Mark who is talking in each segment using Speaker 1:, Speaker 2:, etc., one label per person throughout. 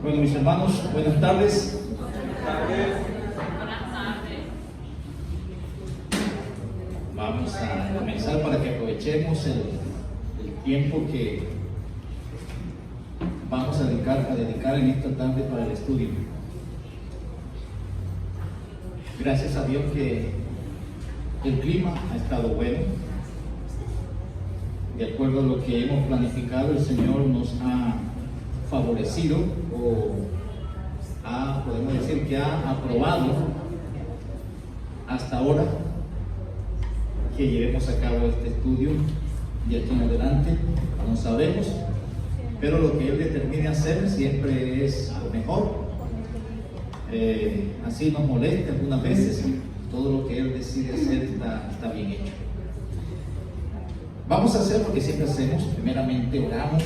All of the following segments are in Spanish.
Speaker 1: Bueno, mis hermanos, buenas tardes. Vamos a comenzar para que aprovechemos el tiempo que vamos a dedicar en esta tarde para el estudio. Gracias a Dios que el clima ha estado bueno. De acuerdo a lo que hemos planificado, el Señor nos ha favorecido podemos decir que ha aprobado hasta ahora que llevemos a cabo este estudio. De aquí en adelante no sabemos, pero lo que Él determine hacer siempre es lo mejor. Así nos molesta algunas veces, todo lo que Él decide hacer está bien hecho. Vamos a hacer lo que siempre hacemos. Primeramente oramos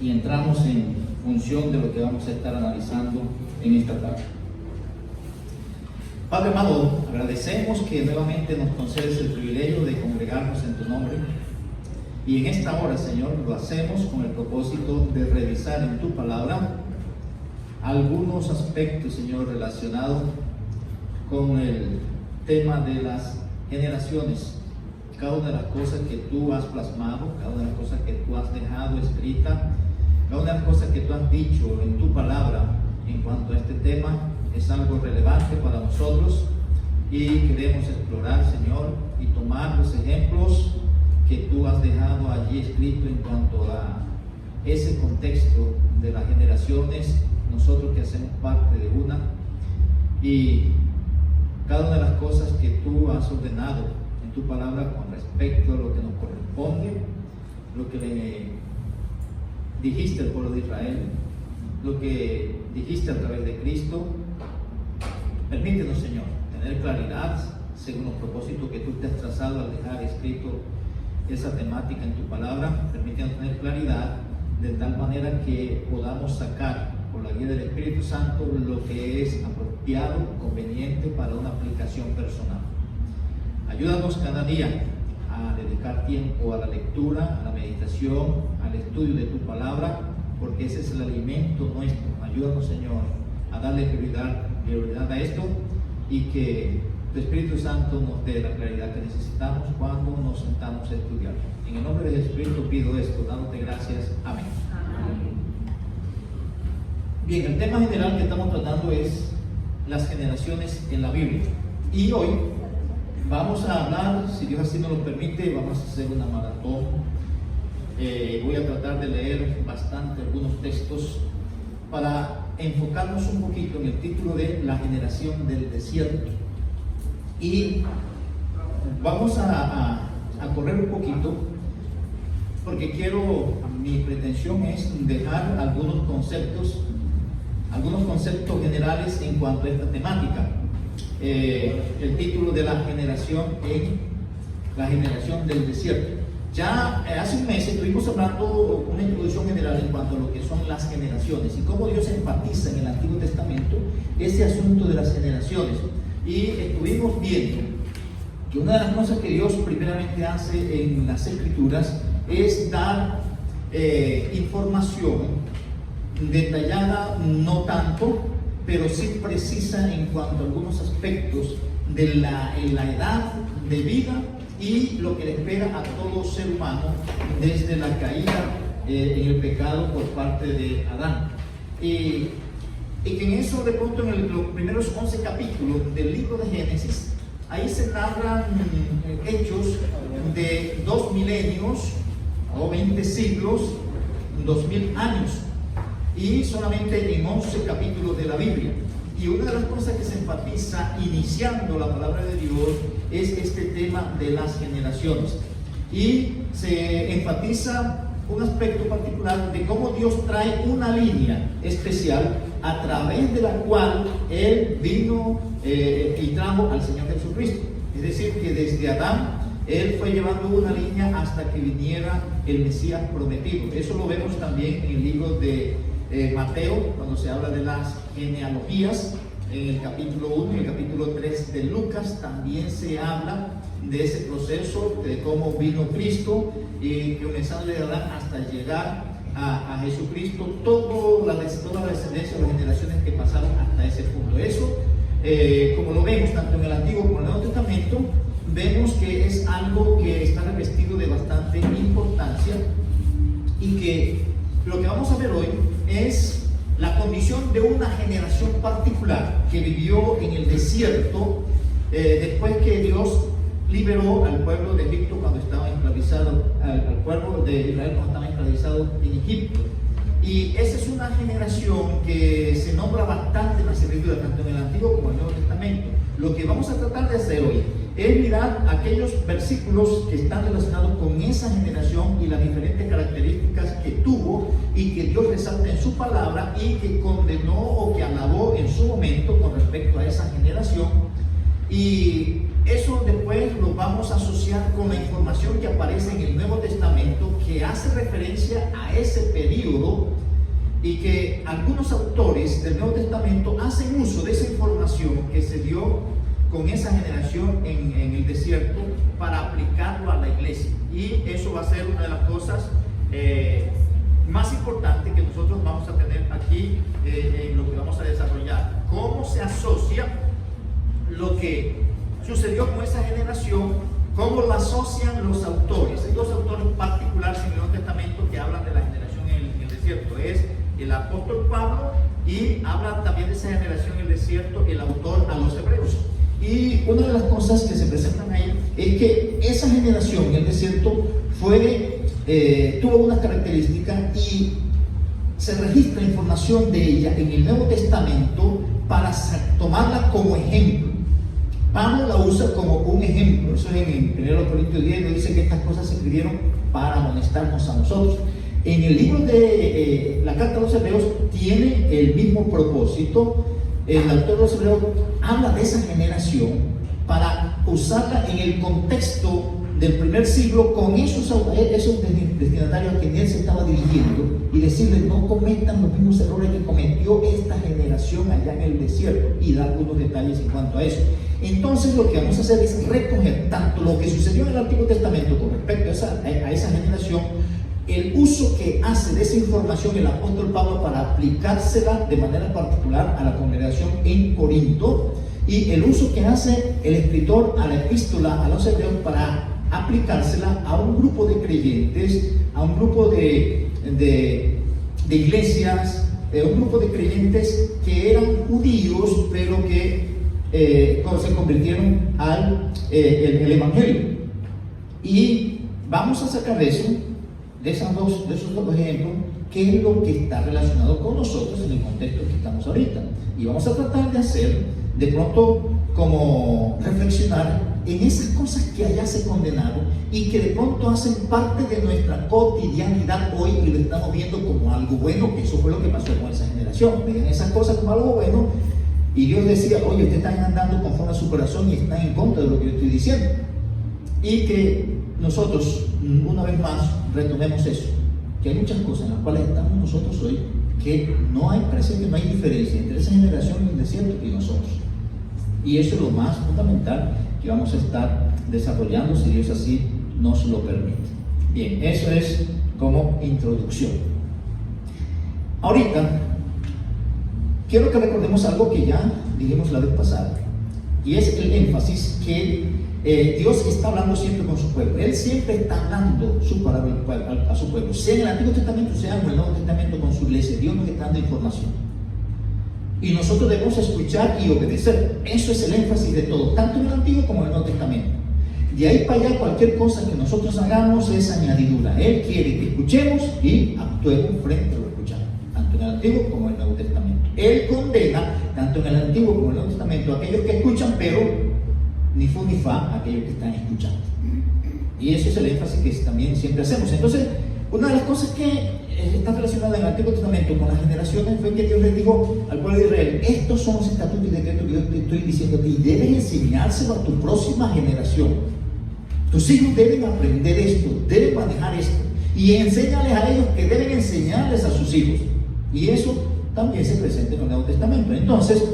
Speaker 1: y entramos en función de lo que vamos a estar analizando en esta tarde. Padre amado, agradecemos que nuevamente nos concedes el privilegio de congregarnos en tu nombre, y en esta hora, Señor, lo hacemos con el propósito de revisar en tu palabra algunos aspectos, Señor, relacionados con el tema de las generaciones. Cada una de las cosas que tú has plasmado, cada una de las cosas que tú has dejado escrita, cada una de las cosas que tú has dicho en tu palabra en cuanto a este tema es algo relevante para nosotros, y queremos explorar, Señor, y tomar los ejemplos que tú has dejado allí escrito en cuanto a ese contexto de las generaciones, nosotros que hacemos parte de una, y cada una de las cosas que tú has ordenado en tu palabra con respecto a lo que nos corresponde, lo que le dijiste al pueblo de Israel, lo que dijiste a través de Cristo. Permítenos, Señor, tener claridad según los propósitos que tú te has trazado al dejar escrito esa temática en tu palabra. Permítenos tener claridad de tal manera que podamos sacar por la guía del Espíritu Santo lo que es apropiado, conveniente para una aplicación personal. Ayúdanos cada día a dedicar tiempo a la lectura, a la meditación, al estudio de tu palabra, porque ese es el alimento nuestro. Ayúdanos, Señor, a darle prioridad a esto, y que tu Espíritu Santo nos dé la claridad que necesitamos cuando nos sentamos a estudiar. En el nombre del Espíritu pido esto, dándote gracias. Amén. Bien, el tema general que estamos tratando es las generaciones en la Biblia. Y hoy vamos a hablar, si Dios así nos lo permite, vamos a hacer una maratón. Voy a tratar de leer bastante algunos textos para enfocarnos un poquito en el título de la generación del desierto. Y vamos a correr un poquito, porque mi pretensión es dejar algunos conceptos generales en cuanto a esta temática. El título de la generación del desierto. Ya hace un mes estuvimos hablando una introducción general en cuanto a lo que son las generaciones y cómo Dios enfatiza en el Antiguo Testamento ese asunto de las generaciones. Y estuvimos viendo que una de las cosas que Dios primeramente hace en las Escrituras es dar información detallada, no tanto, pero sí precisa en cuanto a algunos aspectos de la edad de vida y lo que le espera a todo ser humano desde la caída en el pecado por parte de Adán. Y que en eso, de pronto, en los primeros 11 capítulos del libro de Génesis, ahí se narran hechos de 2 milenios o 20 siglos, 2000 años, y solamente en 11 capítulos de la Biblia. Y una de las cosas que se enfatiza iniciando la palabra de Dios es este tema de las generaciones. Y se enfatiza un aspecto particular de cómo Dios trae una línea especial a través de la cual Él vino y trajo al Señor Jesucristo. Es decir, que desde Adán Él fue llevando una línea hasta que viniera el Mesías prometido. Eso lo vemos también en el libro de Mateo, cuando se habla de las genealogías, en el capítulo 1 y el capítulo 3 de Lucas también se habla de ese proceso, de cómo vino Cristo, y comenzando de Adán hasta llegar a Jesucristo toda la descendencia o las generaciones que pasaron hasta ese punto. Eso, como lo vemos tanto en el Antiguo como en el Nuevo Testamento, vemos que es algo que está revestido de bastante importancia, y que lo que vamos a ver hoy es la condición de una generación particular que vivió en el desierto después que Dios liberó al pueblo de Egipto cuando estaba esclavizado, al pueblo de Israel cuando estaba esclavizado en Egipto. Y esa es una generación que se nombra bastante en la Escritura, tanto en el Antiguo como en el Nuevo Testamento. Lo que vamos a tratar de hacer hoy es mirar aquellos versículos que están relacionados con esa generación y las diferentes características que tuvo y que Dios resalta en su palabra y que condenó o que alabó en su momento con respecto a esa generación. Y eso después lo vamos a asociar con la información que aparece en el Nuevo Testamento, que hace referencia a ese periodo, y que algunos autores del Nuevo Testamento hacen uso de esa información que se dio con esa generación en el desierto para aplicarlo a la iglesia. Y eso va a ser una de las cosas más importantes que nosotros vamos a tener aquí en lo que vamos a desarrollar. Cómo se asocia lo que sucedió con esa generación, cómo lo asocian los autores. Hay dos autores particulares en el Nuevo Testamento que hablan de la generación en el desierto. Es el apóstol Pablo, y habla también de esa generación en el desierto el autor a los Hebreos. Y una de las cosas que se presentan ahí es que esa generación en el desierto tuvo unas características, y se registra información de ella en el Nuevo Testamento para tomarla como ejemplo. Pablo la usa como un ejemplo. Eso es en 1 Corintios 10, nos dice que estas cosas se escribieron para amonestarnos a nosotros. En el libro de la carta a los Hebreos tiene el mismo propósito. El autor de los Hebreos habla de esa generación para usarla en el contexto del primer siglo con esos destinatarios a quienes él se estaba dirigiendo, y decirles: no cometan los mismos errores que cometió esta generación allá en el desierto, y dar algunos detalles en cuanto a eso. Entonces lo que vamos a hacer es recoger tanto lo que sucedió en el Antiguo Testamento con respecto a esa generación, el uso que hace de esa información el apóstol Pablo para aplicársela de manera particular a la congregación en Corinto, y el uso que hace el escritor a la epístola a los Hebreos para aplicársela a un grupo de creyentes, a un grupo de iglesias, un grupo de creyentes que eran judíos, pero que se convirtieron al el Evangelio. Y vamos a sacar de eso, de esos dos ejemplos, qué es lo que está relacionado con nosotros en el contexto que estamos ahorita. Y vamos a tratar de hacer, de pronto, como reflexionar en esas cosas que allá se condenaron y que de pronto hacen parte de nuestra cotidianidad hoy, y lo estamos viendo como algo bueno, que eso fue lo que pasó con esa generación. Veían esas cosas como algo bueno, y Dios decía: oye, ustedes están andando conforme a su corazón y están en contra de lo que yo estoy diciendo. Y que nosotros, una vez más, retomemos eso, que hay muchas cosas en las cuales estamos nosotros hoy, que no hay presente, no hay diferencia entre esa generación en el desierto y nosotros. Y eso es lo más fundamental que vamos a estar desarrollando, si Dios así nos lo permite. Bien, eso es como introducción. Ahorita quiero que recordemos algo que ya dijimos la vez pasada, y es el énfasis que Dios está hablando siempre con su pueblo. Él siempre está hablando su palabra a su pueblo, sea en el Antiguo Testamento, sea en el Nuevo Testamento con su iglesia. Dios nos está dando información, y nosotros debemos escuchar y obedecer. Eso es el énfasis de todo, tanto en el Antiguo como en el Nuevo Testamento. De ahí para allá, cualquier cosa que nosotros hagamos es añadidura. Él quiere que escuchemos y actuemos frente a lo escuchado, tanto en el Antiguo como en el Nuevo Testamento. Él condena, tanto en el Antiguo como en el Nuevo Testamento, a aquellos que escuchan, pero ni fu ni fa a aquellos que están escuchando. Y ese es el énfasis que también siempre hacemos. Entonces, una de las cosas que está relacionada en el Antiguo Testamento con las generaciones fue que Dios les dijo al pueblo de Israel: estos son los estatutos y decretos que yo te estoy diciendo, y debes enseñárselo a tu próxima generación. Tus hijos deben aprender esto, deben manejar esto, y enséñales a ellos que deben enseñarles a sus hijos. Y eso también se presenta en el Nuevo Testamento. Entonces,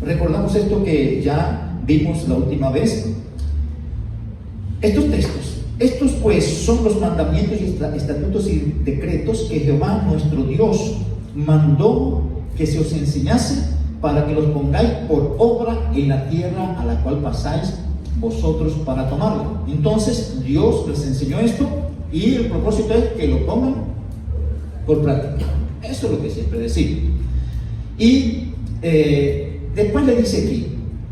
Speaker 1: recordamos esto que ya vimos la última vez. Estos textos Estos pues son los mandamientos y estatutos y decretos que Jehová nuestro Dios mandó que se os enseñase, para que los pongáis por obra en la tierra a la cual pasáis vosotros para tomarla. Entonces Dios les enseñó esto y el propósito es que lo pongan por práctica. Eso es lo que siempre decimos. Y después le dice aquí,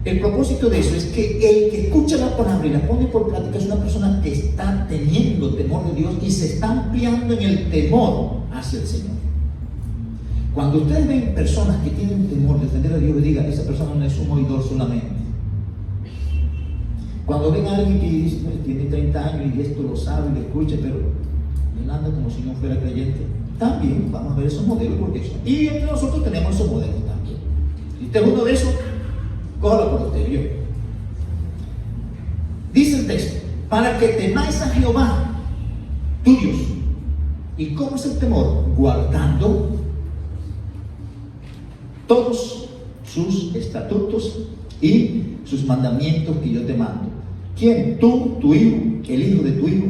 Speaker 1: el propósito de eso es que el que escucha la palabra y la pone por práctica es una persona que está teniendo temor de Dios y se está ampliando en el temor hacia el Señor. Cuando ustedes ven personas que tienen temor de defender a Dios, digan, esa persona no es un oidor solamente. Cuando ven a alguien que dice, tiene 30 años y esto lo sabe, lo escucha, pero él anda como si no fuera creyente, también vamos a ver esos modelos, porque son. Y entre nosotros tenemos esos modelos también. Si usted es uno de esos, cójalo por usted, yo. Dice el texto, para que temáis a Jehová, tu Dios. ¿Y cómo es el temor? Guardando todos sus estatutos y sus mandamientos que yo te mando. ¿Quién? Tú, tu hijo, el hijo de tu hijo,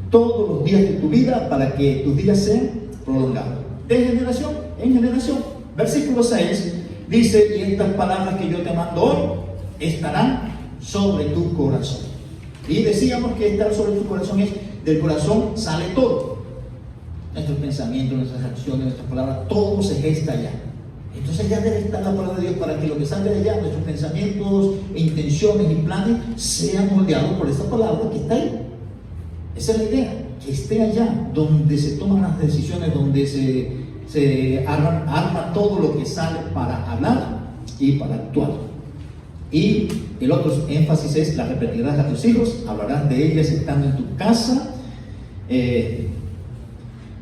Speaker 1: todos los días de tu vida, para que tus días sean prolongados. De generación en generación. Versículo 6 dice, y estas palabras que yo te mando hoy estarán sobre tu corazón. Y decíamos que estar sobre tu corazón es, del corazón sale todo. Nuestros pensamientos, nuestras acciones, nuestras palabras, todo se gesta allá. Entonces ya debe estar la palabra de Dios para que lo que salga de allá, nuestros pensamientos, intenciones y planes, sean moldeados por esa palabra que está ahí. Esa es la idea, que esté allá, donde se toman las decisiones, donde se arma todo lo que sale para hablar y para actuar. Y el otro énfasis es, la repetirás a tus hijos, hablarás de ellas estando en tu casa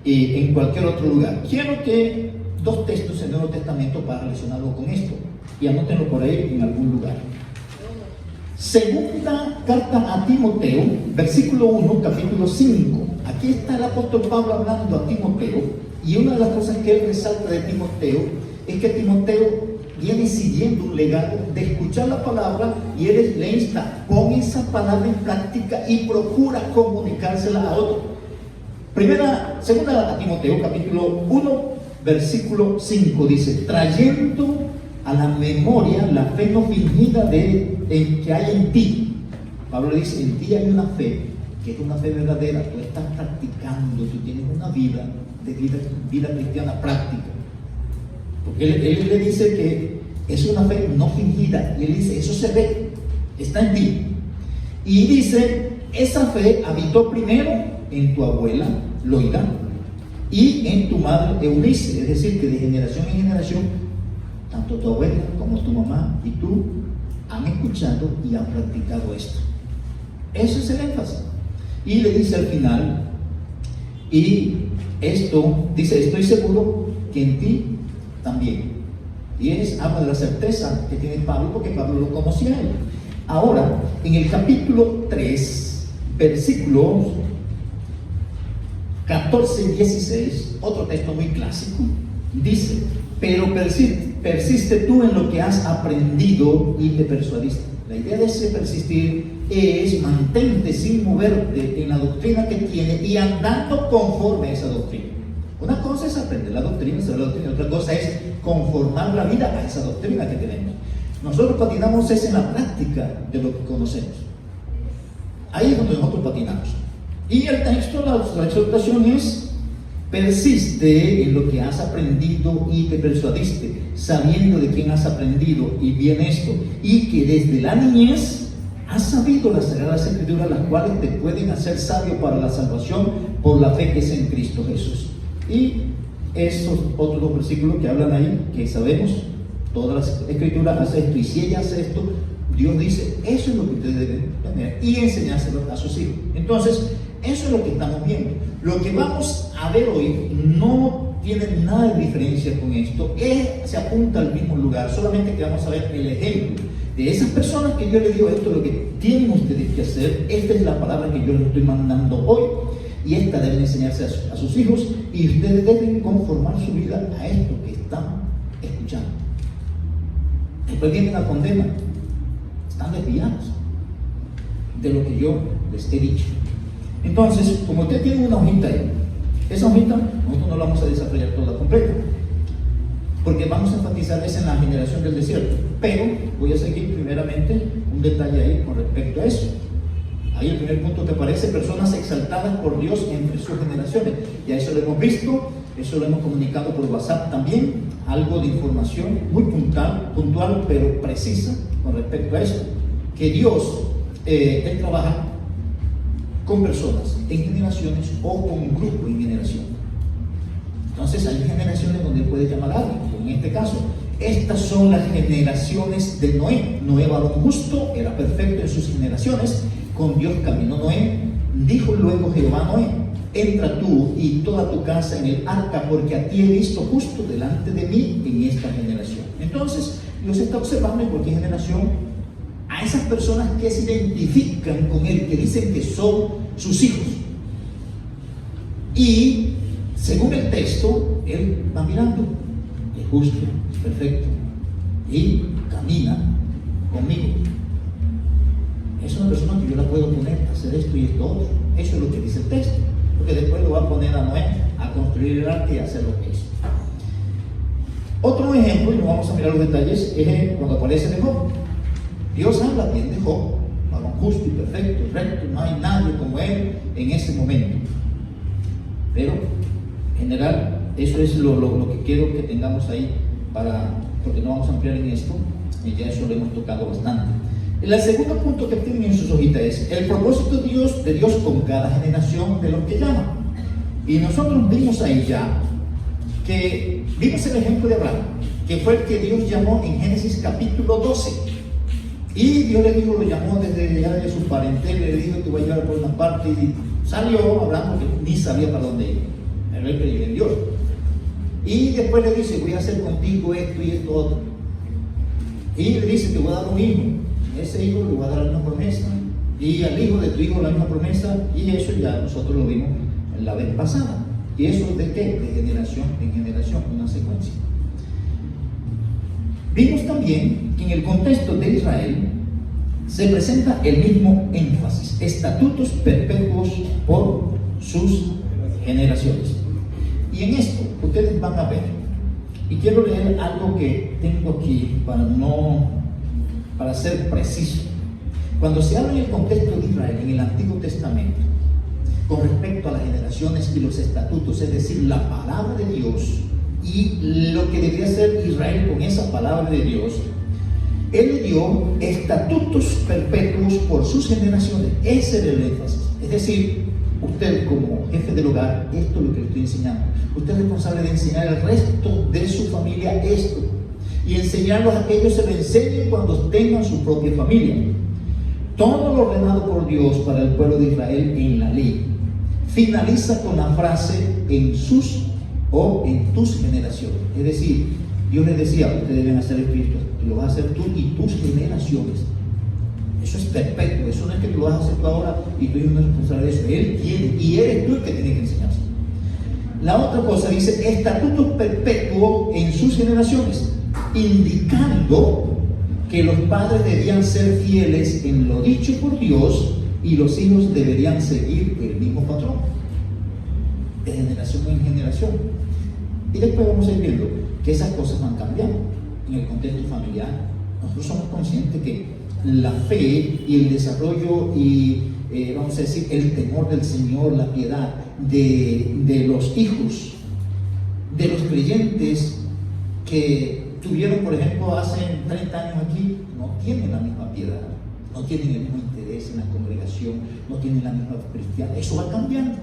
Speaker 1: y en cualquier otro lugar. Quiero que dos textos en el Nuevo Testamento para relacionarlo con esto, y anótenlo por ahí en algún lugar. Segunda carta a Timoteo, versículo 1, capítulo 5. Aquí está el apóstol Pablo hablando a Timoteo, y una de las cosas que él resalta de Timoteo es que Timoteo viene siguiendo un legado de escuchar la palabra, y él le insta, pon esa palabra en práctica y procura comunicársela a otro. Segunda a Timoteo, capítulo 1, versículo 5 dice, trayendo a la memoria la fe no fingida que hay en ti. Pablo le dice, en ti hay una fe, que es una fe verdadera, tú estás practicando, tú tienes una vida cristiana práctica. Porque él le dice que es una fe no fingida, y él dice, eso se ve, está en ti. Y dice, esa fe habitó primero en tu abuela, Loida, y en tu madre Eunice, es decir, que de generación en generación, tanto tu abuela como tu mamá y tú han escuchado y han practicado esto. Eso es el énfasis. Y le dice al final, y esto, dice, estoy seguro que en ti también. Y habla de la certeza que tiene Pablo, porque Pablo lo conocía a él. Ahora, en el capítulo 3, versículos 14 y 16, otro texto muy clásico, dice, pero persiste tú en lo que has aprendido y te persuadiste. La idea de ese persistir es mantente sin moverte en la doctrina que tiene y andando conforme a esa doctrina. Una cosa es aprender la doctrina, saber la doctrina, otra cosa es conformar la vida a esa doctrina que tenemos. Nosotros patinamos es en la práctica de lo que conocemos. Ahí es donde nosotros patinamos. Y el texto, la exhortación es, persiste en lo que has aprendido y te persuadiste, sabiendo de quién has aprendido y bien esto, y que desde la niñez has sabido las sagradas escrituras, las cuales te pueden hacer sabio para la salvación por la fe que es en Cristo Jesús. Y esos otros dos versículos que hablan ahí, que sabemos, todas las escrituras hacen esto, y si ella hace esto, Dios dice, eso es lo que ustedes deben tener y enseñárselo a sus hijos. Entonces, eso es lo que estamos viendo. Lo que vamos a ver hoy no tiene nada de diferencia con esto, se apunta al mismo lugar, solamente que vamos a ver el ejemplo de esas personas que yo les digo, esto es lo que tienen ustedes que hacer, esta es la palabra que yo les estoy mandando hoy, y esta deben enseñarse a sus hijos, y ustedes deben conformar su vida a esto que están escuchando. Después vienen la condena, están desviados de lo que yo les he dicho. Entonces, como usted tiene una hojita ahí, esa hojita nosotros no la vamos a desarrollar toda completa, porque vamos a enfatizar eso en la generación del desierto. Pero voy a seguir primeramente un detalle ahí con respecto a eso. Ahí el primer punto que aparece: personas exaltadas por Dios entre sus generaciones. Ya eso lo hemos visto, eso lo hemos comunicado por WhatsApp también, algo de información muy puntual pero precisa con respecto a eso, que Dios, Él trabaja con personas en generaciones o con un grupo en generación. Entonces hay generaciones donde puede llamar a alguien, como en este caso. Estas son las generaciones de Noé. Noé, varón justo, era perfecto en sus generaciones. Con Dios caminó Noé. Dijo luego Jehová a Noé: entra tú y toda tu casa en el arca, porque a ti he visto justo delante de mí en esta generación. Entonces Dios está observando en cualquier generación a esas personas que se identifican con Él, que dicen que son sus hijos. Y según el texto, Él va mirando: es justo, es perfecto, y camina conmigo. Es una persona que yo la puedo poner a hacer esto y esto otro. Eso es lo que dice el texto, porque después lo va a poner a Noé a construir el arca y a hacer lo que hizo. Otro ejemplo, y no vamos a mirar los detalles, es cuando aparece de Job. Dios habla bien de Job, varón justo y perfecto, recto, no hay nadie como él en ese momento. Pero en general, eso es lo que quiero que tengamos ahí, porque no vamos a ampliar en esto, y ya eso lo hemos tocado bastante. El segundo punto que tienen en sus hojitas es el propósito de Dios con cada generación de los que llama. Y nosotros vimos ahí ya que vimos el ejemplo de Abraham, que fue el que Dios llamó en Génesis capítulo 12. Y Dios le dijo, lo llamó desde ya de su parentela, le dijo: te voy a llevar por una parte. Y salió Abraham porque ni sabía para dónde ir. Era el que llegó en Dios. Y después le dice: voy a hacer contigo esto y esto otro. Y le dice: te voy a dar un hijo. Ese hijo le voy a dar la misma promesa. Y al hijo de tu hijo la misma promesa. Y eso ya nosotros lo vimos la vez pasada. ¿Y eso de qué? De generación en generación, una secuencia. Vimos también que en el contexto de Israel se presenta el mismo énfasis: estatutos perpetuos por sus generaciones. Y en esto ustedes van a ver, y quiero leer algo que tengo aquí para ser preciso. Cuando se habla en el contexto de Israel en el Antiguo Testamento con respecto a las generaciones y los estatutos, es decir, la palabra de Dios y lo que debería hacer Israel con esa palabra de Dios, Él le dio estatutos perpetuos por sus generaciones. Ese era el énfasis. Es decir, usted como jefe del hogar, esto es lo que le estoy enseñando. Usted es responsable de enseñar al resto de su familia esto, y enseñarlos a que ellos se lo enseñen cuando tengan su propia familia. Todo lo ordenado por Dios para el pueblo de Israel en la ley finaliza con la frase en sus o en tus generaciones. Es decir, Dios les decía: ustedes deben hacer esto y esto, lo vas a hacer tú y tus generaciones. Eso es perpetuo, eso no es que tú lo vas a hacer tú ahora y tú no eres responsable de eso. Él quiere, y eres tú el que tiene que enseñarse. La otra cosa dice: estatutos perpetuos en sus generaciones, indicando que los padres debían ser fieles en lo dicho por Dios y los hijos deberían seguir el mismo patrón, de generación en generación. Y después vamos a ir viendo que esas cosas van cambiando en el contexto familiar. Nosotros somos conscientes que la fe y el desarrollo y vamos a decir el temor del Señor, la piedad de los hijos de los creyentes que tuvieron, por ejemplo, hace 30 años aquí, no tienen la misma piedad, no tienen el mismo interés en la congregación, no tienen la misma cristiana. Eso va cambiando.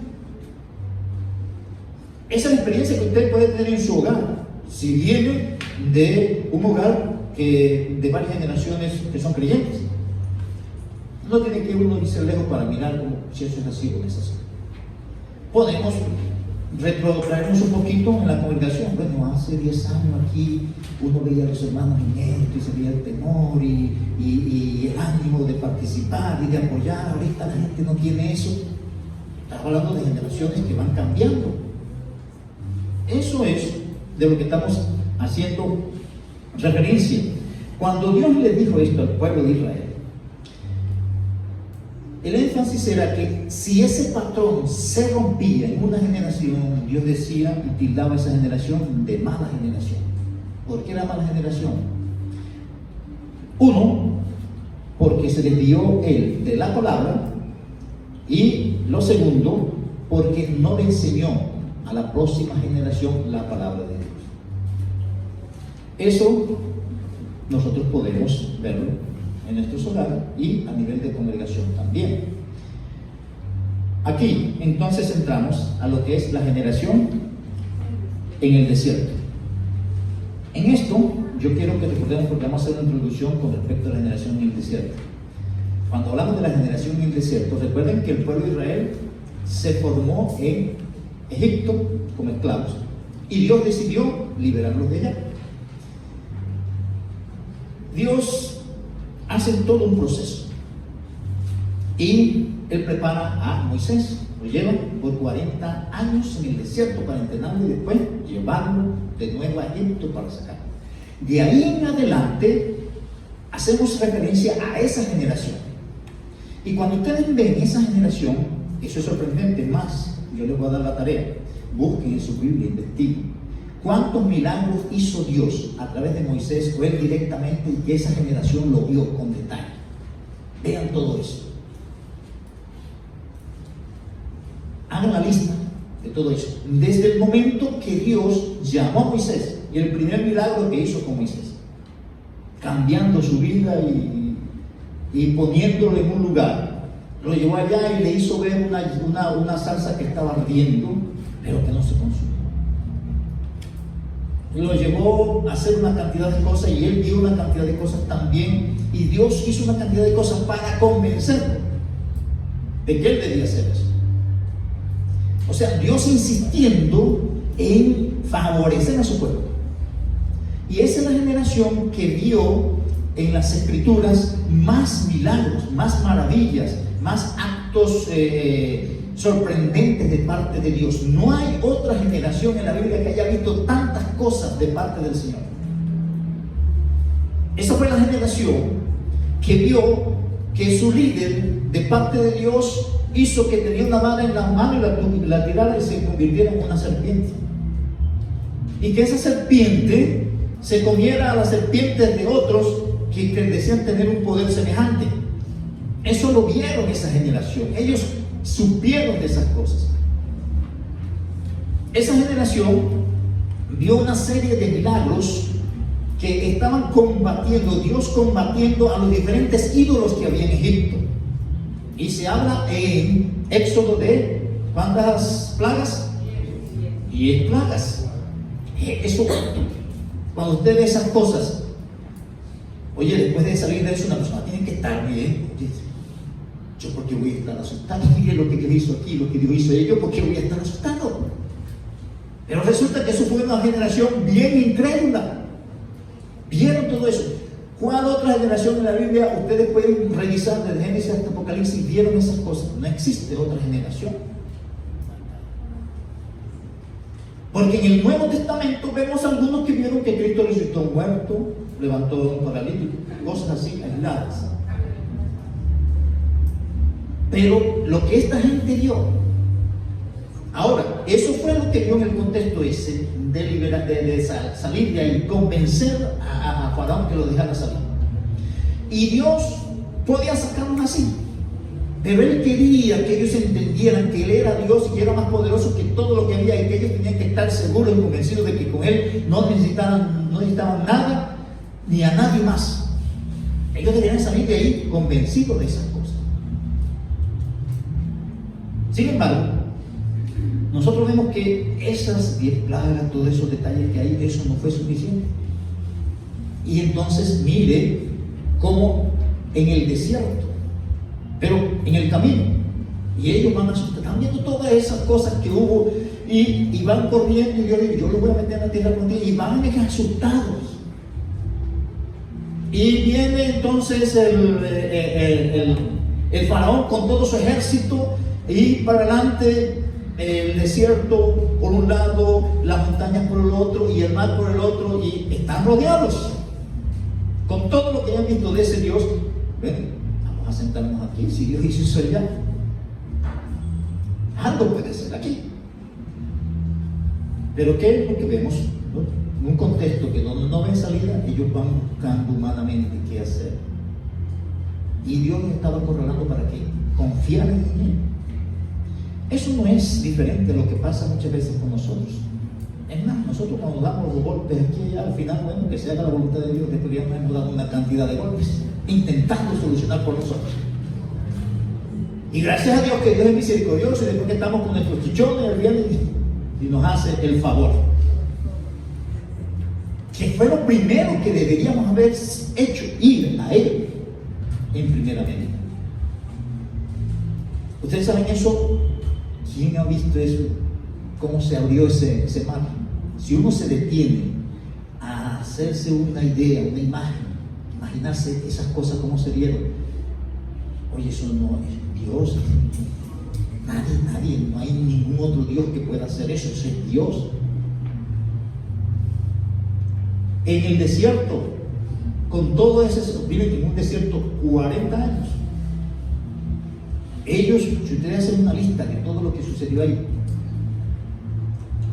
Speaker 1: Esa es la experiencia que usted puede tener en su hogar, si viene de un hogar de varias generaciones que son creyentes. No tiene que uno irse lejos para mirar como si eso es así o no es así. Podemos retrotraernos un poquito en la congregación. Bueno, hace 10 años aquí uno veía a los hermanos en esto y se veía el temor y el ánimo de participar y de apoyar. Ahorita la gente no tiene eso. Estamos hablando de generaciones que van cambiando. Eso es de lo que estamos haciendo referencia. Cuando Dios le dijo esto al pueblo de Israel, el énfasis era que si ese patrón se rompía en una generación, Dios decía y tildaba a esa generación de mala generación. ¿Por qué era mala generación? Uno, porque se desvió él de la palabra, y lo segundo, porque no le enseñó a la próxima generación la palabra de Dios. Eso nosotros podemos verlo en nuestros hogares y a nivel de congregación también. Aquí entonces entramos a lo que es la generación en el desierto. En esto yo quiero que recordemos, porque vamos a hacer una introducción con respecto a la generación en el desierto. Cuando hablamos de la generación en el desierto, recuerden que el pueblo de Israel se formó en Egipto como esclavos y Dios decidió liberarlos de allá. Dios hace todo un proceso y Él prepara a Moisés, lo lleva por 40 años en el desierto para entrenarlo y después llevarlo de nuevo a Egipto para sacarlo. De ahí en adelante hacemos referencia a esa generación. Y cuando ustedes ven esa generación, eso es sorprendente, más yo les voy a dar la tarea, busquen en su Biblia, investiguen cuántos milagros hizo Dios a través de Moisés o él directamente, y que esa generación lo vio con detalle. Vean todo eso, hagan la lista de todo eso, desde el momento que Dios llamó a Moisés y el primer milagro que hizo con Moisés, cambiando su vida y poniéndolo en un lugar. Lo llevó allá y le hizo ver una salsa que estaba ardiendo, pero que no se consumió. Y lo llevó a hacer una cantidad de cosas, y él vio una cantidad de cosas también, y Dios hizo una cantidad de cosas para convencerlo de que él debía hacer eso. O sea, Dios insistiendo en favorecer a su pueblo. Y esa es la generación que vio en las escrituras más milagros, más maravillas, más actos sorprendentes de parte de Dios. No hay otra generación en la Biblia que haya visto tantas cosas de parte del Señor. Esa fue la generación que vio que su líder de parte de Dios hizo que tenía una vara en la mano y la tirara y se convirtiera en una serpiente. Y que esa serpiente se comiera a las serpientes de otros que decían tener un poder semejante. Eso lo vieron esa generación. Ellos supieron de esas cosas. Esa generación vio una serie de milagros que estaban combatiendo, Dios combatiendo a los diferentes ídolos que había en Egipto. Y se habla en Éxodo de ¿cuántas plagas? 10 plagas. Eso, cuando usted ve esas cosas, oye, después de salir de eso, una persona tiene que estar bien. Yo, ¿por qué voy a estar asustado? Mire lo que Dios hizo aquí, lo que Dios hizo ello, ¿por qué voy a estar asustado? Pero resulta que eso fue una generación bien incrédula. Vieron todo eso. ¿Cuál otra generación en la Biblia ustedes pueden revisar desde Génesis hasta Apocalipsis vieron esas cosas? No existe otra generación. Porque en el Nuevo Testamento vemos algunos que vieron que Cristo resucitó un muerto, levantó a un paralítico, cosas así aisladas. Pero lo que esta gente vio, ahora, eso fue lo que vio en el contexto ese de salir de ahí, convencer a Faraón que lo dejara salir. Y Dios podía sacarlos así, pero Él quería que ellos entendieran que Él era Dios y que era más poderoso que todo lo que había, y que ellos tenían que estar seguros y convencidos de que con Él no necesitaban nada ni a nadie más. Ellos deberían salir de ahí convencidos de esas cosas. Sin embargo, nosotros vemos que esas 10 plagas, todos esos detalles que hay, eso no fue suficiente. Y entonces mire cómo en el desierto, pero en el camino, y ellos van asustados, están viendo todas esas cosas que hubo, y van corriendo, y yo digo, yo los voy a meter en la tierra contigo, y van asustados. Y viene entonces el faraón con todo su ejército, y para adelante el desierto por un lado, las montañas por el otro y el mar por el otro, y están rodeados con todo lo que hayan visto de ese Dios. ¿Ven? vamos a sentarnos aquí. Si Dios hizo eso allá, algo puede ser aquí. Pero ¿qué es lo que vemos? ¿No? En un contexto que donde no ven salida, ellos van buscando humanamente qué hacer. Y Dios los estaba acorralando para que confiaran en Él. Eso no es diferente a lo que pasa muchas veces con nosotros. Es más, nosotros cuando damos los golpes aquí, al final, bueno, que se haga la voluntad de Dios, después ya nos hemos dado una cantidad de golpes, intentando solucionar por nosotros. Y gracias a Dios que Dios es misericordioso, y después que estamos con nuestros chichones, el viernes, y nos hace el favor. Que fue lo primero que deberíamos haber hecho, ir a Él en primera medida. ¿Ustedes saben eso? ¿Quién ha visto eso? ¿Cómo se abrió ese mar? Si uno se detiene a hacerse una idea, una imagen, imaginarse esas cosas como se dieron, oye, eso no es Dios. Nadie, no hay ningún otro Dios que pueda hacer eso, eso es Dios. En el desierto, con todo ese, miren, en un desierto 40 años. Ellos, si ustedes hacen una lista de todo lo que sucedió ahí,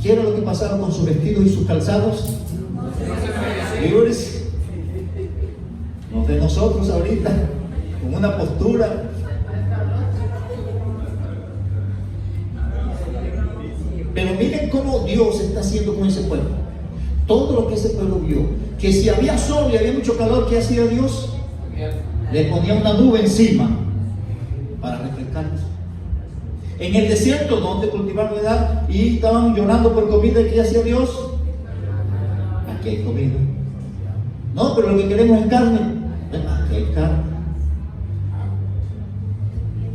Speaker 1: ¿qué era lo que pasaba con sus vestidos y sus calzados? Libres. Los de nosotros ahorita, con una postura. Pero miren cómo Dios está haciendo con ese pueblo. Todo lo que ese pueblo vio, que si había sol y había mucho calor, ¿qué hacía Dios? Le ponía una nube encima para refrescarlos. En el desierto, donde cultivaron edad y estaban llorando por comida, ¿qué hacía Dios? Aquí hay comida. No, pero lo que queremos es carne. Aquí hay carne.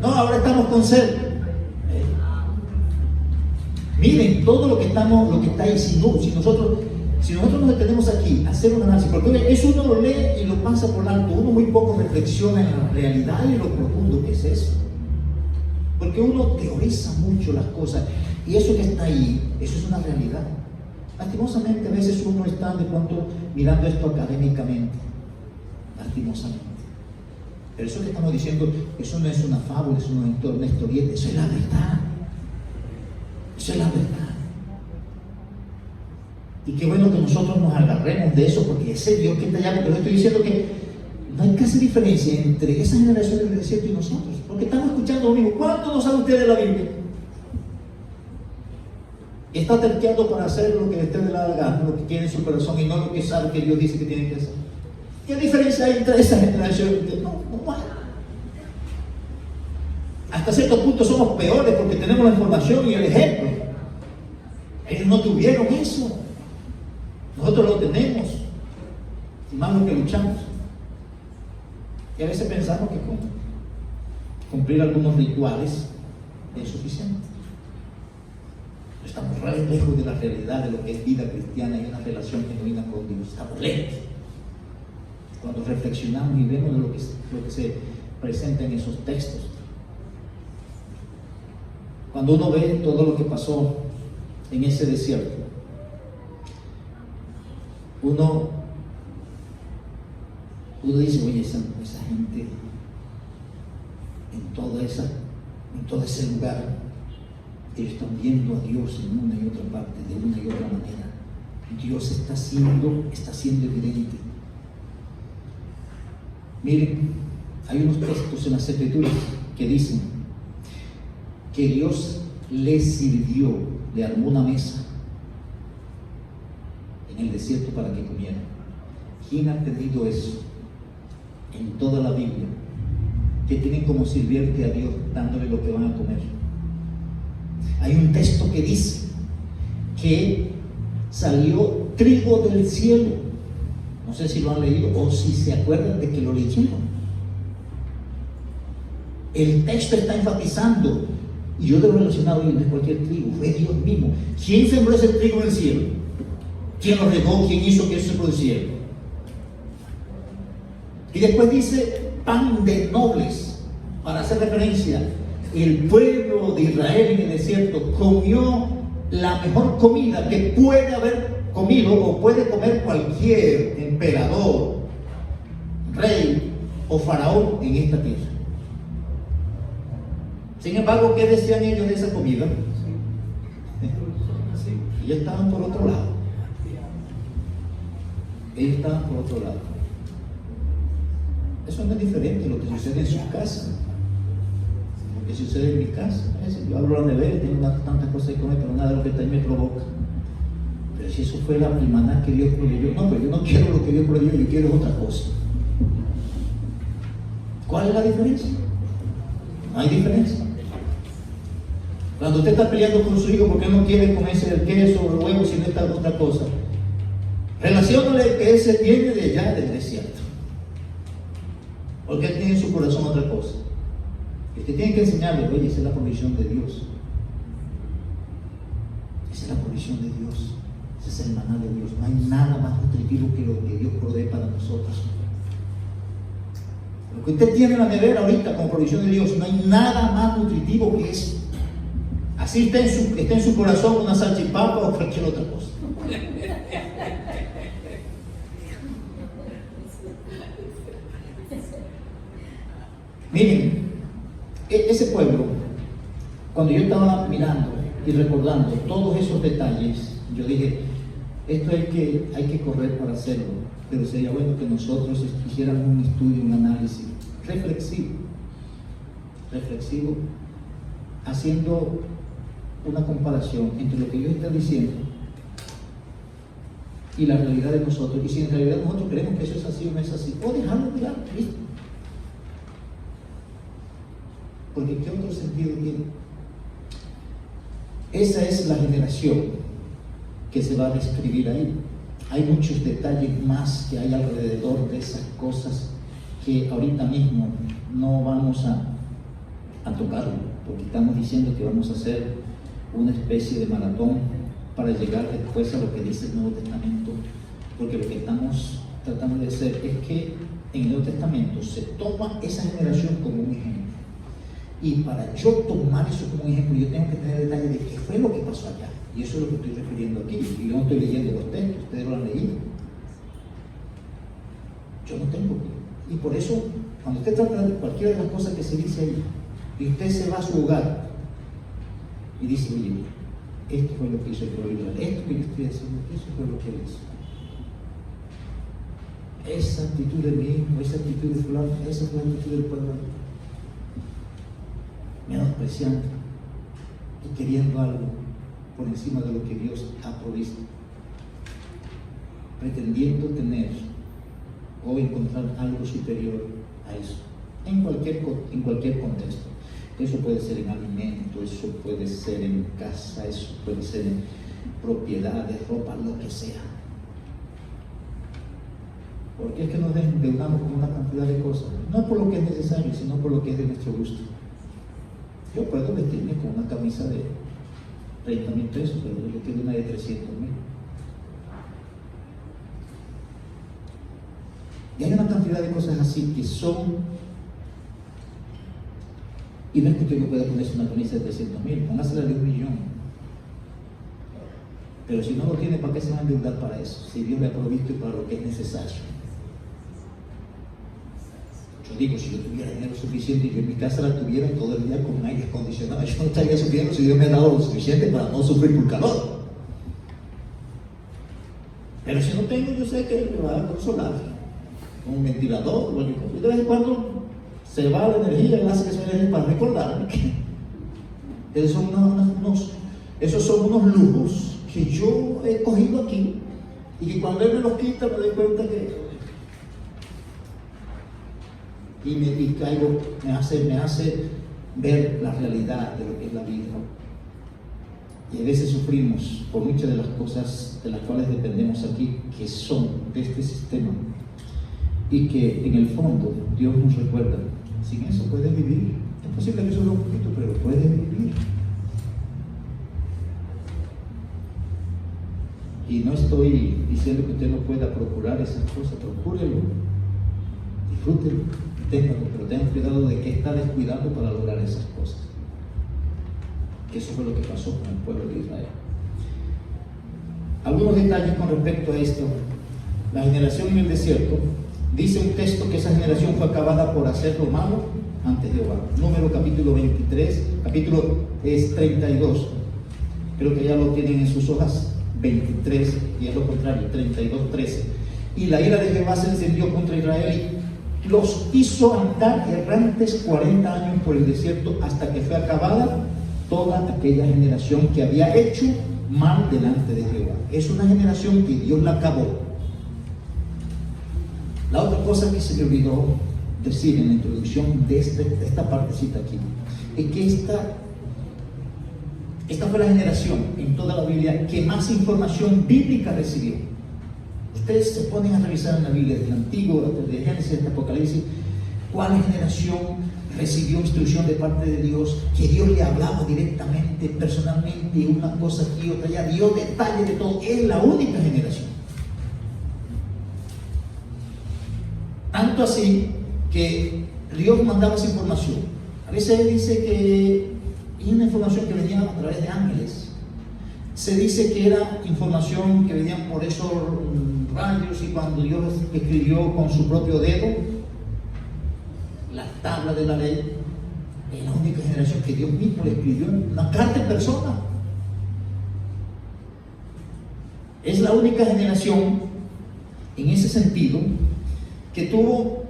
Speaker 1: No, ahora estamos con sed. Miren todo lo que está ahí. Si nosotros nos detenemos aquí a hacer un análisis, porque eso uno lo lee y lo pasa por alto, uno muy poco reflexiona en la realidad y lo profundo que es eso. Porque uno teoriza mucho las cosas y eso que está ahí, eso es una realidad. Lastimosamente a veces uno está de pronto mirando esto académicamente, lastimosamente. Pero eso que estamos diciendo, eso no es una fábula, eso no es una historieta, eso es la verdad. Eso es la verdad. Y qué bueno que nosotros nos agarremos de eso, porque ese Dios que está allá, porque yo estoy diciendo que no hay casi diferencia entre esa generación del desierto y nosotros, porque estamos escuchando lo mismo. ¿Cuánto no sabe usted de la Biblia? Y está terqueando para hacer lo que le esté de la gana, lo que quiere en su corazón y no lo que sabe que Dios dice que tiene que hacer. ¿Qué diferencia hay entre esa generación y usted? No hay. Hasta cierto punto somos peores porque tenemos la información y el ejemplo. Ellos no tuvieron eso. Nosotros lo tenemos. Y más lo que luchamos. Y a veces pensamos que con cumplir algunos rituales es suficiente. Estamos re lejos de la realidad de lo que es vida cristiana y una relación genuina con Dios. Estamos lejos. Cuando reflexionamos y vemos lo que se presenta en esos textos. Cuando uno ve todo lo que pasó en ese desierto, uno dice, oye, esa gente en todo ese lugar, ellos están viendo a Dios en una y otra parte, de una y otra manera. Dios está siendo evidente. Miren, hay unos textos en las Escrituras que dicen que Dios les sirvió, le armó una mesa en el desierto para que comieran. ¿Quién ha pedido eso en toda la Biblia? Que tienen como sirviente a Dios dándole lo que van a comer. Hay un texto que dice que salió trigo del cielo. No sé si lo han leído o si se acuerdan de que lo leyeron. El texto está enfatizando, y yo debo relacionar hoy, no es cualquier trigo, fue Dios mismo. ¿Quién sembró ese trigo en el cielo? ¿Quién lo regó? ¿Quién hizo que eso se produciera? Y después dice pan de nobles, para hacer referencia, el pueblo de Israel en el desierto comió la mejor comida que puede haber comido o puede comer cualquier emperador, rey o faraón en esta tierra. Sin embargo, ¿qué decían ellos de esa comida? Ellos estaban por otro lado. Ellos estaban por otro lado. Eso no es diferente a lo que sucede en sus casas. Lo que sucede en mi casa. Yo abro la nevera, tengo tantas cosas que comer, pero nada de lo que está ahí me provoca. Pero si eso fue el maná que Dios proveyó, no, pero yo no quiero lo que Dios proveyó, yo quiero otra cosa. ¿Cuál es la diferencia? No hay diferencia. Cuando usted está peleando con su hijo porque no quiere comerse el queso o el huevo, sino esta otra cosa, relaciónale que ese viene de allá del desierto. Porque él tiene en su corazón otra cosa. Y usted tiene que enseñarle, oye, esa es la provisión de Dios. Esa es la provisión de Dios. Ese es el maná de Dios. No hay nada más nutritivo que lo que Dios provee para nosotros. Lo que usted tiene en la nevera ahorita como provisión de Dios, no hay nada más nutritivo que eso. Así está en su corazón una salchipapa o cualquier otra cosa. Miren, ese pueblo, cuando yo estaba mirando y recordando todos esos detalles, yo dije, esto hay que correr para hacerlo, pero sería bueno que nosotros hiciéramos un estudio, un análisis reflexivo, haciendo una comparación entre lo que Dios está diciendo y la realidad de nosotros, y si en realidad nosotros creemos que eso es así o no es así, o dejarlo de lado, ¿listo? Porque ¿qué otro sentido tiene? Esa es la generación que se va a describir ahí. Hay muchos detalles más que hay alrededor de esas cosas que ahorita mismo no vamos a tocarlo, porque estamos diciendo que vamos a hacer una especie de maratón para llegar después a lo que dice el Nuevo Testamento, porque lo que estamos tratando de hacer es que en el Nuevo Testamento se toma esa generación como un ejemplo. Y para yo tomar eso como un ejemplo, yo tengo que tener detalles de qué fue lo que pasó allá. Y eso es lo que estoy refiriendo aquí. Y yo no estoy leyendo los textos, ustedes lo han leído. Yo no tengo. Y por eso, cuando usted trata de cualquiera de las cosas que se dice ahí, y usted se va a su hogar y dice, oye, esto fue lo que hizo el pueblo Israel, esto que yo estoy haciendo, eso fue lo que él hizo. Esa actitud de mi hijo, esa actitud de fulano, esa fue la actitud del pueblo. Menospreciando y queriendo algo por encima de lo que Dios ha provisto, pretendiendo tener o encontrar algo superior a eso, en cualquier contexto. Eso puede ser en alimento, eso puede ser en casa, eso puede ser en propiedades, ropa, lo que sea. Porque es que nos endeudamos con una cantidad de cosas, no por lo que es necesario, sino por lo que es de nuestro gusto. Yo puedo vestirme con una camisa de 30,000 pesos, pero yo quiero una de 300,000. Y hay una cantidad de cosas así que son, y no es que usted no pueda ponerse una camisa de 300,000, póngasela de 1,000,000. Pero si no lo tiene, ¿para qué se va a endeudar para eso? Si Dios le ha provisto y para lo que es necesario. Yo digo, si yo tuviera dinero suficiente y yo en mi casa la tuviera todo el día con aire acondicionado, yo no estaría sufriendo si Dios me ha dado lo suficiente para no sufrir por calor. Pero si no tengo, yo sé que me va a dar un solar, un ventilador, y de vez en cuando se va la energía y hace que se energía para recordarme que esos son unos lujos que yo he cogido aquí y que cuando Él me los quita me doy cuenta que y caigo, me hace ver la realidad de lo que es la vida. Y a veces sufrimos por muchas de las cosas de las cuales dependemos aquí, que son de este sistema, y que en el fondo Dios nos recuerda, sin eso puedes vivir. Es posible que solo un poquito, pero puedes vivir. Y no estoy diciendo que usted no pueda procurar esas cosas, procúrelo, disfrútelo, téngalo, pero tenga cuidado de que está descuidando para lograr esas cosas. Que eso fue lo que pasó con el pueblo de Israel. Algunos detalles con respecto a esto. La generación en el desierto Dice un texto que esa generación fue acabada por hacer lo malo ante Jehová. Número capítulo 23, capítulo es 32. Creo que ya lo tienen en sus hojas, 23, y es lo contrario, 32, 13. Y la ira de Jehová se encendió contra Israel y los hizo andar errantes 40 años por el desierto hasta que fue acabada toda aquella generación que había hecho mal delante de Jehová. Es una generación que Dios la acabó. La otra cosa que se me olvidó decir en la introducción de esta partecita aquí es que esta fue la generación en toda la Biblia que más información bíblica recibió. Ustedes se ponen a revisar en la Biblia, desde el Antiguo, desde Génesis hasta Apocalipsis, cuál generación recibió instrucción de parte de Dios, que Dios le hablaba directamente, personalmente, una cosa aquí, otra allá, dio detalles de todo. Es la única generación. Tanto así que Dios mandaba esa información. A veces dice que es una información que venía a través de ángeles. Se dice que era información que venían por esos rayos, y cuando Dios escribió con su propio dedo la tabla de la ley, es la única generación que Dios mismo le escribió en una carta en persona. Es la única generación en ese sentido que tuvo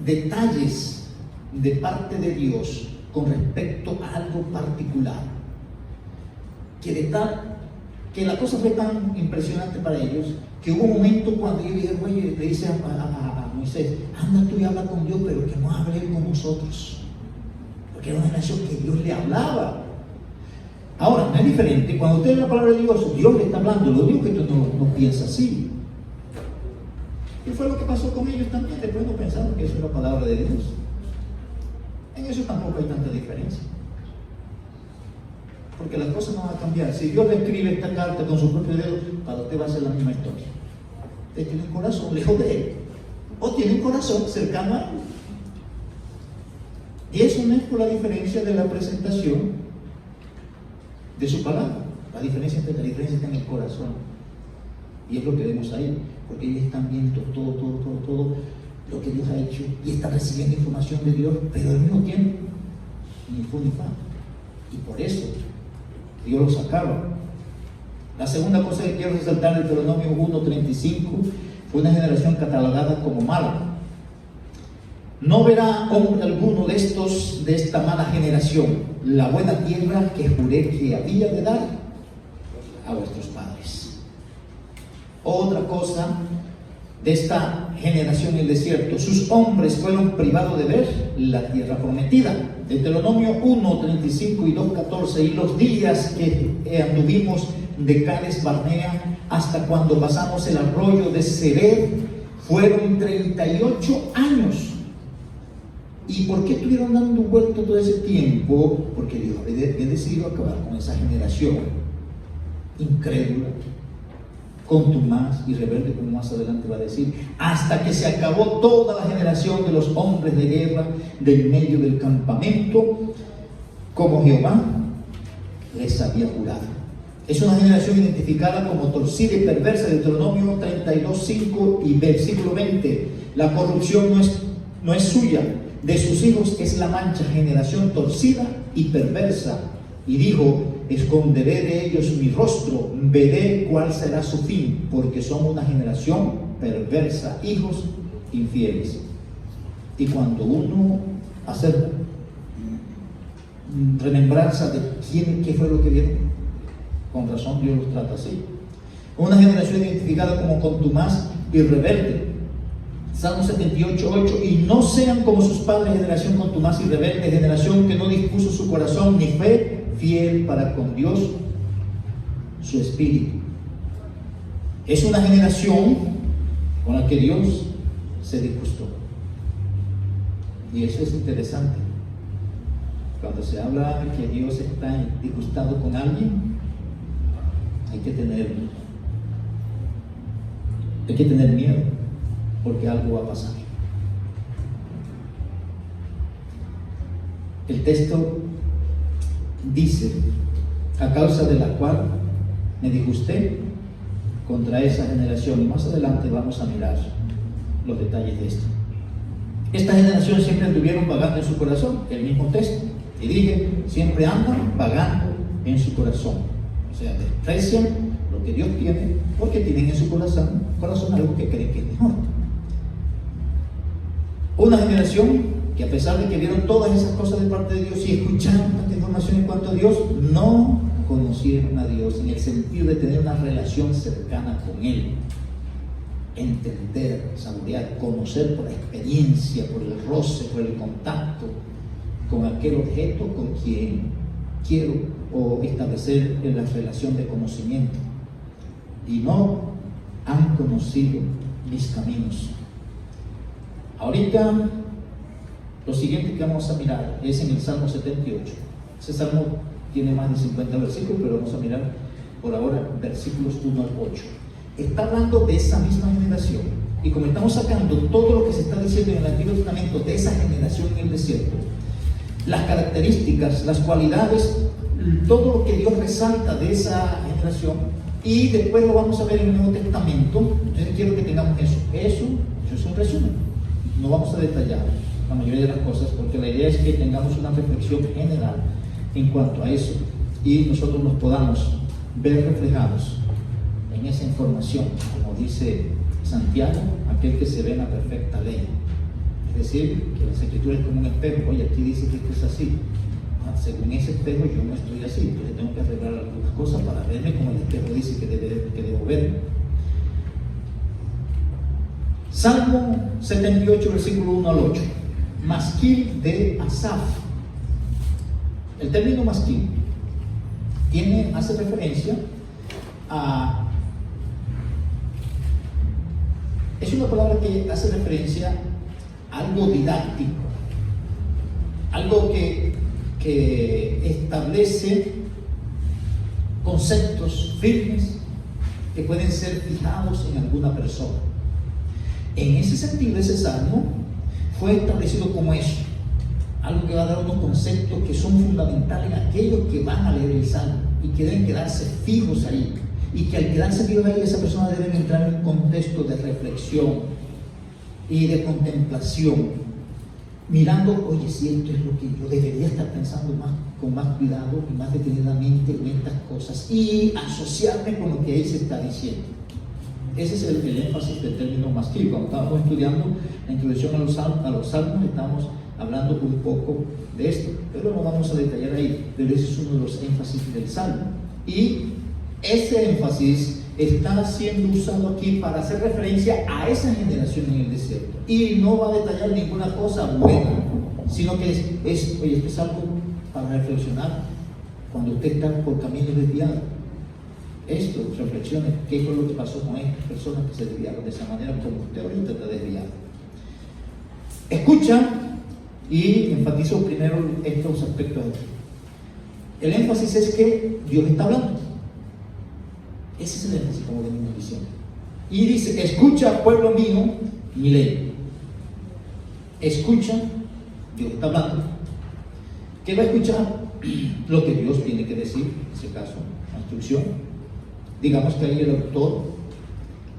Speaker 1: detalles de parte de Dios con respecto a algo particular, que la cosa fue tan impresionante para ellos que hubo un momento cuando ellos dijeron, le dice a Moisés, anda tú y habla con Dios, pero que no hable con nosotros, porque era una generación que Dios le hablaba. Ahora, no es diferente cuando usted ve la palabra de Dios, Dios le está hablando. Lo único que tú no piensa así. ¿Qué fue lo que pasó con ellos también? Después no pensaron que eso es la palabra de Dios. En eso tampoco hay tanta diferencia, porque las cosas no van a cambiar. Si Dios le escribe esta carta con su propio dedo, para usted va a ser la misma historia. Usted tiene un corazón lejos de Él, o tiene un corazón cercano a Él. Y eso no es por la diferencia de la presentación de su palabra. La diferencia está en el corazón. Y es lo que vemos ahí, porque ellos están viendo todo lo que Dios ha hecho y están recibiendo información de Dios, pero al mismo tiempo ni fu ni fa. Y por eso Dios los sacaba. La segunda cosa que quiero resaltar de Deuteronomio 1:35 fue una generación catalogada como mala. No verá hombre alguno de esta mala generación la buena tierra que juré que había de dar a vuestros padres. Otra cosa de esta generación en el desierto: sus hombres fueron privados de ver la tierra prometida. Deuteronomio 1:35 y 2:14. Y los días que anduvimos de Cades Barnea hasta cuando pasamos el arroyo de Sered fueron 38 años. ¿Y por qué estuvieron dando vuelta todo ese tiempo? Porque Dios había decidido acabar con esa generación incrédula, contumaz y rebelde, como más adelante va a decir, hasta que se acabó toda la generación de los hombres de guerra del medio del campamento, como Jehová les había jurado. Es una generación identificada como torcida y perversa. Deuteronomio 32:5 y versículo 20. La corrupción no es suya, de sus hijos es la mancha, generación torcida y perversa. Y dijo: esconderé de ellos mi rostro, veré cuál será su fin, porque son una generación perversa, hijos infieles. Y cuando uno hace remembranza de qué fue lo que vieron, con razón Dios los trata así. Una generación identificada como contumaz y rebelde. Salmo 78:8. Y no sean como sus padres, generación contumaz y rebelde, generación que no dispuso su corazón ni fe fiel para con Dios su espíritu. Es una generación con la que Dios se disgustó. Y eso es interesante. Cuando se habla de que Dios está disgustado con alguien, hay que tener miedo, porque algo va a pasar. El texto dice: a causa de la cual me disgusté contra esa generación. Y más adelante vamos a mirar los detalles de esto. Esta generación siempre anduvieron vagando en su corazón, el mismo texto. Y dije, siempre andan vagando en su corazón. O sea, desprecian lo que Dios tiene porque tienen en su corazón algo que creen que es mejor. Una generación que a pesar de que vieron todas esas cosas de parte de Dios y escucharon tanta información en cuanto a Dios, no conocieron a Dios en el sentido de tener una relación cercana con Él. Entender, saborear, conocer por la experiencia, por el roce, por el contacto con aquel objeto con quien quiero o establecer la relación de conocimiento. Y no han conocido mis caminos. Ahorita lo siguiente que vamos a mirar es en el Salmo 78. Ese salmo tiene más de 50 versículos, pero vamos a mirar por ahora versículos 1 al 8. Está hablando de esa misma generación, y como estamos sacando todo lo que se está diciendo en el Antiguo Testamento de esa generación en el desierto, las características, las cualidades, todo lo que Dios resalta de esa generación, y después lo vamos a ver en el Nuevo Testamento. Entonces quiero que tengamos eso es un resumen, no vamos a detallar la mayoría de las cosas, porque la idea es que tengamos una reflexión general en cuanto a eso, y nosotros nos podamos ver reflejados en esa información, como dice Santiago, aquel que se ve en la perfecta ley. Es decir, que las escrituras es como un espejo. Oye, aquí dice que esto es así. Según ese espejo yo no estoy así, entonces tengo que arreglar algunas cosas para verme como el espejo dice que debo verme. Salmo 78, versículo 1 al 8. Masquil de Asaf. El término masquil hace referencia a... Es una palabra que hace referencia a algo didáctico, algo que establece conceptos firmes que pueden ser fijados en alguna persona. En ese sentido, ese salmo fue establecido como eso, algo que va a dar unos conceptos que son fundamentales en aquellos que van a leer el salmo y que deben quedarse fijos ahí, y que al quedarse fijos ahí esa persona debe entrar en un contexto de reflexión y de contemplación, mirando, oye, si esto es lo que yo debería estar pensando con más cuidado y más detenidamente en estas cosas, y asociarme con lo que ahí se está diciendo. Ese es el énfasis del término masquil. Cuando estábamos estudiando la introducción a los salmos, estamos hablando un poco de esto, pero no vamos a detallar ahí, pero ese es uno de los énfasis del salmo, y ese énfasis está siendo usado aquí para hacer referencia a esa generación en el desierto, y no va a detallar ninguna cosa buena, sino que oye, esto es algo para reflexionar cuando usted está por caminos desviados. Esto, reflexiones, qué fue lo que pasó con estas personas que se desviaron de esa manera, como usted ahorita está desviado. Escucha, y enfatizo primero estos aspectos aquí. El énfasis es que Dios está hablando. Ese es el énfasis, como venimos diciendo. Y dice, escucha, pueblo mío, mi ley. Escucha, Dios está hablando. ¿Qué va a escuchar? Lo que Dios tiene que decir, en ese caso, la instrucción. Digamos que ahí el autor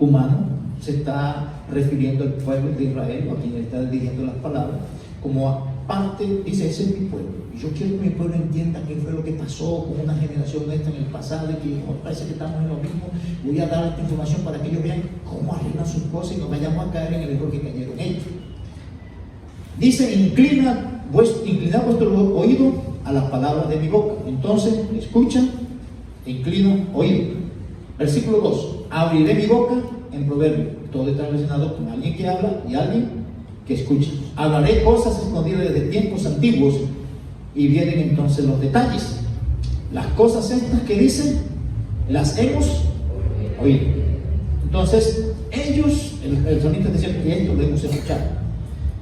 Speaker 1: humano se está refiriendo al pueblo de Israel, a quien le está dirigiendo las palabras, como aparte, dice, ese es mi pueblo. Y yo quiero que mi pueblo entienda qué fue lo que pasó con una generación nuestra en el pasado, y que parece que estamos en lo mismo. Voy a dar esta información para que ellos vean cómo arreglan sus cosas y no vayamos a caer en el error que cayeron ellos. Dice, inclinad vuestro oído a las palabras de mi boca. Entonces, escucha e inclina oído. Versículo 2, abriré mi boca en proverbio. Todo está relacionado con alguien que habla y alguien que escucha. Hablaré cosas escondidas desde tiempos antiguos, y vienen entonces los detalles. Las cosas estas que dicen, las hemos oído. Entonces, ellos, el salmista decía que esto lo hemos escuchado.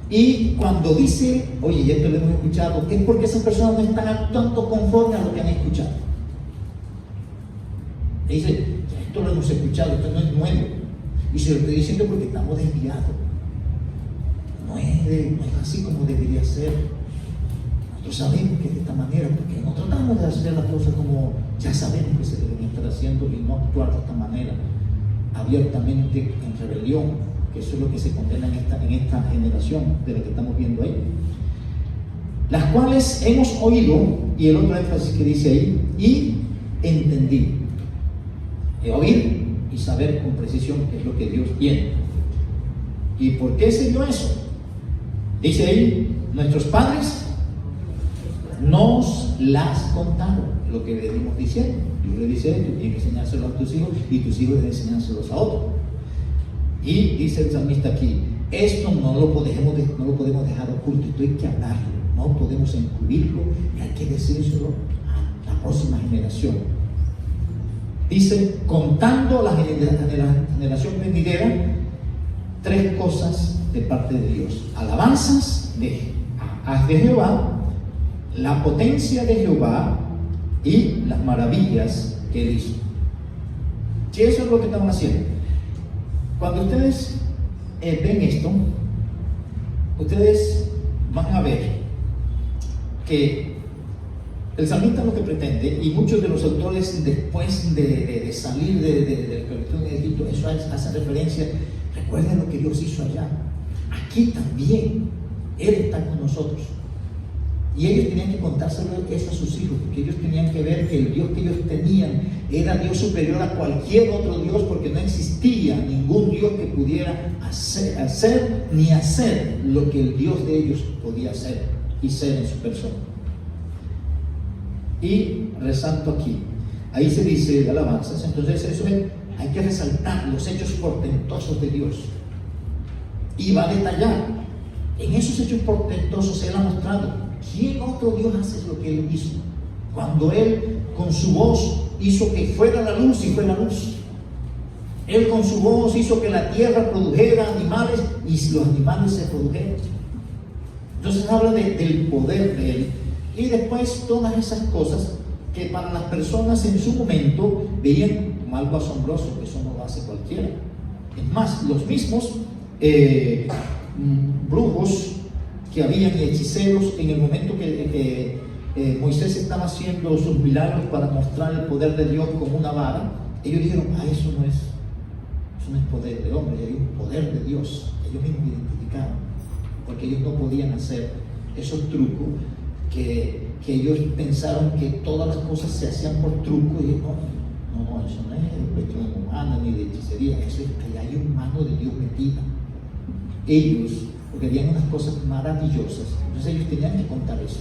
Speaker 1: Y cuando dice, oye, esto lo hemos escuchado, es porque esas personas no están actuando conforme a lo que han escuchado. Y dice, esto lo hemos escuchado, esto no es nuevo. Y se lo estoy diciendo porque estamos desviados. No es así como debería ser. Nosotros sabemos que es de esta manera, porque no tratamos de hacer las cosas como ya sabemos que se deben estar haciendo, y no actuar de esta manera abiertamente en rebelión, que eso es lo que se condena en esta generación de la que estamos viendo ahí. Las cuales hemos oído, y el otro énfasis que dice ahí, y entendí. Oír y saber con precisión qué es lo que Dios tiene. ¿Y por qué se dio eso? Dice ahí, nuestros padres nos las contaron, lo que venimos diciendo. Dios le dice, tú tienes que enseñárselo a tus hijos y tus hijos deben enseñárselos a otros. Y dice el salmista aquí, esto no lo podemos dejar oculto, esto hay que hablarlo, no podemos encubrirlo y hay que decírselo a la próxima generación. Dice, contando a la generación venidera, 3 cosas de parte de Dios: alabanzas de Jehová, la potencia de Jehová y las maravillas que Él hizo. Si eso es lo que estamos haciendo. Cuando ustedes ven esto, ustedes van a ver que el salmista lo que pretende, y muchos de los autores después de salir de la esclavitud en Egipto, eso hace referencia, recuerden lo que Dios hizo allá. Aquí también Él está con nosotros. Y ellos tenían que contárselo eso a sus hijos, porque ellos tenían que ver que el Dios que ellos tenían era Dios superior a cualquier otro Dios, porque no existía ningún Dios que pudiera hacer ni hacer lo que el Dios de ellos podía hacer y ser en su persona. Y resalto aquí, ahí se dice de alabanzas, entonces eso es, hay que resaltar los hechos portentosos de Dios. Y va a detallar, en esos hechos portentosos Él ha mostrado ¿quién otro Dios hace lo que Él hizo? Cuando Él con su voz hizo que fuera la luz y fue la luz. Él con su voz hizo que la tierra produjera animales y los animales se produjeron. Entonces habla del poder de Él. Y después todas esas cosas que para las personas en su momento veían como algo asombroso, que eso no lo hace cualquiera. Es más, los mismos brujos que habían y hechiceros en el momento que Moisés estaba haciendo sus milagros para mostrar el poder de Dios como una vara, ellos dijeron, eso no es poder del hombre, hay un poder de Dios. Ellos mismos identificaron, porque ellos no podían hacer esos trucos que ellos pensaron que todas las cosas se hacían por truco, y no, eso no es cuestión humana ni de hechicería, eso es que hay una mano de Dios metida. Ellos, porque habían unas cosas maravillosas, entonces ellos tenían que contar eso.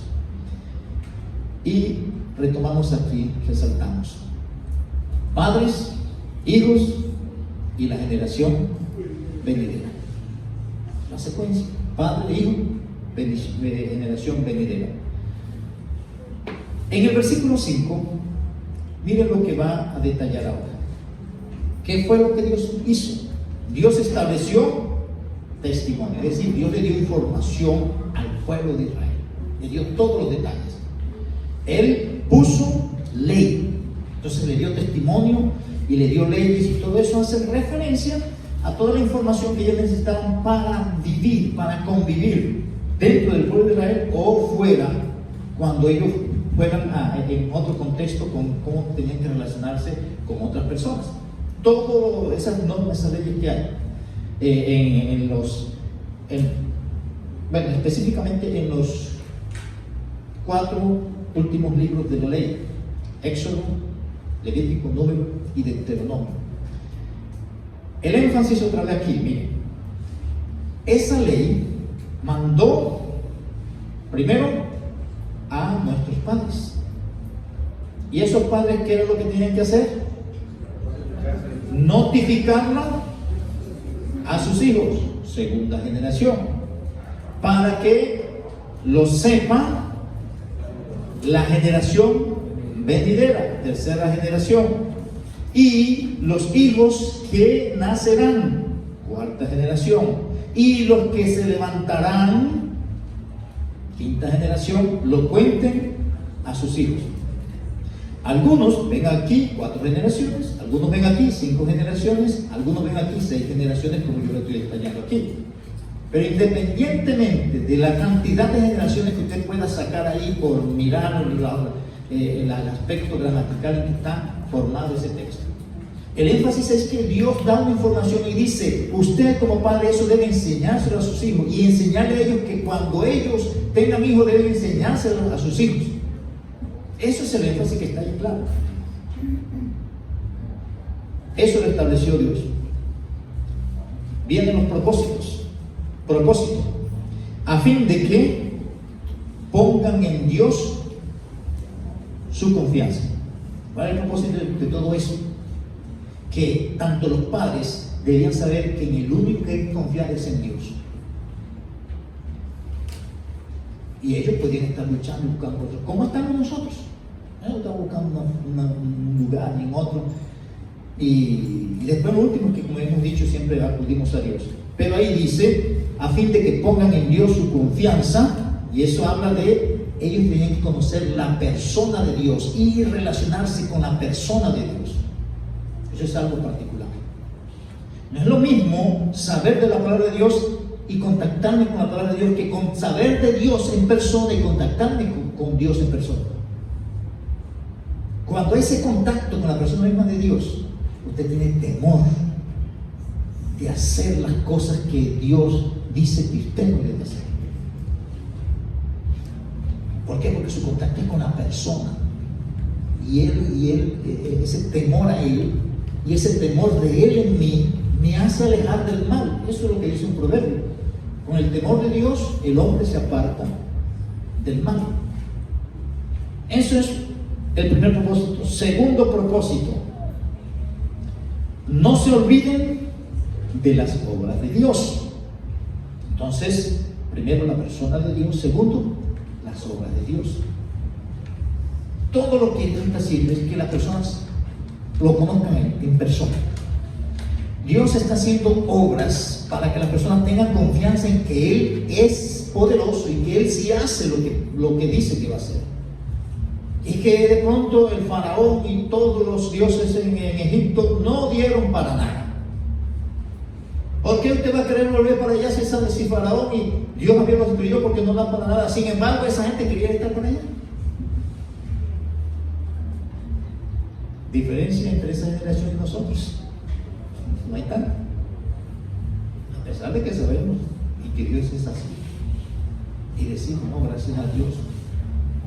Speaker 1: Y retomamos aquí, resaltamos: padres, hijos y la generación venidera. La secuencia: padre, hijo, generación venidera. En el versículo 5, miren lo que va a detallar ahora. ¿Qué fue lo que Dios hizo? Dios estableció testimonio, es decir, Dios le dio información al pueblo de Israel, le dio todos los detalles. Él puso ley, entonces le dio testimonio y le dio leyes, y todo eso hace referencia a toda la información que ellos necesitaban para vivir, para convivir dentro del pueblo de Israel o fuera, cuando ellos fueran en otro contexto, con cómo tenían que relacionarse con otras personas. Todas esas normas, esas leyes que hay específicamente en los 4 últimos libros de la ley: Éxodo, Levítico, Número y Deuteronomio. El énfasis otra vez aquí, miren, esa ley mandó primero a nuestros padres, y esos padres, ¿qué era lo que tenían que hacer? Notificarla a sus hijos, segunda generación, para que lo sepa la generación venidera, tercera generación, y los hijos que nacerán, cuarta generación, y los que se levantarán, quinta generación, lo cuenten a sus hijos. Algunos ven aquí 4 generaciones, algunos ven aquí 5 generaciones, algunos ven aquí 6 generaciones, como yo lo estoy detallando aquí. Pero independientemente de la cantidad de generaciones que usted pueda sacar ahí por mirar el aspecto gramatical en que está formado ese texto, El énfasis es que Dios da una información y dice, usted como padre eso debe enseñárselo a sus hijos y enseñarle a ellos que cuando ellos tengan hijos deben enseñárselo a sus hijos. Eso es el énfasis que está ahí claro. Eso lo estableció Dios. Vienen los propósitos. Propósito. A fin de que pongan en Dios su confianza. ¿Cuál es el propósito de todo eso? Que tanto los padres debían saber que en el único que hay que confiar es en Dios. Y ellos podían estar luchando y buscando otro. ¿Cómo estamos nosotros? No estamos buscando un lugar ni en otro. Y después lo último que, como hemos dicho, siempre acudimos a Dios. Pero ahí dice, a fin de que pongan en Dios su confianza, y eso habla de ellos tienen que conocer la persona de Dios y relacionarse con la persona de Dios. Eso es algo particular. No es lo mismo saber de la palabra de Dios y contactarme con la palabra de Dios que con saber de Dios en persona y contactarme con Dios en persona. Cuando ese contacto con la persona misma de Dios, usted tiene temor de hacer las cosas que Dios dice que usted no debe hacer. ¿Por qué? Porque su contacto es con la persona. Y él, ese temor a Él y ese temor de Él en mí me hace alejar del mal. Eso es lo que dice un proverbio. Con el temor de Dios, el hombre se aparta del mal. Eso es el primer propósito. Segundo propósito, no se olviden de las obras de Dios. Entonces, primero la persona de Dios, segundo, las obras de Dios. Todo lo que intenta decir es que las personas lo conozcan en persona. Dios está haciendo obras para que las personas tengan confianza en que Él es poderoso y que Él sí hace lo que dice que va a hacer. Y que de pronto el faraón y todos los dioses en Egipto no dieron para nada. ¿Por qué usted va a querer volver para allá si sabe si faraón y Dios había los destruyó porque no dan para nada? Sin embargo, esa gente quería estar con allá. Diferencia entre esa generación y nosotros. No hay tal. A pesar de que sabemos y que Dios es así. Y decimos, no, gracias a Dios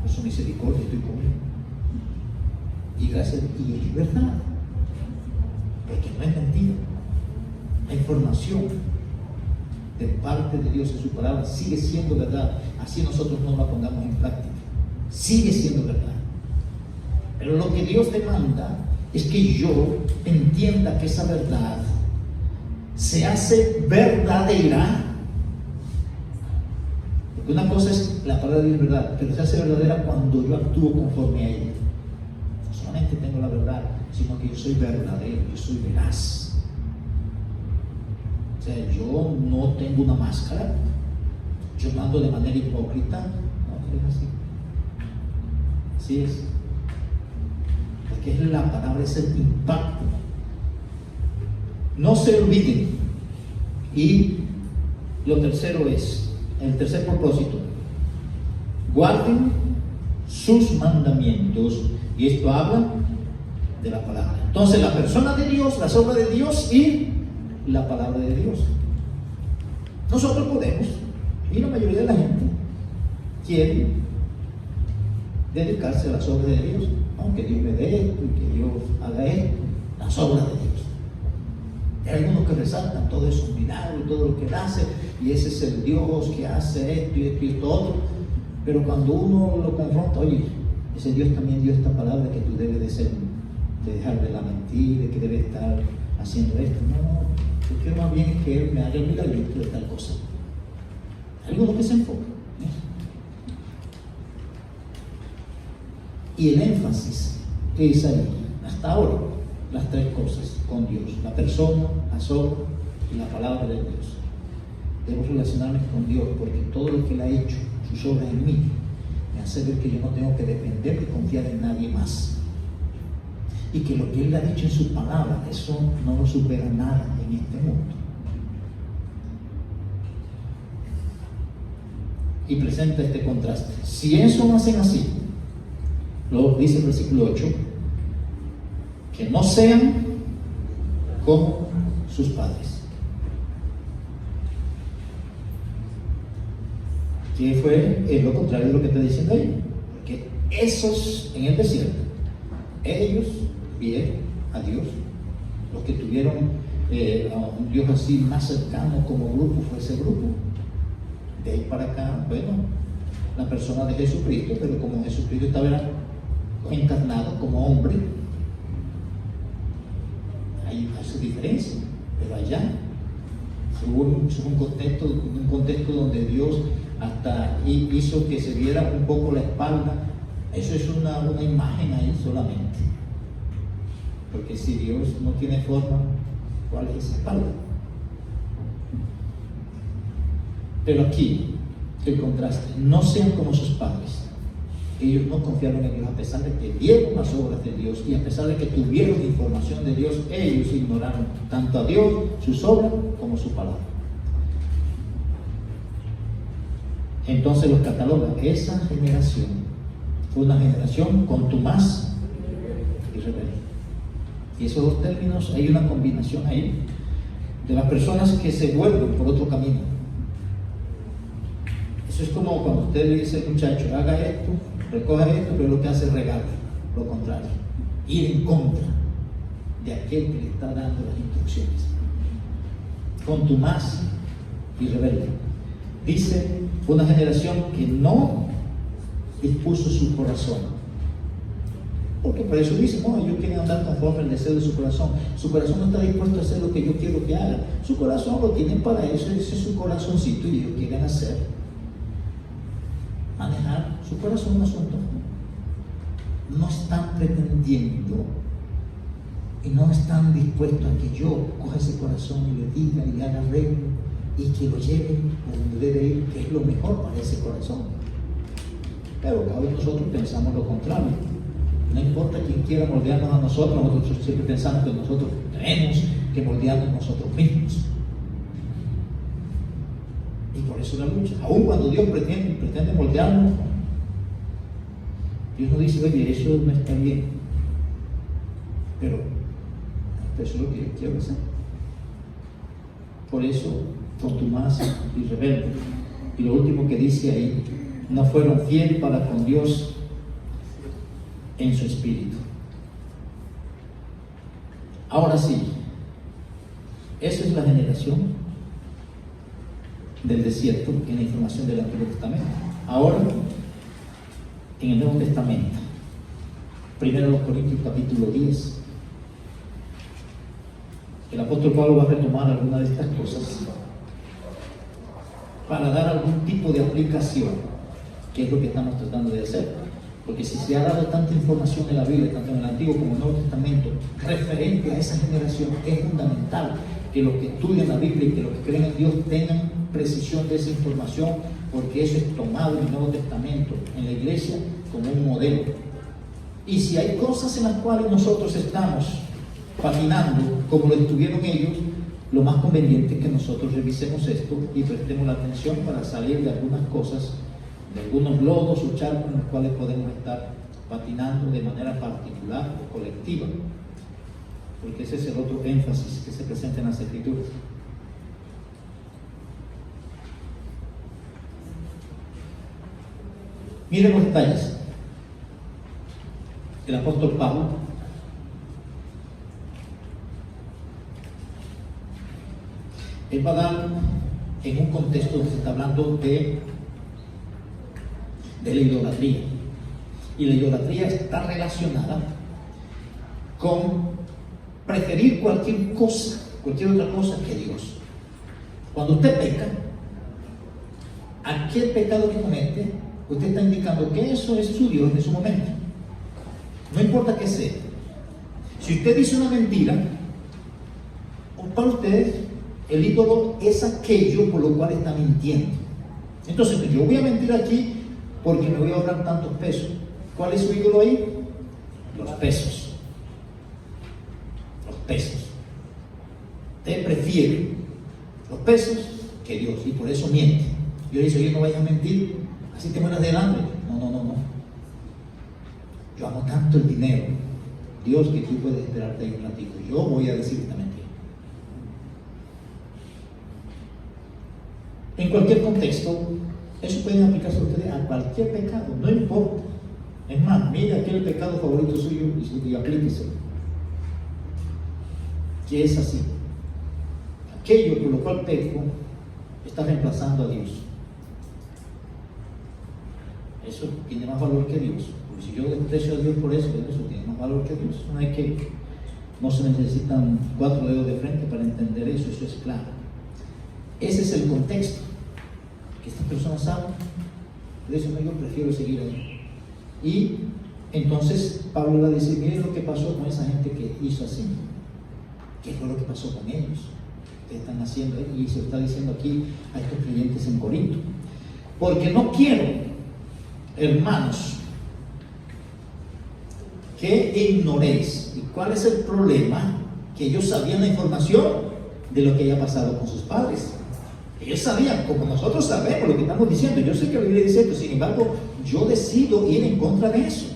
Speaker 1: por su misericordia estoy con Él. Y gracias, y es verdad. Porque no es mentira. La información de parte de Dios en su palabra sigue siendo verdad. Así nosotros no la pongamos en práctica. Sigue siendo verdad. Pero lo que Dios demanda es que yo entienda que esa verdad se hace verdadera. Porque una cosa es la palabra de Dios es verdad, pero se hace verdadera cuando yo actúo conforme a ella. No solamente tengo la verdad, sino que yo soy verdadero, yo soy veraz. O sea, yo no tengo una máscara, yo no ando de manera hipócrita, no, es así. Así es. Porque es la palabra, es el impacto. No se olviden. Y lo tercero es, el tercer propósito, guarden sus mandamientos. Y esto habla de la palabra. Entonces, la persona de Dios, las obras de Dios y la palabra de Dios. Nosotros podemos, y la mayoría de la gente quiere dedicarse a las obras de Dios. Que Dios me dé esto y que Dios haga esto, las obras de Dios. Hay algunos que resaltan todo eso, un milagro y todo lo que Él hace, y ese es el Dios que hace esto y esto y esto otro. Pero cuando uno lo confronta, oye, ese Dios también dio esta palabra que tú debes de ser, de dejar de la mentira, de que debes estar haciendo esto. No, yo quiero más bien que Él me haga el milagrito de tal cosa. Hay algunos que se enfocan. Y el énfasis es ahí, hasta ahora, las tres cosas con Dios: la persona, las obras y la palabra de Dios. Debo relacionarme con Dios porque todo lo que Él ha hecho, sus obras en mí, me hace ver que yo no tengo que depender y confiar en nadie más. Y que lo que Él ha dicho en su palabra, eso no lo supera nada en este mundo. Y presenta este contraste. Si eso no hacen así, luego dice el versículo 8, que no sean como sus padres. ¿Qué fue? Es lo contrario de lo que está diciendo ahí. Porque esos en el desierto, ellos vieron a Dios. Los que tuvieron a un Dios así más cercano como grupo fue ese grupo. De ahí para acá, bueno, la persona de Jesucristo, pero como Jesucristo estaba encarnado como hombre, hay su diferencia. Pero allá hubo un contexto donde Dios hasta hizo que se viera un poco la espalda. Eso es una imagen ahí solamente, porque si Dios no tiene forma, ¿cuál es esa espalda? Pero aquí el contraste: no sean como sus padres. Ellos no confiaron en Dios a pesar de que vieron las obras de Dios, y a pesar de que tuvieron información de Dios, ellos ignoraron tanto a Dios, sus obras, como su palabra. Entonces los catalogan: esa generación fue una generación contumaz y rebelde. Y esos dos términos, hay una combinación ahí de las personas que se vuelven por otro camino. Eso es como cuando usted le dice al muchacho: haga esto, recoja esto, pero lo que hace es regalar lo contrario, ir en contra de aquel que le está dando las instrucciones. Contumaz y rebelde. Dice: una generación que no dispuso su corazón. Porque por eso dice: no, ellos quieren andar conforme al deseo de su corazón. Su corazón no está dispuesto a hacer lo que yo quiero que haga. Su corazón lo tienen para eso, ese es su corazoncito, y ellos quieren hacer, manejar su corazón un asunto. No están pretendiendo y no están dispuestos a que yo coja ese corazón y le diga y le haga arreglo y que lo lleven a donde debe ir, que es lo mejor para ese corazón. Pero cada vez nosotros pensamos lo contrario. No importa quién quiera moldearnos a nosotros, nosotros siempre pensamos que nosotros tenemos que moldearnos nosotros mismos. Y por eso la lucha. Aun cuando Dios pretende moldearnos, Dios nos dice: oye, eso no está bien, pero eso es lo que yo quiero hacer. Por eso, contumaz y rebelde. Y lo último que dice ahí: no fueron fieles para con Dios en su espíritu. Ahora sí, esa es la generación del desierto en la información del Antiguo Testamento. Ahora, en el Nuevo Testamento, 1 Corintios capítulo 10, el apóstol Pablo va a retomar algunas de estas cosas para dar algún tipo de aplicación, que es lo que estamos tratando de hacer. Porque si se ha dado tanta información en la Biblia, tanto en el Antiguo como en el Nuevo Testamento, referente a esa generación, es fundamental que los que estudian la Biblia y que los que creen en Dios tengan precisión de esa información, porque eso es tomado en el Nuevo Testamento, en la iglesia, como un modelo. Y si hay cosas en las cuales nosotros estamos patinando como lo estuvieron ellos, lo más conveniente es que nosotros revisemos esto y prestemos la atención para salir de algunas cosas, de algunos lodos o charcos en los cuales podemos estar patinando de manera particular o colectiva, porque ese es el otro énfasis que se presenta en las Escrituras. Miren los detalles. El apóstol Pablo él va a dar en un contexto donde se está hablando de la idolatría, y la idolatría está relacionada con preferir cualquier otra cosa que Dios. Cuando usted peca, aquel pecado que comete, usted está indicando que eso es su Dios en su momento, no importa qué sea. Si usted dice una mentira, para usted el ídolo es aquello por lo cual está mintiendo. Entonces, yo voy a mentir aquí porque me voy a ahorrar tantos pesos. ¿Cuál es su ídolo ahí? Los pesos. Los pesos. Usted prefiere los pesos que Dios, y por eso miente. Yo le dice: oye, no vayas a mentir, así te mueras de hambre. No. Yo amo tanto el dinero, Dios, que tú puedes esperarte ahí un ratito. Yo voy a decir esta mentira. En cualquier contexto, eso puede aplicarse a ustedes a cualquier pecado, no importa. Es más, mire aquel pecado favorito suyo y aplíquese. Que es así. Aquello por lo cual peco está reemplazando a Dios. Eso tiene más valor que Dios. Porque si yo desprecio a Dios por eso, eso tiene más valor que Dios. No es que no se necesitan 4 dedos de frente para entender eso, eso es claro. Ese es el contexto. Que estas personas saben. Por eso yo prefiero seguir ahí. Y entonces Pablo va a decir, miren lo que pasó con esa gente que hizo así. ¿Qué fue lo que pasó con ellos? ¿Qué están haciendo? Y se está diciendo aquí a estos creyentes en Corinto. Porque no quiero, hermanos, que ignoréis. ¿Y cuál es el problema? Que ellos sabían la información de lo que había pasado con sus padres. Ellos sabían, como nosotros sabemos lo que estamos diciendo. Yo sé que la Biblia dice esto, sin embargo, yo decido ir en contra de eso.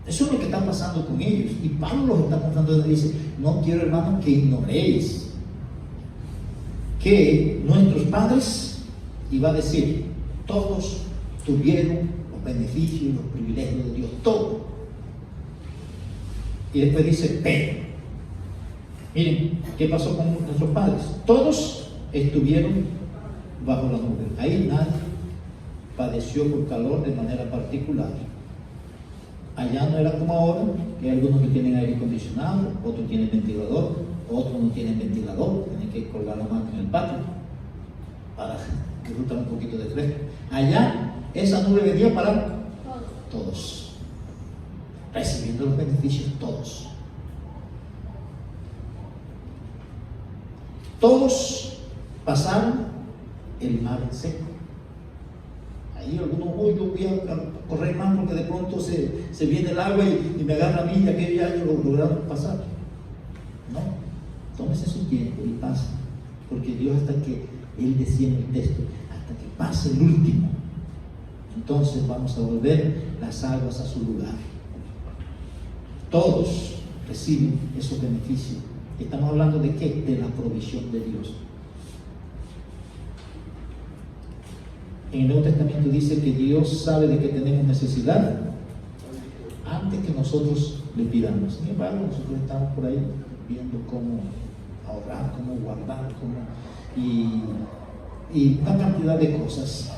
Speaker 1: Eso es lo que está pasando con ellos. Y Pablo los está contando, dice, no quiero, hermanos, que ignoréis que nuestros padres, y va a decir, todos tuvieron los beneficios y los privilegios de Dios, todo. Y después dice, pero, miren, ¿qué pasó con nuestros padres? Todos estuvieron bajo la nube. Ahí nadie padeció por calor de manera particular. Allá no era como ahora, que hay algunos que tienen aire acondicionado, otros tienen ventilador, otros no tienen ventilador, tienen que colgar la mano en el patio para disfrutar un poquito de fresco. Allá esa nube venía para todos, recibiendo los beneficios todos. Todos pasaron el mar en seco. Ahí algunos, hoy yo voy a correr más porque de pronto se viene el agua y me agarra a mí y aquellos años lo lograron pasar. No, tómese su tiempo y pase, porque Dios, hasta que Él decía en el texto, hasta que pase el último, entonces vamos a volver las aguas a su lugar. Todos reciben esos beneficios. Estamos hablando de qué? De la provisión de Dios. En el Nuevo Testamento dice que Dios sabe de que tenemos necesidad antes que nosotros le pidamos. Sin embargo, nosotros estamos por ahí viendo cómo ahorrar, cómo guardar, y una cantidad de cosas.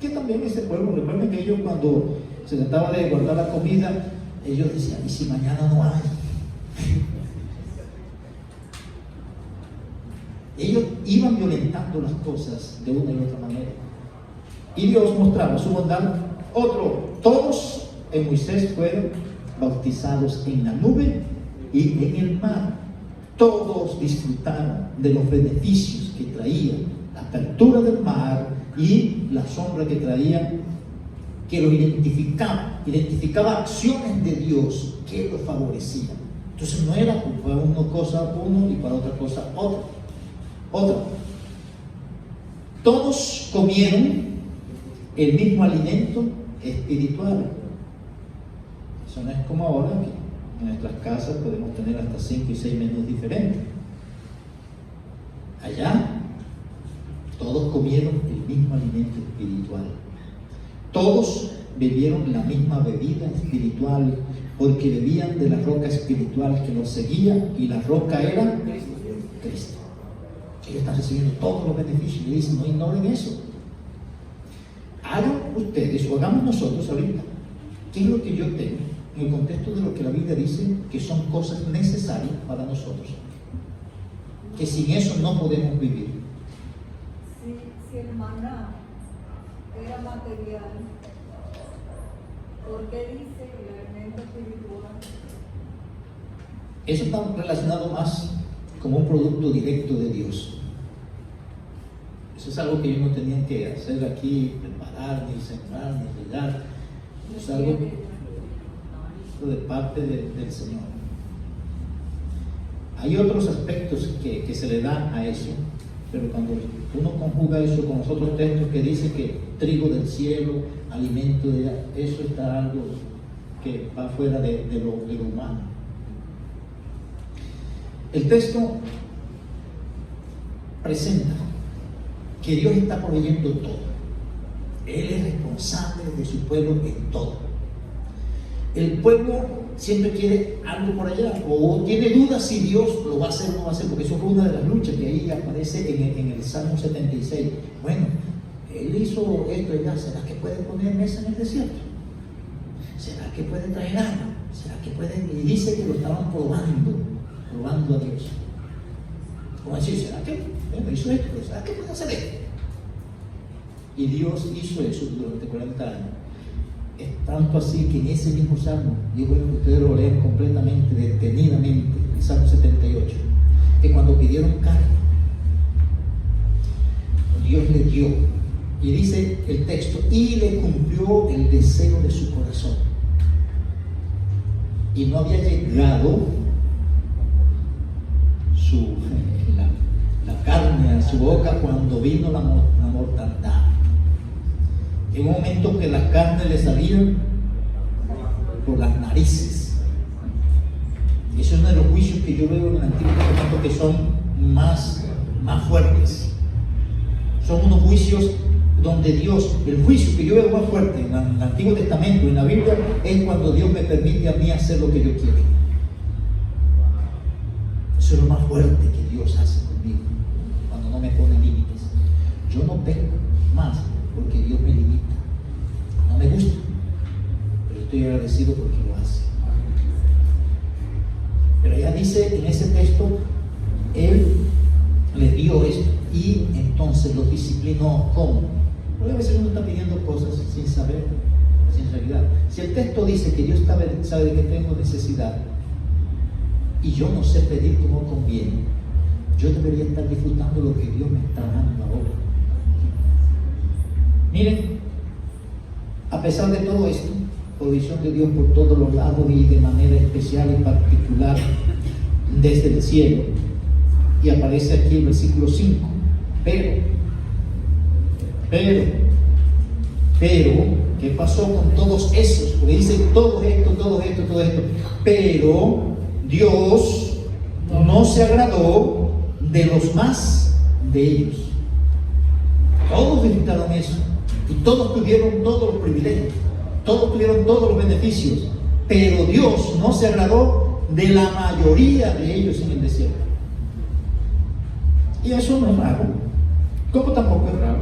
Speaker 1: Que también ese pueblo, recuerden que ellos, cuando se trataba de guardar la comida, ellos decían, ¿y si mañana no hay? Ellos iban violentando las cosas de una y otra manera. Y Dios mostraba su bondad. Todos en Moisés fueron bautizados en la nube y en el mar. Todos disfrutaron de los beneficios que traía la apertura del mar y la sombra que traía, que los identificaba acciones de Dios que los favorecían. Entonces no era para una cosa uno y para otra cosa otra. Todos comieron el mismo alimento espiritual. Eso no es como ahora, que en nuestras casas podemos tener hasta 5 y 6 menús diferentes. Allá todos comieron el mismo alimento espiritual. Todos bebieron la misma bebida espiritual, porque bebían de la roca espiritual que los seguía, y la roca era Cristo. Ellos están recibiendo todos los beneficios y dicen, no ignoren eso. Hagan ustedes, o hagamos nosotros ahorita, ¿qué es lo que yo tengo en el contexto de lo que la Biblia dice que son cosas necesarias para nosotros? Que sin eso no podemos vivir.
Speaker 2: Si el maná era material, ¿por qué dice el alimento espiritual?
Speaker 1: Eso está relacionado más como un producto directo de Dios. Eso es algo que ellos no tenían que hacer aquí, preparar, ni sembrar, ni regar. Es algo de parte del Señor. Hay otros aspectos que se le dan a eso, pero cuando uno conjuga eso con los otros textos que dice que trigo del cielo, alimento de ella, eso está algo que va fuera de lo humano. El texto presenta que Dios está proveyendo todo. Él es responsable de su pueblo en todo. El pueblo siempre quiere algo por allá, o tiene dudas si Dios lo va a hacer o no va a hacer, porque eso fue una de las luchas que ahí aparece en el Salmo 76. Bueno, Él hizo esto y ya, ¿será que puede poner mesa en el desierto? ¿Será que puede traer agua? ¿Será que puede? Y dice que lo estaban probando a Dios. Como decir, ¿será que hizo esto? ¿Será que puede hacer esto? Y Dios hizo eso durante 40 años. Es tanto así que en ese mismo salmo, yo quiero que ustedes lo lean completamente, detenidamente, el Salmo 78, que cuando pidieron carne, Dios le dio, y dice el texto, y le cumplió el deseo de su corazón. Y no había llegado la carne a su boca cuando vino la mortandad. En un momento que las carnes le salían por las narices. Y eso es uno de los juicios que yo veo en el Antiguo Testamento que son más fuertes. Son unos juicios donde Dios, el juicio que yo veo más fuerte en el Antiguo Testamento, en la Biblia, es cuando Dios me permite a mí hacer lo que yo quiero. Eso es lo más fuerte que Dios hace conmigo, cuando no me pone límites. Yo no peco más porque Dios me limita. No me gusta, pero estoy agradecido porque lo hace. Pero ella dice en ese texto, Él les dio esto y entonces los disciplinó. ¿Cómo? Porque a veces uno está pidiendo cosas sin saber, sin realidad. Si el texto dice que Dios sabe de que tengo necesidad y yo no sé pedir como conviene, yo debería estar disfrutando lo que Dios me está dando ahora. Miren, a pesar de todo esto, provisión de Dios por todos los lados y de manera especial y particular desde el cielo. Y aparece aquí el versículo 5. Pero, ¿qué pasó con todos esos? Porque dice todo esto. Pero Dios no se agradó de los más de ellos. Todos disfrutaron eso. Y todos tuvieron todos los privilegios, todos tuvieron todos los beneficios, pero Dios no se agradó de la mayoría de ellos en el desierto. Y eso no es raro, como tampoco es raro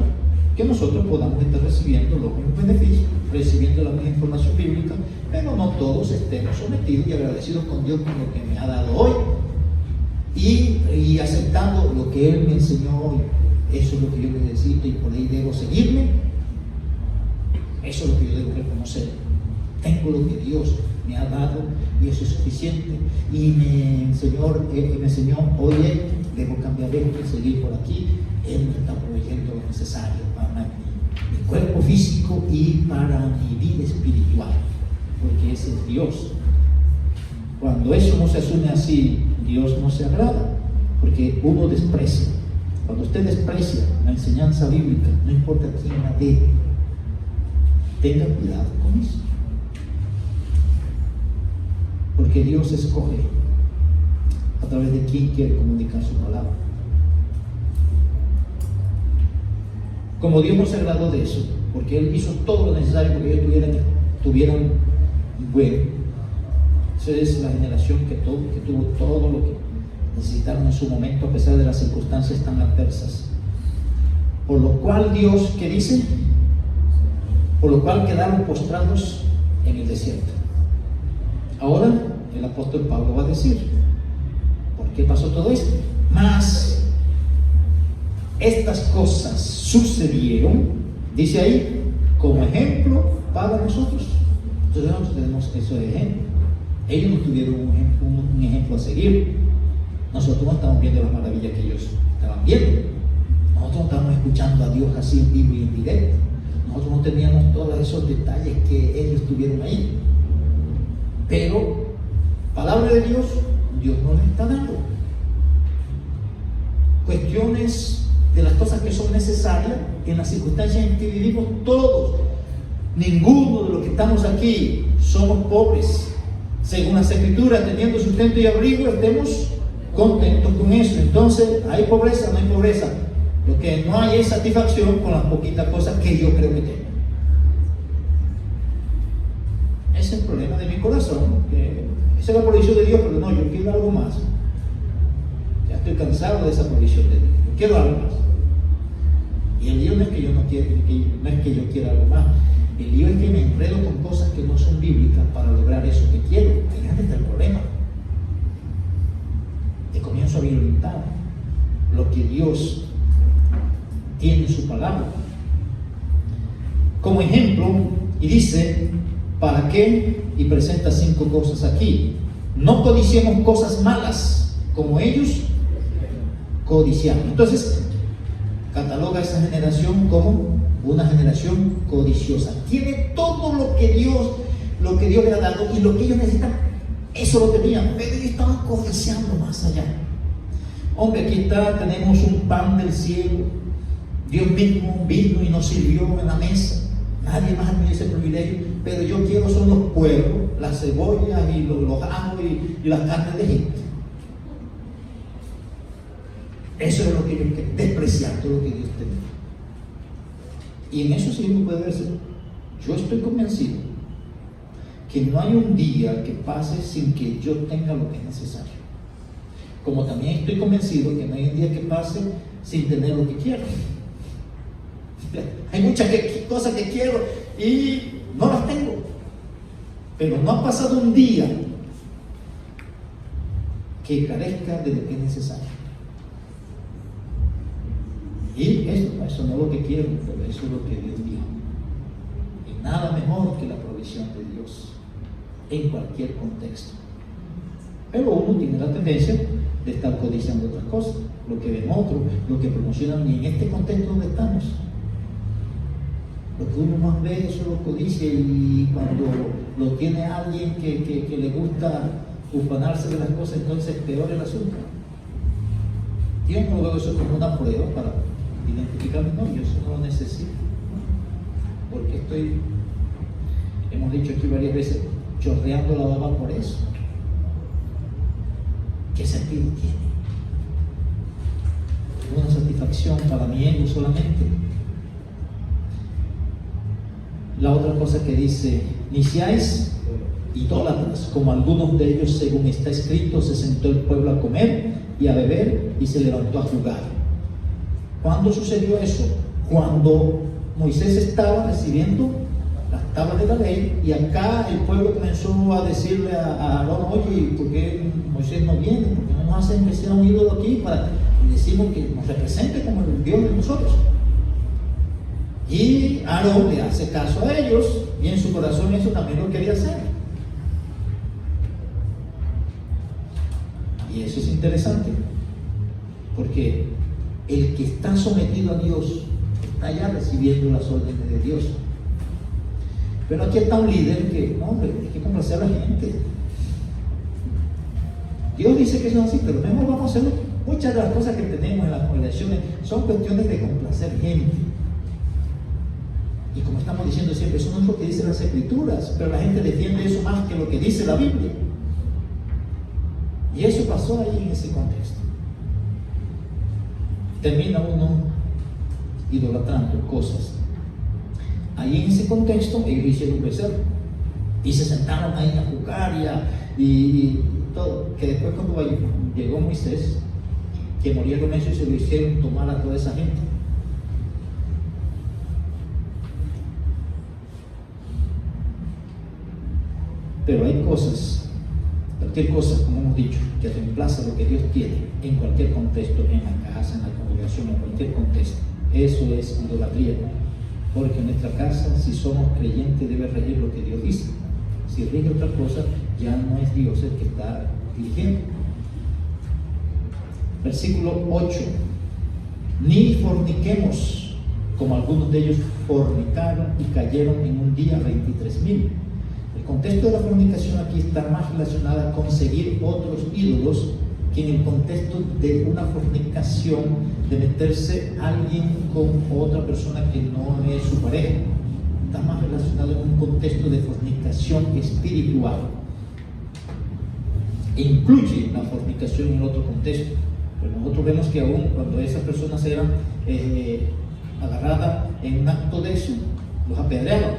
Speaker 1: que nosotros podamos estar recibiendo los mismos beneficios, recibiendo la misma información bíblica, pero no todos estemos sometidos y agradecidos con Dios por lo que me ha dado hoy y aceptando lo que Él me enseñó hoy. Eso es lo que yo necesito y por ahí debo seguirme. Eso es lo que yo debo reconocer. Tengo lo que Dios me ha dado y eso es suficiente. Y me enseñó, oye, debo cambiar esto y seguir por aquí. Él me está proveyendo lo necesario para mi cuerpo físico y para mi vida espiritual, porque ese es Dios. Cuando eso no se asume así, Dios no se agrada, porque uno desprecia. Cuando usted desprecia la enseñanza bíblica, no importa quién la dé, tenga cuidado con eso, porque Dios escoge a través de quién quiere comunicar su palabra. Como Dios no se agradó de eso, porque Él hizo todo lo necesario para que ellos tuvieran bueno. Esa es la generación que tuvo todo lo que necesitaron en su momento, a pesar de las circunstancias tan adversas. Por lo cual Dios, ¿qué dice? Por lo cual quedaron postrados en el desierto. Ahora el apóstol Pablo va a decir, ¿por qué pasó todo esto? Mas estas cosas sucedieron, dice ahí, como ejemplo para nosotros. Entonces nosotros tenemos eso de ejemplo. Ellos no tuvieron un ejemplo a seguir. Nosotros no estamos viendo las maravillas que ellos estaban viendo. Nosotros no estábamos escuchando a Dios así en vivo y en directo. Nosotros no teníamos todos esos detalles que ellos tuvieron ahí. Pero, palabra de Dios, Dios no les está dando. Cuestiones de las cosas que son necesarias en las circunstancias en que vivimos todos. Ninguno de los que estamos aquí somos pobres. Según las Escrituras, teniendo sustento y abrigo, estemos contentos con eso. Entonces, ¿hay pobreza? No hay pobreza. Lo que no hay es satisfacción con las poquitas cosas que yo creo que tengo. Ese es el problema de mi corazón. Esa es la provisión de Dios, pero no, yo quiero algo más. Ya estoy cansado de esa provisión de Dios. Yo quiero algo más. Y el lío no es que yo no quiero, no es que yo quiera algo más. El lío es que me enredo con cosas que no son bíblicas para lograr eso que quiero. Ahí está el problema. Te comienzo a violentar lo que Dios tiene en su palabra. Como ejemplo, y dice, ¿para qué? Y presenta 5 cosas aquí. No codiciemos cosas malas como ellos codiciaban. Entonces, cataloga a esa generación como una generación codiciosa. Tiene todo lo que Dios le ha dado, y lo que ellos necesitan, eso lo tenían, pero ellos estaban codiciando más allá. Hombre, aquí está, tenemos un pan del cielo. Dios mismo vino y nos sirvió en la mesa. Nadie más tiene ese privilegio, pero yo quiero son los puerros, las cebollas y los ajos y las carnes de gente. Eso es lo que ellos querían, despreciar todo lo que Dios tenía. Y en eso sí uno puede verse. Yo estoy convencido que no hay un día que pase sin que yo tenga lo que es necesario. Como también estoy convencido que no hay un día que pase sin tener lo que quiero. Hay muchas cosas que quiero y no las tengo. Pero no ha pasado un día que carezca de lo que es necesario. Y eso no es lo que quiero, pero eso es lo que Dios dijo. Y nada mejor que la provisión de Dios en cualquier contexto. Pero uno tiene la tendencia de estar codiciando otras cosas, lo que ven otros, lo que promocionan, y en este contexto donde estamos, lo que uno más ve, eso lo codicia, y cuando lo tiene alguien que le gusta ufanarse de las cosas, entonces peor el asunto. Yo no veo eso como una prueba para identificarme, no, yo eso no lo necesito, porque hemos dicho aquí varias veces, chorreando la baba por eso. ¿Qué sentido tiene? Una satisfacción para mi ego solamente. La otra cosa que dice, ni seáis idólatras, como algunos de ellos, según está escrito, se sentó el pueblo a comer y a beber y se levantó a jugar. ¿Cuándo sucedió eso? Cuando Moisés estaba recibiendo las tablas de la ley, y acá el pueblo comenzó a decirle a Aarón, oye, ¿por qué Moisés no viene? ¿Por qué no nos hacen que sea un ídolo aquí y decimos que nos represente como el Dios de nosotros? Y Aarón le hace caso a ellos, y en su corazón eso también lo quería hacer. Y eso es interesante, porque el que está sometido a Dios está ya recibiendo las órdenes de Dios. Pero aquí está un líder que, no, hombre, hay que complacer a la gente. Dios dice que eso es así, pero mejor vamos a hacerlo. Muchas de las cosas que tenemos en las congregaciones son cuestiones de complacer gente. Y como estamos diciendo siempre, eso no es lo que dicen las Escrituras, pero la gente defiende eso más que lo que dice la Biblia. Y eso pasó ahí en ese contexto. Termina uno idolatrando cosas. Ahí en ese contexto ellos hicieron un becerro y se sentaron ahí a jugar y todo, que después cuando llegó Moisés, que moría con eso, y se lo hicieron tomar a toda esa gente. Pero hay cosas, cualquier cosa, como hemos dicho, que reemplaza lo que Dios tiene en cualquier contexto, en la casa, en la congregación, en cualquier contexto. Eso es idolatría. Porque en nuestra casa, si somos creyentes, debe regir lo que Dios dice. Si rige otra cosa, ya no es Dios el que está dirigiendo. Versículo 8. Ni forniquemos, como algunos de ellos fornicaron y cayeron en un día 23,000. El contexto de la fornicación aquí está más relacionada con seguir otros ídolos que en el contexto de una fornicación, de meterse alguien con otra persona que no es su pareja. Está más relacionado en un contexto de fornicación espiritual. E incluye la fornicación en otro contexto. Pero nosotros vemos que aún cuando esas personas eran agarradas en un acto de eso, los apedreaban.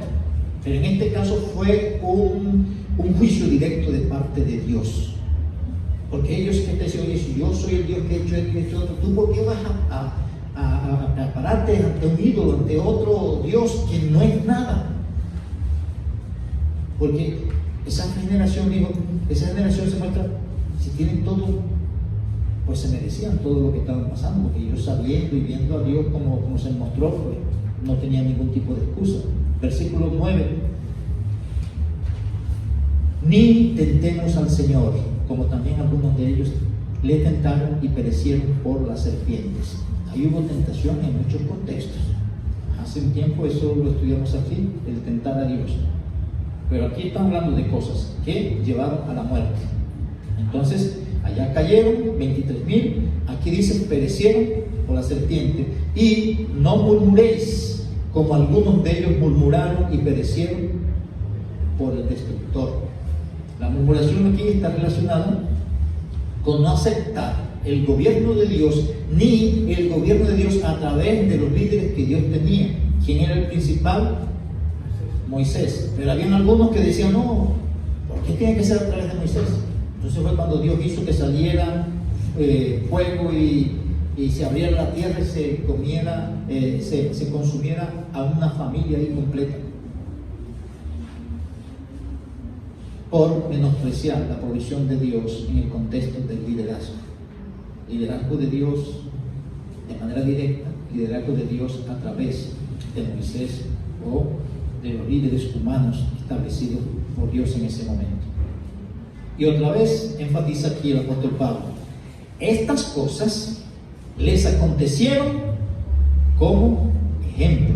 Speaker 1: Pero en este caso fue un juicio directo de parte de Dios. Porque ellos que te decían, oye, si yo soy el Dios que he hecho esto y esto otro, ¿tú por qué vas a pararte ante un ídolo, ante otro Dios que no es nada? Porque esa generación se muestra, si tienen todo, pues se merecían todo lo que estaban pasando, porque ellos sabiendo y viendo a Dios como se mostró, pues no tenían ningún tipo de excusa. Versículo 9: ni tentemos al Señor, como también algunos de ellos le tentaron y perecieron por las serpientes. Ahí hubo tentación en muchos contextos. Hace un tiempo eso lo estudiamos aquí, el tentar a Dios. Pero aquí estamos hablando de cosas que llevaron a la muerte. Entonces, allá cayeron 23,000, aquí dice perecieron por la serpiente. Y no murmuréis, como algunos de ellos murmuraron y perecieron por el destructor. La murmuración aquí está relacionada con no aceptar el gobierno de Dios, ni el gobierno de Dios a través de los líderes que Dios tenía. ¿Quién era el principal? Moisés. Pero habían algunos que decían, no, ¿por qué tiene que ser a través de Moisés? Entonces fue cuando Dios hizo que saliera fuego y se abriera la tierra y se comiera, se consumiera a una familia ahí completa, por menospreciar la provisión de Dios en el contexto del liderazgo. Liderazgo de Dios de manera directa, liderazgo de Dios a través de Moisés o de los líderes humanos establecidos por Dios en ese momento. Y otra vez enfatiza aquí el apóstol Pablo: estas cosas les acontecieron como ejemplo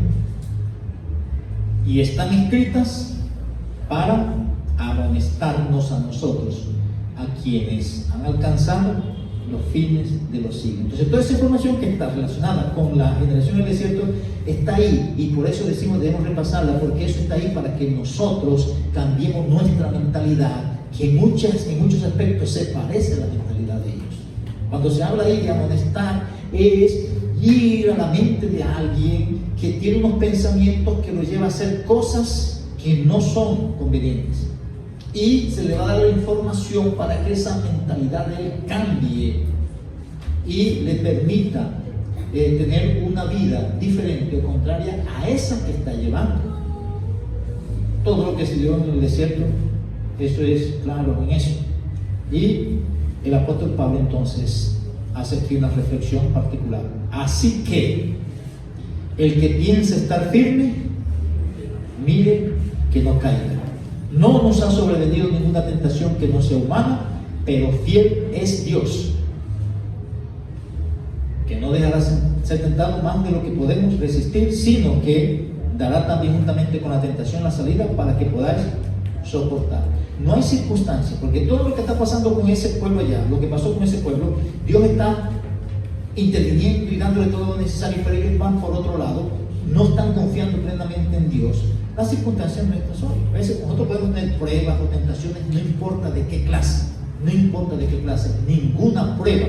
Speaker 1: y están escritas para amonestarnos a nosotros, a quienes han alcanzado los fines de los siglos. Entonces toda esa información que está relacionada con la generación del desierto está ahí, y por eso decimos debemos repasarla, porque eso está ahí para que nosotros cambiemos nuestra mentalidad, que en muchos aspectos se parece a la mentalidad de ellos. Cuando se habla ahí de amonestar, es ir a la mente de alguien que tiene unos pensamientos que lo lleva a hacer cosas que no son convenientes, y se le va a dar la información para que esa mentalidad de él cambie y le permita tener una vida diferente o contraria a esa que está llevando. Todo lo que se dio en el desierto, eso es claro en eso. Y el apóstol Pablo entonces hace aquí una reflexión particular. Así que el que piensa estar firme, mire que no caiga. No nos ha sobrevenido ninguna tentación que no sea humana, pero fiel es Dios, que no dejará ser tentado más de lo que podemos resistir, sino que dará también juntamente con la tentación la salida para que podáis soportar. No hay circunstancia, porque todo lo que está pasando con ese pueblo allá, lo que pasó con ese pueblo, Dios está interviniendo y dándole todo lo necesario, pero ellos van por otro lado, no están confiando plenamente en Dios. Las circunstancias nuestras son. A veces nosotros podemos tener pruebas o tentaciones, no importa de qué clase, ninguna prueba.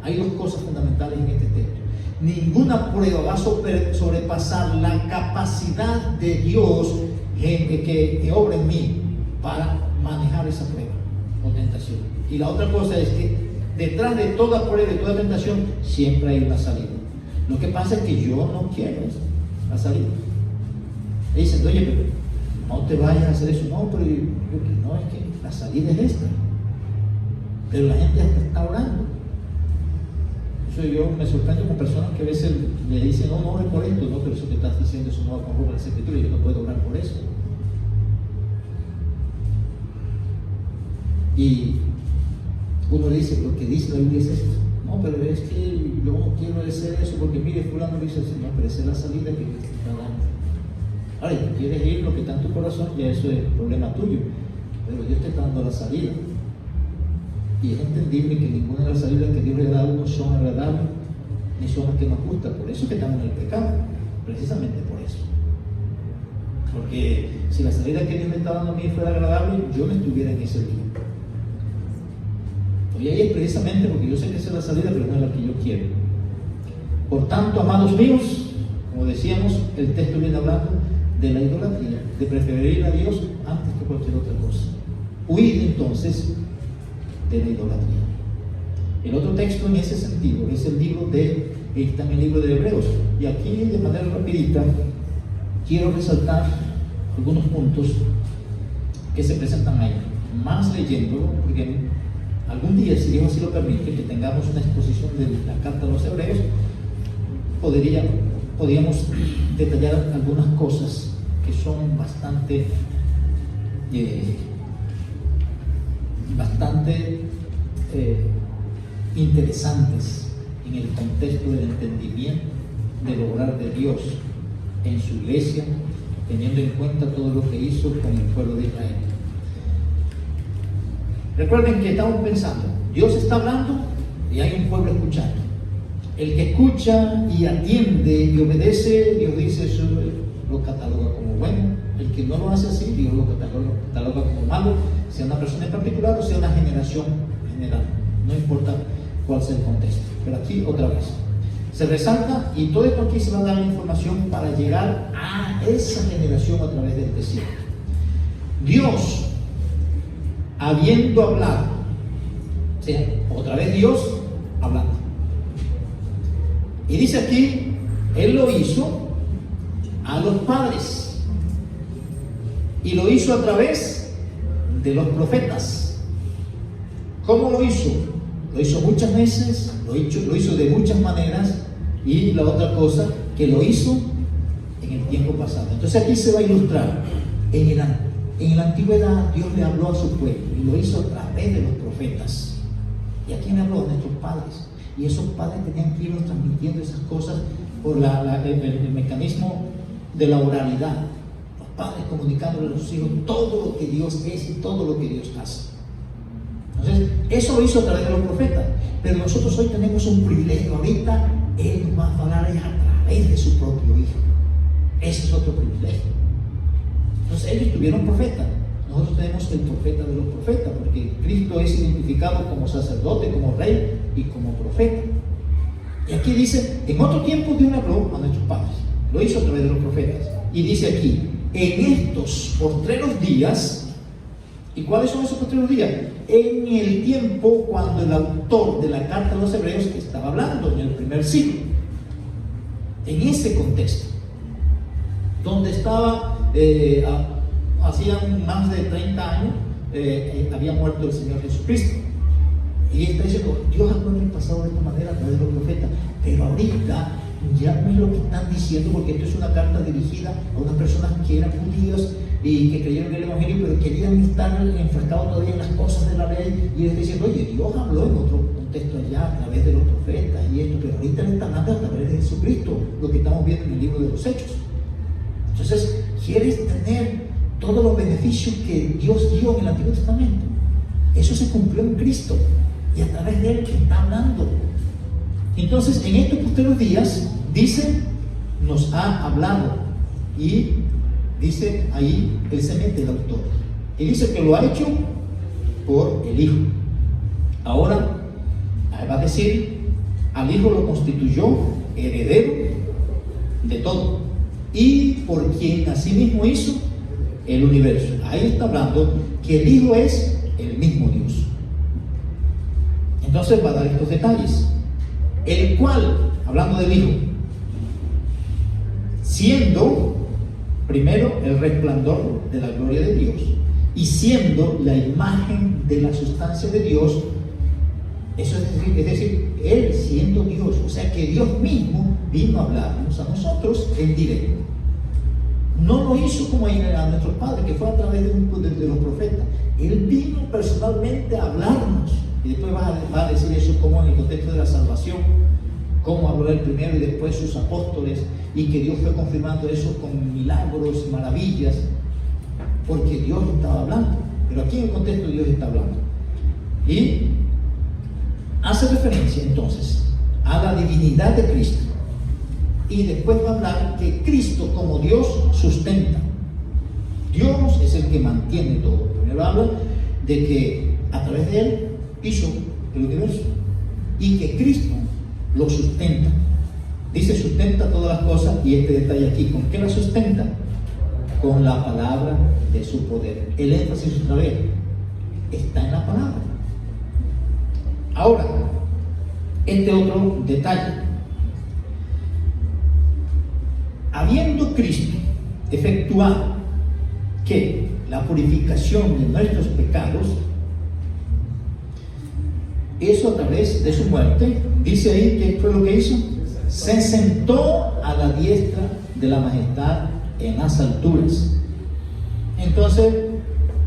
Speaker 1: Hay dos cosas fundamentales en este texto. Ninguna prueba va a sobrepasar la capacidad de Dios que obra en mí para manejar esa prueba o tentación. Y la otra cosa es que detrás de toda prueba y toda tentación siempre hay una salida. Lo que pasa es que yo no quiero la salida. Y dicen, oye, pero no te vayas a hacer eso. No, pero no, es que la salida es esta. Pero la gente hasta está orando. Eso yo me sorprendo con personas que a veces me dicen, no ores por esto. No, pero eso que estás diciendo, eso no va con las escrituras, yo no puedo orar por eso. Y uno dice, lo que dice la Biblia es esto. No, pero es que yo no quiero hacer eso porque mire, fulano dice, no, pero esa es la salida que Cristo está dando. Ahora, si tú quieres ir lo que está en tu corazón, ya eso es problema tuyo, pero Dios te está dando la salida. Y es entendible que ninguna de las salidas que Dios le da a uno son agradables, ni son las que nos gustan. Por eso que estamos en el pecado, precisamente por eso. Porque si la salida que Dios me está dando a mí fuera agradable, yo no estuviera en ese día. Estoy ahí precisamente porque yo sé que esa es la salida, pero no es la que yo quiero. Por tanto, amados míos, como decíamos, el texto viene hablando de la idolatría, de preferir a Dios antes que cualquier otra cosa. Huid entonces de la idolatría. El otro texto en ese sentido es el libro está en el libro de Hebreos. Y aquí de manera rapidita quiero resaltar algunos puntos que se presentan ahí. Más leyéndolo, porque algún día, si Dios así lo permite, que tengamos una exposición de la carta a los Hebreos, podríamos detallar algunas cosas que son bastante interesantes en el contexto del entendimiento del obrar de Dios en su iglesia, teniendo en cuenta todo lo que hizo con el pueblo de Israel. Recuerden que estamos pensando, Dios está hablando y hay un pueblo escuchando. El que escucha y atiende y obedece, Dios dice, eso lo cataloga como bueno. El que no lo hace así, Dios lo cataloga como malo, sea una persona en particular o sea una generación general. No importa cuál sea el contexto. Pero aquí otra vez se resalta, y todo esto aquí se va a dar la información para llegar a esa generación a través del desierto. Dios, habiendo hablado, o sea, otra vez Dios hablando. Y dice aquí, Él lo hizo a los padres y lo hizo a través de los profetas. ¿Cómo lo hizo? Lo hizo muchas veces, lo hizo de muchas maneras, y la otra cosa, que lo hizo en el tiempo pasado. Entonces aquí se va a ilustrar. En la antigüedad Dios le habló a su pueblo y lo hizo a través de los profetas. ¿Y a quién habló? A nuestros padres. Y esos padres tenían que irnos transmitiendo esas cosas por el mecanismo de la oralidad. Los padres comunicándole a sus hijos todo lo que Dios es y todo lo que Dios hace. Entonces, eso lo hizo a través de los profetas. Pero nosotros hoy tenemos un privilegio. Ahorita Él nos va a hablar a través de su propio Hijo. Ese es otro privilegio. Entonces, ellos tuvieron profetas. Nosotros tenemos el profeta de los profetas, porque Cristo es identificado como sacerdote, como rey y como profeta. Y aquí dice, en otro tiempo Dios le habló a nuestros padres, lo hizo a través de los profetas. Y dice aquí, en estos postreros días, ¿y cuáles son esos postreros días? En el tiempo cuando el autor de la carta a los Hebreos estaba hablando, en el primer siglo. En ese contexto, donde estaba... hacían más de 30 años había muerto el Señor Jesucristo, y está diciendo, Dios habló en el pasado de esta manera a través de los profetas, pero ahorita ya no es lo que están diciendo, porque esto es una carta dirigida a unas personas que eran judíos y que creyeron en el Evangelio, pero querían estar enfrascados todavía en las cosas de la ley, y él está diciendo, oye, Dios habló en otro contexto allá a través de los profetas y esto, pero ahorita le está hablando a través de Jesucristo, lo que estamos viendo en el libro de los Hechos. Entonces, ¿quieres tener todos los beneficios que Dios dio en el Antiguo Testamento? Eso se cumplió en Cristo, y a través de Él que está hablando. Entonces, en estos posteriores días, dice, nos ha hablado, y dice ahí, Él se mete el autor, y dice que lo ha hecho por el Hijo. Ahora, va a decir, al Hijo lo constituyó heredero de todo, y por quien asimismo hizo el universo. Ahí está hablando que el Hijo es el mismo Dios. Entonces va a dar estos detalles. El cual, hablando del Hijo, siendo primero el resplandor de la gloria de Dios y siendo la imagen de la sustancia de Dios, eso es decir, Él siendo Dios, o sea que Dios mismo vino a hablarnos a nosotros en directo. No lo hizo como a nuestros padres, que fue a través de los profetas. Él vino personalmente a hablarnos. Y después va a decir eso como en el contexto de la salvación, cómo habló el primero y después sus apóstoles, y que Dios fue confirmando eso con milagros y maravillas, porque Dios estaba hablando. Pero aquí en el contexto Dios está hablando. Y hace referencia entonces a la divinidad de Cristo. Y después va a hablar que Cristo como Dios sustenta. Dios es el que mantiene todo. Primero habla de que a través de Él hizo universo y que Cristo lo sustenta. Dice sustenta todas las cosas, y este detalle aquí, ¿con qué la sustenta? Con la palabra de su poder. El énfasis otra vez está en la palabra. Ahora, este otro detalle. Habiendo Cristo efectuado que la purificación de nuestros pecados, eso a través de su muerte, dice ahí que fue lo que hizo, se sentó a la diestra de la majestad en las alturas. Entonces,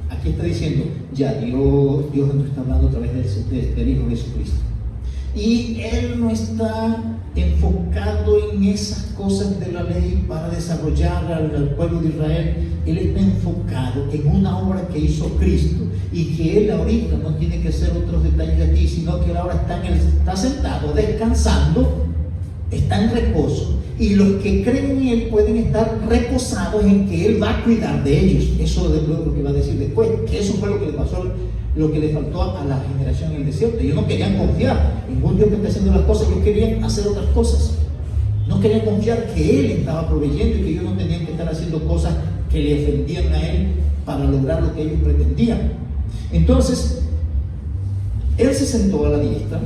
Speaker 1: aquí está diciendo, ya Dios nos está hablando a través del Hijo Jesucristo. Y Él no está enfocado en esas cosas de la ley para desarrollar al pueblo de Israel. Él está enfocado en una obra que hizo Cristo, y que Él ahorita no tiene que hacer otros detalles aquí, sino que Él ahora está sentado, descansando, está en reposo, y los que creen en Él pueden estar reposados en que Él va a cuidar de ellos. Eso es lo que va a decir después, que eso fue lo que le pasó, lo que le faltó a la generación en el desierto. Ellos no querían confiar en un Dios que está haciendo las cosas, ellos querían hacer otras cosas. No querían confiar que Él estaba proveyendo y que ellos no tenían que estar haciendo cosas que le ofendían a Él para lograr lo que ellos pretendían. Entonces, Él se sentó a la diestra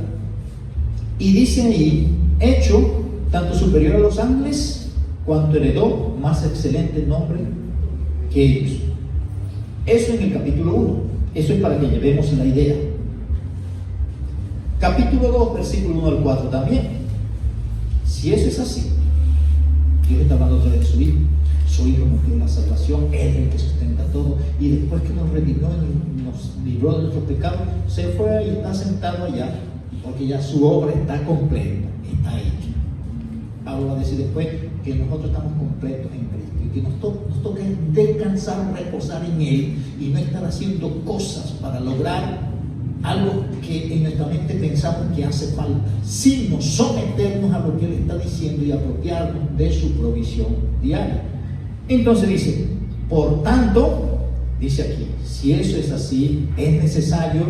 Speaker 1: y dice ahí, hecho tanto superior a los ángeles, cuanto heredó más excelente nombre que ellos. Eso en el capítulo 1. Eso es para que llevemos la idea. Capítulo 2, versículo 1 al 4 también. Si eso es así, Dios está hablando otra vez de su Hijo. Su Hijo nos dio la salvación, Él es el que sustenta todo. Y después que nos redimió y nos libró de nuestros pecados, se fue y está sentado allá, porque ya su obra está completa, está hecha. Pablo va a decir después que nosotros estamos completos en Cristo y que nos toca descansar, reposar en Él y no estar haciendo cosas para lograr algo que en nuestra mente pensamos que hace falta, sino someternos a lo que Él está diciendo y apropiarnos de su provisión diaria. Entonces dice, por tanto, dice aquí, si eso es así, es necesario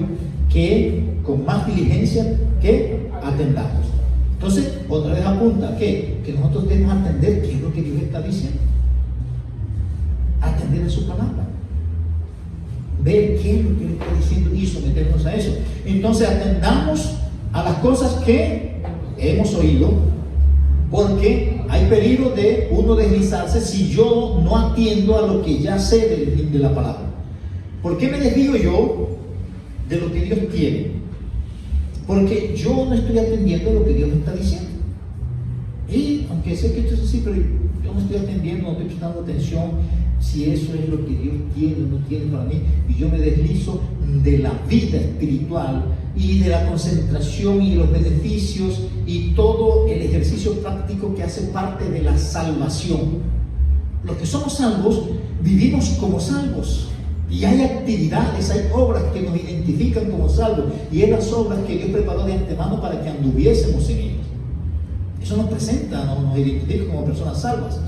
Speaker 1: que con más diligencia que atendamos. Entonces, otra vez apunta que nosotros debemos atender qué es lo que Dios está diciendo, atender a su palabra, ver qué es lo que Él está diciendo y someternos a eso. Entonces, atendamos a las cosas que hemos oído, porque hay peligro de uno deslizarse si yo no atiendo a lo que ya sé de la palabra. ¿Por qué me desvío yo de lo que Dios quiere? Porque yo no estoy atendiendo a lo que Dios me está diciendo. Y aunque sé que esto es así, pero yo no estoy atendiendo, no estoy prestando atención si eso es lo que Dios tiene o no tiene para mí, y yo me deslizo de la vida espiritual y de la concentración y los beneficios y todo el ejercicio práctico que hace parte de la salvación. Los que somos salvos vivimos como salvos, y hay actividades, hay obras que nos identifican como salvos, y es las obras que Dios preparó de antemano para que anduviésemos en ellas. Eso nos presenta, nos identifica como personas salvas.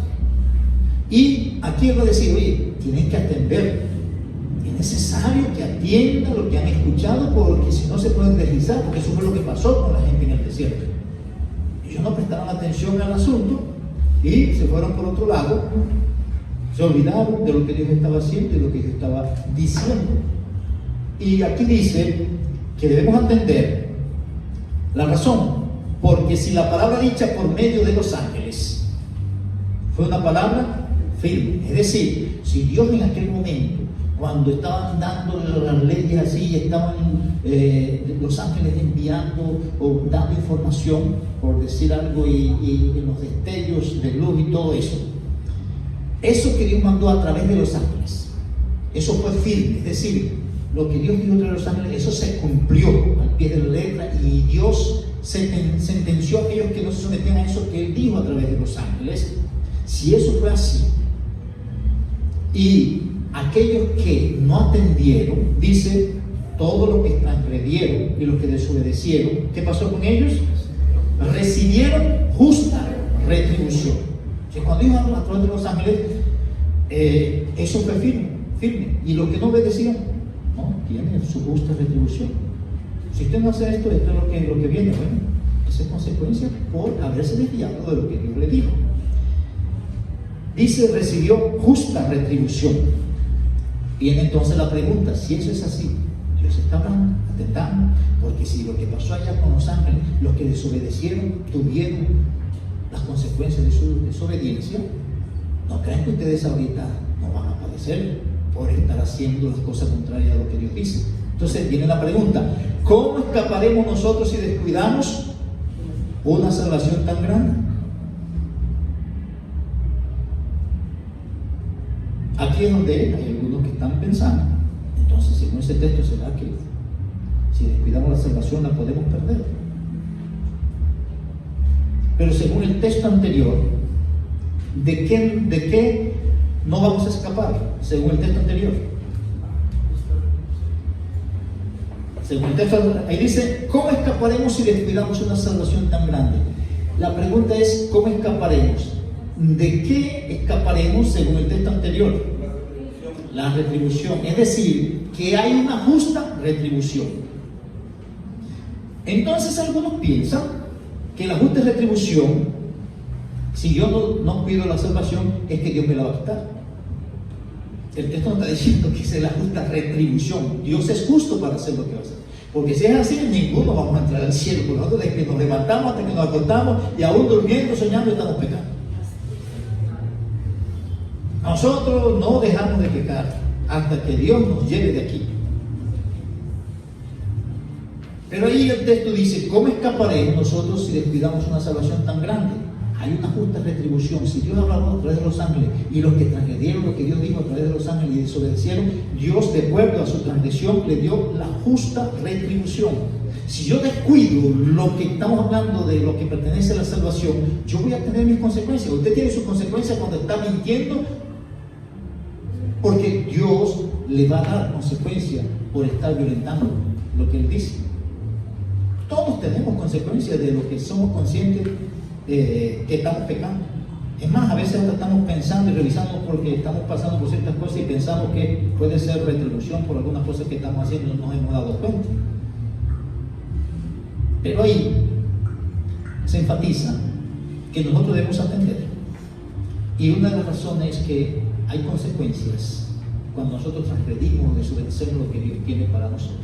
Speaker 1: Y aquí Él va a decir, oye, tienen que atender, es necesario que atiendan lo que han escuchado, porque si no se pueden deslizar, porque eso fue lo que pasó con la gente en el desierto. Ellos no prestaron atención al asunto y se fueron por otro lado, se olvidaron de lo que Dios estaba haciendo y lo que Dios estaba diciendo. Y aquí dice que debemos atender la razón, porque si la palabra dicha por medio de los ángeles fue una palabra firme, es decir, si Dios en aquel momento, cuando estaban dando las leyes así, estaban los ángeles enviando o dando información, por decir algo, y los destellos de luz y todo eso, eso que Dios mandó a través de los ángeles, eso fue firme, es decir, lo que Dios dijo a través de los ángeles, eso se cumplió al pie de la letra, y Dios sentenció a aquellos que no se sometían a eso que Él dijo a través de los ángeles. Si eso fue así, y aquellos que no atendieron, dice, todos los que transgredieron y los que desobedecieron, ¿qué pasó con ellos? Recibieron justa retribución. O sea, cuando Dios habló a través de los ángeles, eso fue firme, y los que no obedecieron, no, tienen su justa retribución. Si usted no hace esto, esto es lo que viene. Bueno, esa es consecuencia por haberse desviado de lo que Dios le dijo. Dice, recibió justa retribución. Viene entonces la pregunta, si eso es así, Dios está hablando, atentando, porque si lo que pasó allá con los ángeles, los que desobedecieron, tuvieron las consecuencias de su desobediencia, no crean que ustedes ahorita no van a padecer por estar haciendo las cosas contrarias a lo que Dios dice. Entonces viene la pregunta, ¿cómo escaparemos nosotros si descuidamos una salvación tan grande? Aquí es donde hay algunos que están pensando, entonces según ese texto, ¿será que si descuidamos la salvación la podemos perder? Pero según el texto anterior, ¿de qué no vamos a escapar? Según el texto anterior. Según el texto, ahí dice, ¿cómo escaparemos si descuidamos una salvación tan grande? La pregunta es, ¿cómo escaparemos? ¿De qué escaparemos según el texto anterior? La retribución. Es decir, que hay una justa retribución. Entonces algunos piensan que la justa retribución, si yo no cuido la salvación, es que Dios me la va a quitar. El texto no está diciendo que es la justa retribución. Dios es justo para hacer lo que va a hacer. Porque si es así, ninguno vamos a entrar al cielo. Porque nosotros desde que nos levantamos hasta que nos acostamos y aún durmiendo, soñando, estamos pecando. Nosotros no dejamos de pecar hasta que Dios nos lleve de aquí. Pero ahí el texto dice, ¿cómo escaparemos nosotros si descuidamos una salvación tan grande? Hay una justa retribución. Si Dios habló a través de los ángeles y los que transgredieron lo que Dios dijo a través de los ángeles y desobedecieron, Dios, de acuerdo a su transgresión, le dio la justa retribución. Si yo descuido lo que estamos hablando de lo que pertenece a la salvación, yo voy a tener mis consecuencias. Usted tiene sus consecuencias cuando está mintiendo, porque Dios le va a dar consecuencias por estar violentando lo que Él dice. Todos tenemos consecuencias de lo que somos conscientes que estamos pecando. Es más, a veces hasta estamos pensando y revisando porque estamos pasando por ciertas cosas y pensamos que puede ser retribución por algunas cosas que estamos haciendo y no nos hemos dado cuenta. Pero ahí se enfatiza que nosotros debemos atender. Y una de las razones es que hay consecuencias cuando nosotros transgredimos o desobedecemos lo que Dios tiene para nosotros.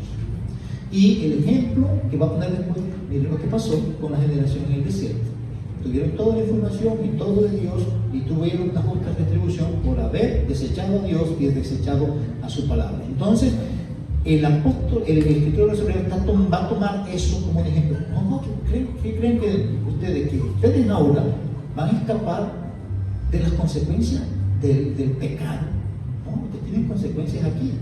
Speaker 1: Y el ejemplo que va a poner después, miren lo que pasó con la generación en el desierto. Tuvieron toda la información y todo de Dios y tuvieron una justa retribución por haber desechado a Dios y desechado a su palabra. Entonces, el apóstol, el escritor de los Hebreos va a tomar eso como un ejemplo. ¿Qué creen que ustedes ahora van a escapar de las consecuencias del pecado? No, ustedes tienen consecuencias aquí.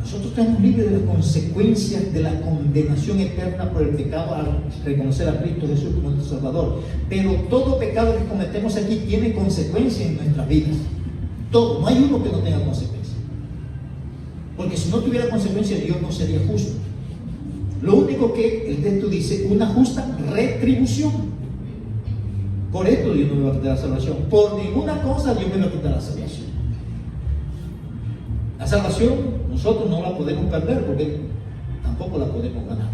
Speaker 1: Nosotros estamos libres de las consecuencias de la condenación eterna por el pecado al reconocer a Cristo Jesús como nuestro Salvador. Pero todo pecado que cometemos aquí tiene consecuencias en nuestras vidas. Todo, no hay uno que no tenga consecuencias. Porque si no tuviera consecuencias, Dios no sería justo. Lo único que el texto dice, una justa retribución. Por esto Dios no me va a quitar la salvación. Por ninguna cosa Dios me va a quitar la salvación. La salvación nosotros no la podemos perder porque tampoco la podemos ganar.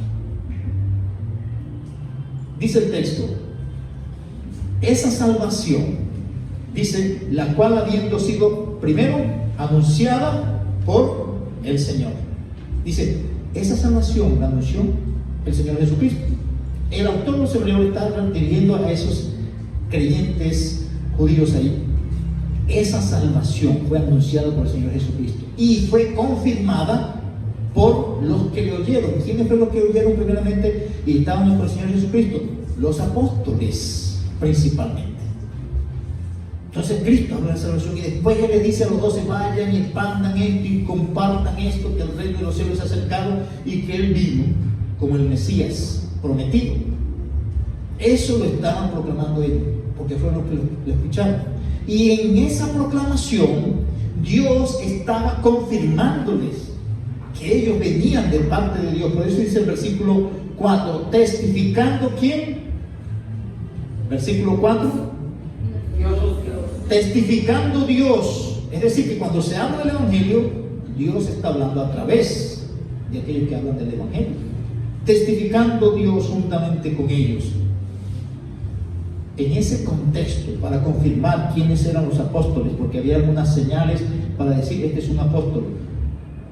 Speaker 1: Dice el texto, esa salvación, dice, la cual habiendo sido primero anunciada por el Señor. Dice, esa salvación la anunció el Señor Jesucristo. El autor de los Hebreos está refiriendo a esos creyentes judíos ahí. Esa salvación fue anunciada por el Señor Jesucristo y fue confirmada por los que le oyeron. ¿Quiénes fueron los que oyeron primeramente y estaban con el Señor Jesucristo? Los apóstoles, principalmente. Entonces Cristo habla de salvación y después Él les dice a los 12, vayan y expandan esto y compartan esto, que el reino de los cielos se ha acercado y que Él vino como el Mesías prometido. Eso lo estaban proclamando ellos, porque fueron los que lo escucharon. Y en esa proclamación, Dios estaba confirmándoles que ellos venían de parte de Dios. Por eso dice el versículo 4, testificando ¿quién? Versículo 4.
Speaker 3: Dios.
Speaker 1: Testificando Dios. Es decir, que cuando se habla del Evangelio, Dios está hablando a través de aquellos que hablan del Evangelio, testificando Dios juntamente con ellos. En ese contexto, para confirmar quiénes eran los apóstoles, porque había algunas señales para decir, este es un apóstol.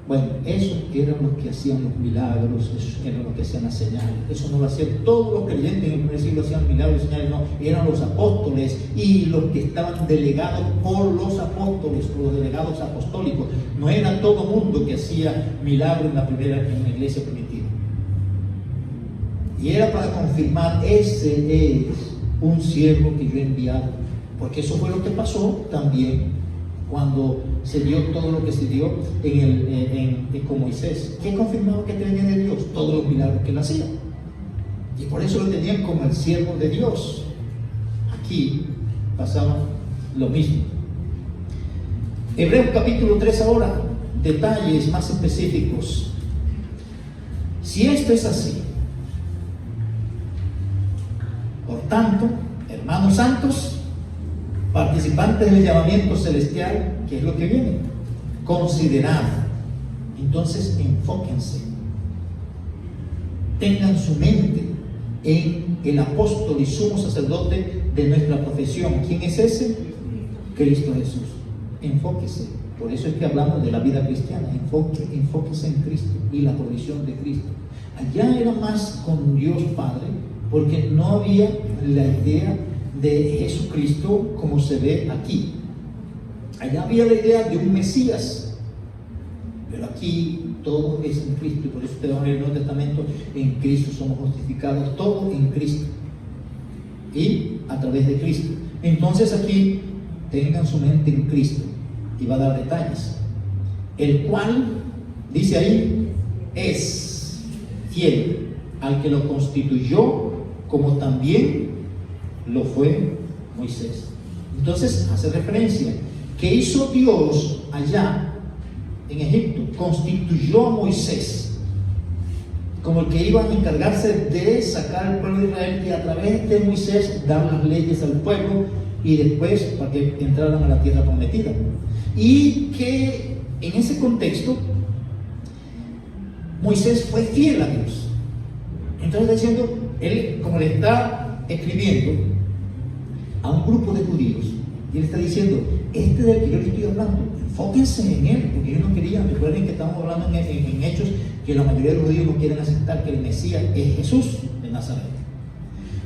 Speaker 1: Bueno, esos eran los que hacían los milagros, esos eran los que hacían las señales. Eso no lo hacían todos los creyentes en el primer siglo, hacían milagros y señales, no, eran los apóstoles y los que estaban delegados por los apóstoles, o los delegados apostólicos. No era todo mundo que hacía milagros en la iglesia primitiva. Y era para confirmar, ese es un siervo que yo he enviado, porque eso fue lo que pasó también cuando se dio todo lo que se dio con Moisés. ¿Qué confirmaba que venía de Dios? Todos los milagros que él hacía. Y por eso lo tenían como el siervo de Dios. Aquí pasaba lo mismo. Hebreos capítulo 3 ahora, detalles más específicos. Si esto es así, por tanto, hermanos santos, participantes del llamamiento celestial, ¿qué es lo que viene? Considerad. Entonces enfóquense, tengan su mente en el apóstol y sumo sacerdote de nuestra profesión. ¿Quién es ese? Cristo Jesús. Enfóquese. Por eso es que hablamos de la vida cristiana. Enfóquese en Cristo y la provisión de Cristo. Allá era más con Dios Padre, porque no había la idea de Jesucristo como se ve aquí. Allá había la idea de un Mesías, pero aquí todo es en Cristo, y por eso usted va a ver en el Nuevo Testamento, en Cristo somos justificados, todo en Cristo y a través de Cristo. Entonces aquí tengan su mente en Cristo, y va a dar detalles, el cual dice ahí es fiel al que lo constituyó, como también lo fue Moisés. Entonces hace referencia que hizo Dios allá en Egipto, constituyó a Moisés como el que iba a encargarse de sacar al pueblo de Israel, y a través de Moisés dar las leyes al pueblo y después para que entraran a la tierra prometida. Y que en ese contexto Moisés fue fiel a Dios. Entonces está diciendo, él como le está escribiendo a un grupo de judíos, y él está diciendo, este del que yo le estoy hablando, enfóquense en él, porque ellos no querían. Recuerden que estamos hablando en Hechos, que la mayoría de los judíos no quieren aceptar que el Mesías es Jesús de Nazaret.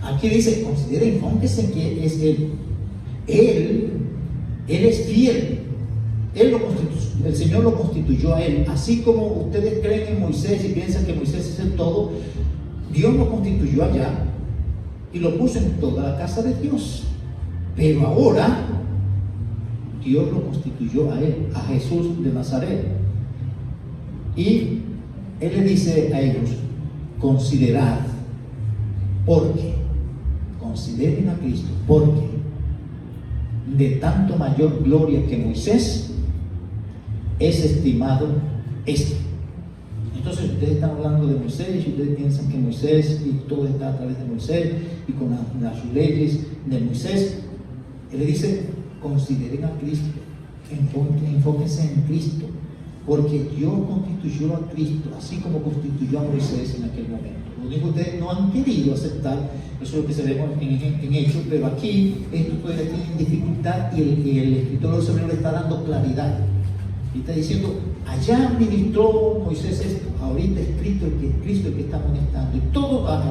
Speaker 1: Aquí dice, consideren, enfóquense en que es él es fiel, el Señor lo constituyó a él, así como ustedes creen en Moisés y piensan que Moisés es el todo. Dios lo constituyó allá y lo puso en toda la casa de Dios. Pero ahora Dios lo constituyó a él, a Jesús de Nazaret. Y él le dice a ellos, considerad, porque, consideren a Cristo, porque de tanto mayor gloria que Moisés es estimado este. Entonces ustedes están hablando de Moisés y ustedes piensan que Moisés y todo está a través de Moisés y con las leyes de Moisés. Él le dice, consideren a Cristo, enfóquense en Cristo, porque Dios constituyó a Cristo, así como constituyó a Moisés en aquel momento. Lo único que ustedes no han querido aceptar, eso es lo que se ve en Hechos, pero aquí esto todavía tiene dificultad, y el escritor de los Hebreos le está dando claridad. Y está diciendo, allá administró Moisés esto, ahorita es Cristo el que está amonestando, y todo va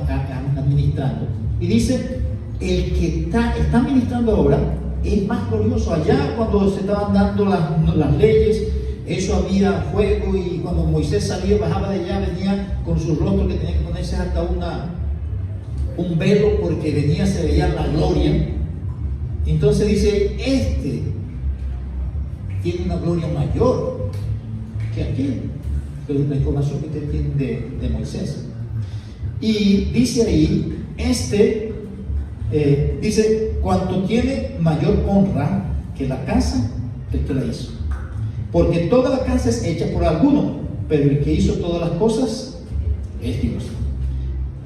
Speaker 1: administrando. Y dice, el que está administrando ahora es más glorioso. Allá cuando se estaban dando las leyes, eso había fuego, y cuando Moisés salía, bajaba de allá, venía con su rostro que tenía que ponerse hasta un velo, porque venía, se veía la gloria. Entonces dice, este tiene una gloria mayor que aquel, que la información que usted tiene de Moisés. Y dice ahí, dice, cuanto tiene mayor honra que la casa del que la hizo, porque toda la casa es hecha por alguno, pero el que hizo todas las cosas es Dios.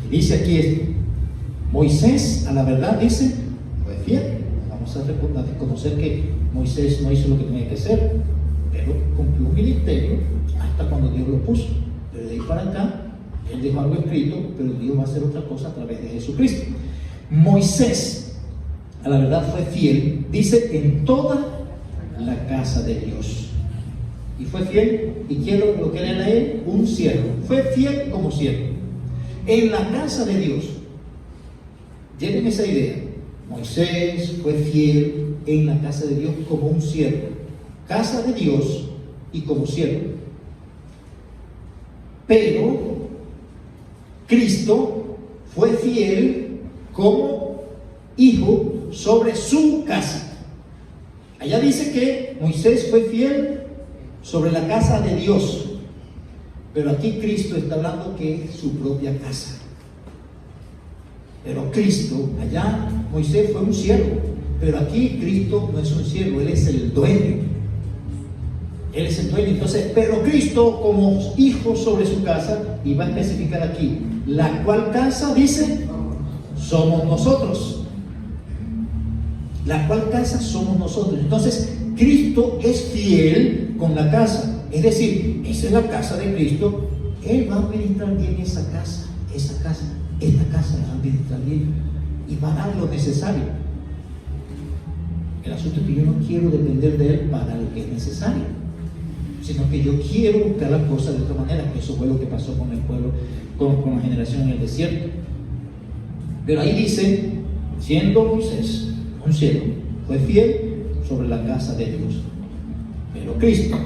Speaker 1: Y dice aquí Moisés, a la verdad dice, fue fiel. Vamos a reconocer que Moisés no hizo lo que tenía que hacer, pero cumplió un ministerio hasta cuando Dios lo puso. Pero de ahí para acá, Él dejó algo escrito, pero Dios va a hacer otra cosa a través de Jesucristo. Moisés, a la verdad, fue fiel, dice, en toda la casa de Dios. Y fue fiel, y quiero lo que era él, un siervo. Fue fiel como siervo. En la casa de Dios. Lleven esa idea. Moisés fue fiel en la casa de Dios como un siervo. Casa de Dios y como siervo. Pero Cristo fue fiel como hijo sobre su casa. Allá dice que Moisés fue fiel sobre la casa de Dios, pero aquí Cristo está hablando que es su propia casa. Pero Cristo, allá Moisés fue un siervo, pero aquí Cristo no es un siervo, Él es el dueño. Él es el dueño. Entonces, pero Cristo como hijo sobre su casa, y va a especificar aquí, la cual casa dice, somos nosotros. La cual casa somos nosotros. Entonces, Cristo es fiel con la casa. Es decir, esa es la casa de Cristo. Él va a administrar bien esa casa, esta casa la va a administrar bien y va a dar lo necesario. El asunto es que yo no quiero depender de Él para lo que es necesario, sino que yo quiero buscar las cosas de otra manera, que eso fue lo que pasó con el pueblo, con la generación en el desierto. Pero ahí dice, siendo Moisés un siervo, fue fiel sobre la casa de Dios. Pero Cristo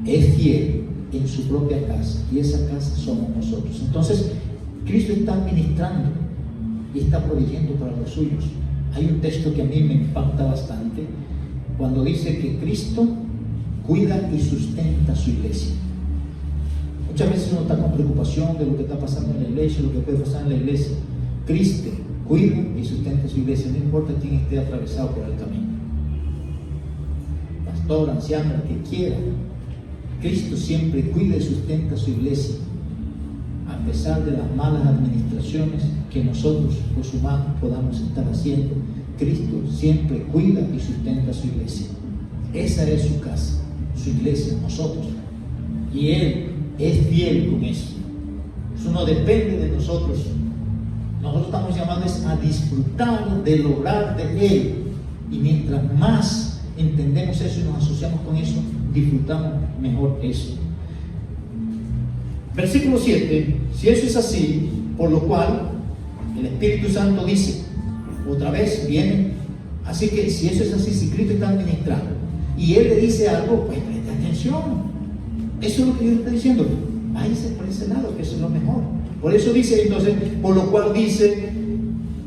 Speaker 1: es fiel en su propia casa, y esa casa somos nosotros. Entonces, Cristo está administrando y está proveyendo para los suyos. Hay un texto que a mí me impacta bastante, cuando dice que Cristo cuida y sustenta su iglesia. Muchas veces uno está con preocupación de lo que está pasando en la iglesia, lo que puede pasar en la iglesia. Cristo cuida y sustenta su iglesia, no importa quién esté atravesado por el camino. Pastor, anciano, el que quiera. Cristo siempre cuida y sustenta su iglesia, a pesar de las malas administraciones que nosotros, los humanos, podamos estar haciendo. Cristo siempre cuida y sustenta su iglesia. Esa es su casa, su iglesia, nosotros. Y Él es fiel con eso. Eso no depende de nosotros. Nosotros estamos llamados a disfrutar del obrar de Él. Y mientras más entendemos eso y nos asociamos con eso, disfrutamos mejor eso. Versículo 7. Si eso es así, por lo cual el Espíritu Santo dice, otra vez viene. Así que si eso es así, si Cristo está administrando y Él le dice algo, pues preste atención. Eso es lo que Dios está diciendo. Váyase por ese lado, que eso es lo mejor. Por eso dice entonces, por lo cual dice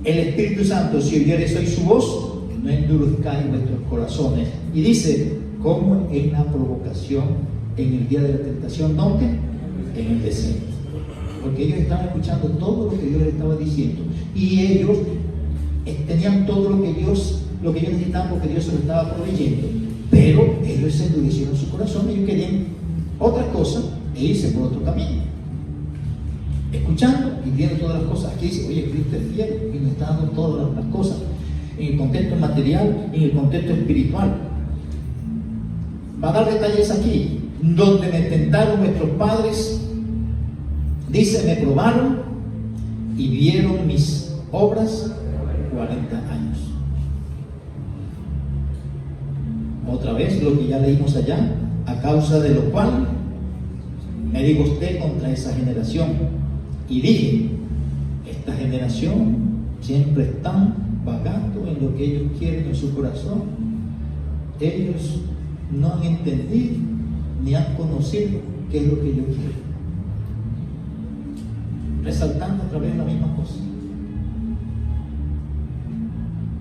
Speaker 1: el Espíritu Santo, si oyereis hoy su voz, no endurezcáis vuestros corazones. Y dice, como en la provocación, en el día de la tentación, ¿dónde? En el desierto. Porque ellos estaban escuchando todo lo que Dios les estaba diciendo. Y ellos tenían todo lo que ellos necesitaban, porque Dios se lo estaba proveyendo. Pero ellos se endurecieron su corazón, ellos querían otra cosa e irse por otro camino. Escuchando y viendo todas las cosas. Aquí dice, oye, Cristo es fiel y nos está dando todas las cosas. En el contexto material, en el contexto espiritual. Va a dar detalles aquí. Donde me tentaron nuestros padres, dice, me probaron y vieron mis obras 40 años. Otra vez lo que ya leímos allá, a causa de lo cual me disgusté contra esa generación y dije, esta generación siempre están vagando en lo que ellos quieren en su corazón. Ellos no han entendido ni han conocido qué es lo que yo quiero. Resaltando otra vez la misma cosa.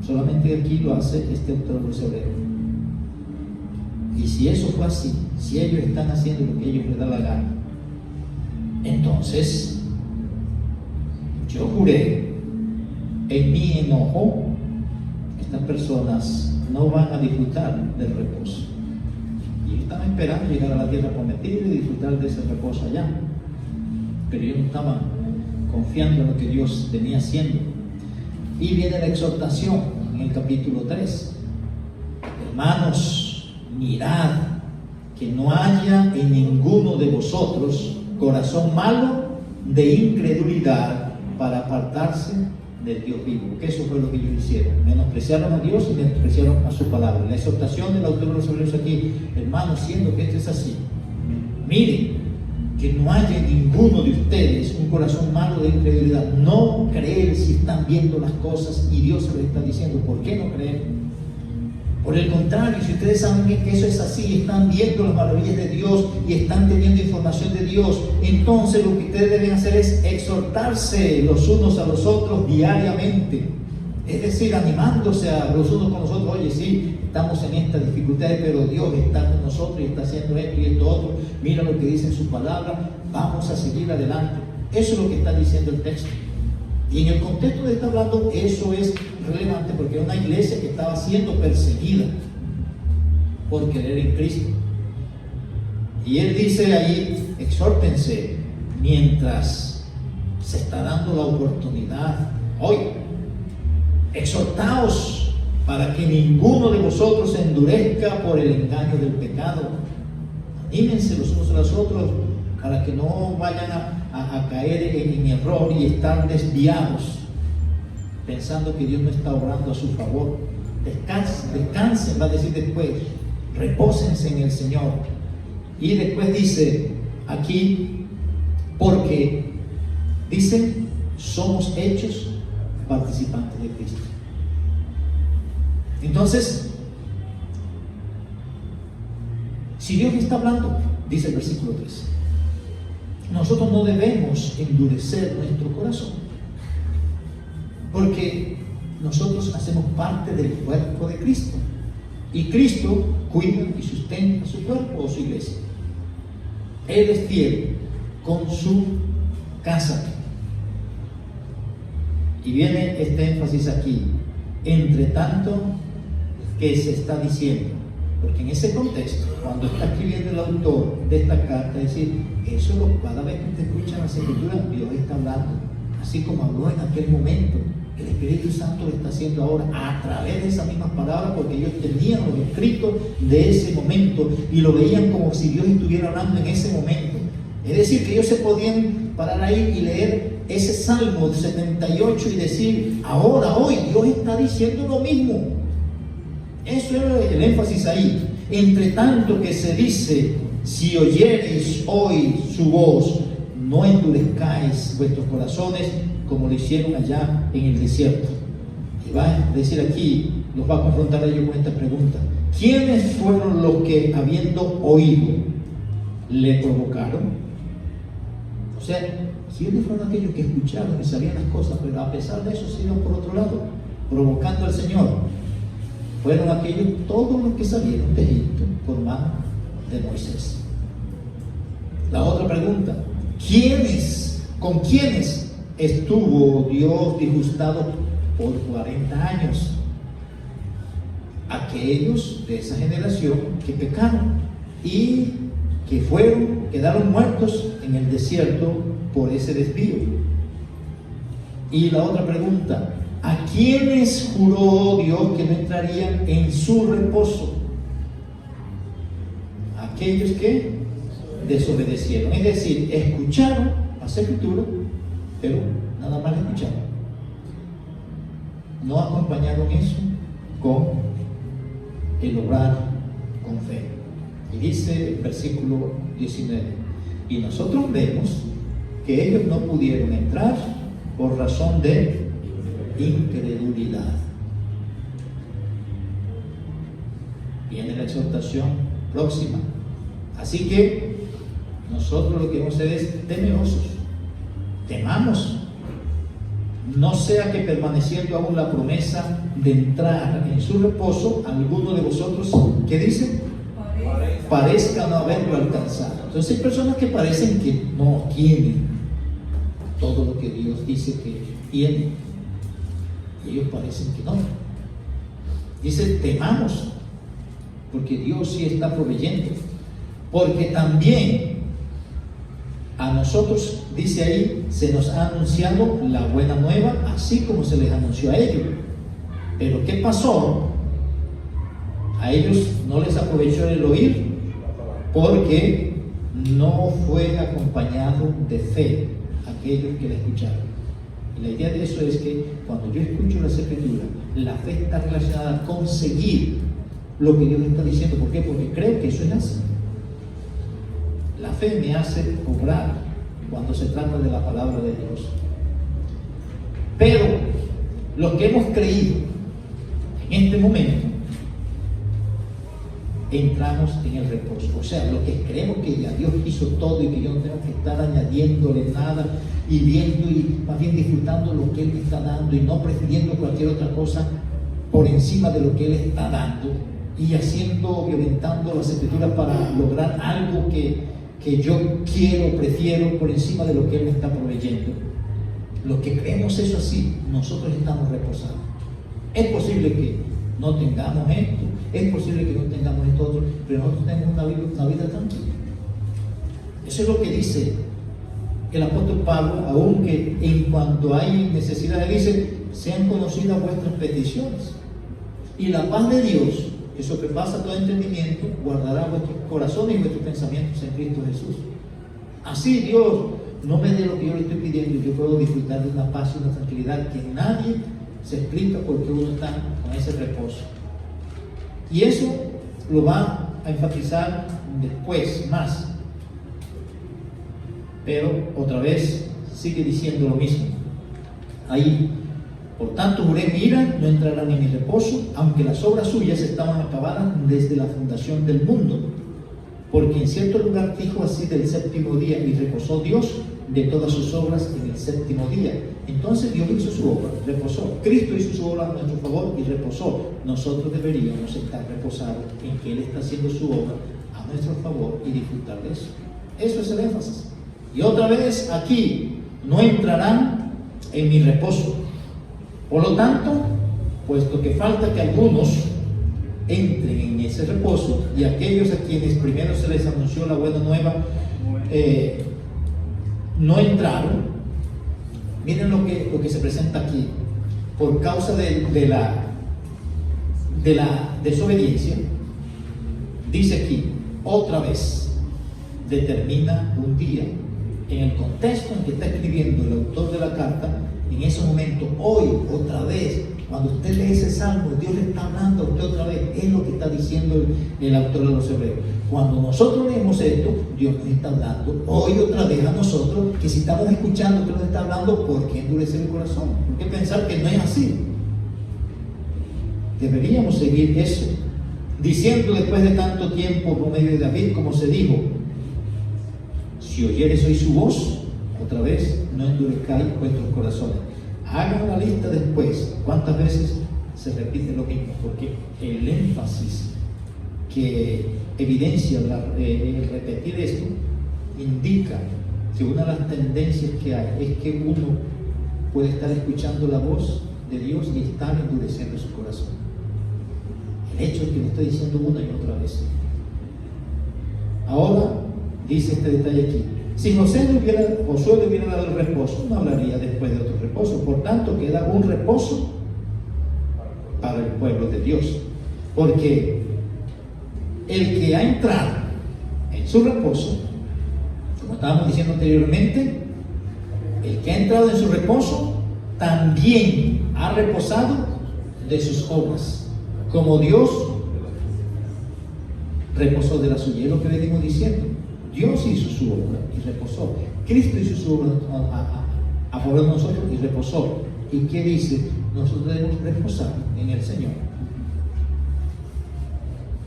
Speaker 1: Solamente aquí lo hace este autor de los Hebreos. Y si eso fue así, si ellos están haciendo lo que ellos les da la gana, entonces yo juré, en mi enojo, estas personas no van a disfrutar del reposo. Y estaban esperando llegar a la tierra prometida y disfrutar de ese reposo allá. Pero ellos no estaban confiando en lo que Dios venía haciendo. Y viene la exhortación en el capítulo 3. Hermanos, mirad que no haya en ninguno de vosotros corazón malo de incredulidad para apartarse del Dios vivo. Que eso fue lo que ellos hicieron. Menospreciaron a Dios y menospreciaron a su palabra. La exhortación del autor de los Hebreos aquí, hermanos, siendo que esto es así, miren, que no haya en ninguno de ustedes un corazón malo de incredulidad. No creer si están viendo las cosas y Dios se lo está diciendo. ¿Por qué no creer? Por el contrario, si ustedes saben que eso es así, están viendo las maravillas de Dios y están teniendo información de Dios, entonces lo que ustedes deben hacer es exhortarse los unos a los otros diariamente. Es decir, animándose a los unos con los otros. Oye, sí, estamos en esta dificultad, pero Dios está con nosotros y está haciendo esto y esto otro. Mira lo que dice en su palabra, vamos a seguir adelante. Eso es lo que está diciendo el texto. Y en el contexto de está hablando, eso es relevante porque es una iglesia que estaba siendo perseguida por creer en Cristo. Y él dice ahí, exhórtense mientras se está dando la oportunidad. Hoy, exhortaos para que ninguno de vosotros se endurezca por el engaño del pecado. Anímense los unos a los otros para que no vayan a caer en error y estar desviados pensando que Dios no está obrando a su favor. Descansen, va a decir después, repósense en el Señor. Y después dice aquí, porque dice, somos hechos participantes de Cristo. Entonces, si Dios está hablando, dice el versículo 3, nosotros no debemos endurecer nuestro corazón, porque nosotros hacemos parte del cuerpo de Cristo y Cristo cuida y sustenta su cuerpo o su iglesia. Él es fiel con su casa. Y viene este énfasis aquí, entre tanto que se está diciendo, porque en ese contexto, cuando está escribiendo el autor de esta carta, es decir, eso cada vez que te escuchan las escrituras, Dios está hablando, así como habló en aquel momento. El Espíritu Santo lo está haciendo ahora a través de esas mismas palabras, porque ellos tenían los escritos de ese momento y lo veían como si Dios estuviera hablando en ese momento. Es decir, que ellos se podían parar ahí y leer ese Salmo 78 y decir, ahora, hoy, Dios está diciendo lo mismo. Eso era el énfasis ahí. Entre tanto que se dice, si oyereis hoy su voz, no endurezcáis vuestros corazones como lo hicieron allá en el desierto. Y va a decir aquí, los va a confrontar a ellos con esta pregunta: ¿quiénes fueron los que, habiendo oído, le provocaron? O sea, ¿quiénes fueron aquellos que escucharon y sabían las cosas, pero a pesar de eso se iban por otro lado, provocando al Señor? Fueron aquellos, todos los que salieron de Egipto por mano de Moisés. La otra pregunta: ¿con quiénes estuvo Dios disgustado por 40 años? Aquellos de esa generación que pecaron y que quedaron muertos en el desierto por ese desvío. Y la otra pregunta: ¿a quiénes juró Dios que no entrarían en su reposo? Aquellos que desobedecieron, es decir, escucharon las escrituras, pero nada más escucharon, no acompañaron eso con el obrar con fe. Y dice el versículo 19, y nosotros vemos que ellos no pudieron entrar por razón de incredulidad. Viene la exhortación próxima. Así que nosotros lo que vamos a hacer es temerosos. Temamos, no sea que permaneciendo aún la promesa de entrar en su reposo, alguno de vosotros, ¿qué dice? Parezca no haberlo alcanzado. Entonces hay personas que parecen que no tienen todo lo que Dios dice que tienen, y ellos parecen que no. Dice, temamos, porque Dios sí está proveyendo, porque también a nosotros, dice ahí, se nos ha anunciado la buena nueva, así como se les anunció a ellos. Pero ¿qué pasó? A ellos no les aprovechó el oír, porque no fue acompañado de fe aquellos que la escucharon. Y la idea de eso es que cuando yo escucho las Escrituras, la fe está relacionada con seguir lo que Dios está diciendo. ¿Por qué? Porque creo que eso es así. La fe me hace obrar cuando se trata de la palabra de Dios. Pero los que hemos creído en este momento, entramos en el reposo. O sea, los que creemos que ya Dios hizo todo y que yo no tengo que estar añadiéndole nada y viendo y más bien disfrutando lo que Él me está dando y no prefiriendo cualquier otra cosa por encima de lo que Él está dando y violentando las Escrituras para lograr algo que yo quiero, prefiero por encima de lo que Él me está proveyendo. Los que creemos eso así, nosotros estamos reposados. Es posible que no tengamos esto, es posible que no tengamos esto otro, pero nosotros tenemos una vida tranquila. Eso es lo que dice el apóstol Pablo, aunque en cuanto hay necesidad, dice, sean conocidas vuestras peticiones. Y la paz de Dios, que sobrepasa todo entendimiento, guardará vuestros corazones y vuestros pensamientos en Cristo Jesús. Así Dios no me dé lo que yo le estoy pidiendo y yo puedo disfrutar de una paz y una tranquilidad que nadie se explica porque uno está con ese reposo. Y eso lo va a enfatizar después más. Pero otra vez sigue diciendo lo mismo. Ahí, por tanto, juré mi ira, no entrarán en mi reposo, aunque las obras suyas estaban acabadas desde la fundación del mundo. Porque en cierto lugar dijo así del séptimo día, y reposó Dios de todas sus obras en el séptimo día. Entonces Dios hizo su obra, reposó. Cristo hizo su obra a nuestro favor y reposó. Nosotros deberíamos estar reposados en que Él está haciendo su obra a nuestro favor y disfrutar de eso. Eso es el énfasis. Y otra vez aquí, no entrarán en mi reposo. Por lo tanto, puesto que falta que algunos entren en ese reposo y aquellos a quienes primero se les anunció la buena nueva no entraron, miren lo que se presenta aquí. Por causa de la desobediencia, dice aquí, otra vez, determina un día. En el contexto en que está escribiendo el autor de la carta, en ese momento, hoy, otra vez, cuando usted lee ese salmo, Dios le está hablando a usted otra vez. Es lo que está diciendo el autor de los Hebreos. Cuando nosotros leemos esto, Dios nos está hablando hoy otra vez a nosotros, que si estamos escuchando que nos está hablando, ¿por qué endurecer el corazón? ¿Por qué pensar que no es así? Deberíamos seguir eso, diciendo después de tanto tiempo por medio de David, como se dijo, si oyeres hoy su voz, otra vez, no endurezcáis vuestros corazones. Hagan la lista después. ¿Cuántas veces se repite lo mismo? Porque el énfasis que evidencia el repetir esto indica que una de las tendencias que hay es que uno puede estar escuchando la voz de Dios y estar endureciendo su corazón. El hecho es que lo estoy diciendo una y otra vez. Ahora dice este detalle aquí. Si Josué le hubiera dado el reposo, no hablaría después de otro reposo. Por tanto, queda un reposo para el pueblo de Dios. Porque el que ha entrado en su reposo, como estábamos diciendo anteriormente, el que ha entrado en su reposo también ha reposado de sus obras, como Dios reposó de la suya. Es lo que venimos diciendo. Dios hizo su obra y reposó. Cristo hizo su obra a favor de nosotros y reposó. ¿Y qué dice? Nosotros debemos reposar en el Señor.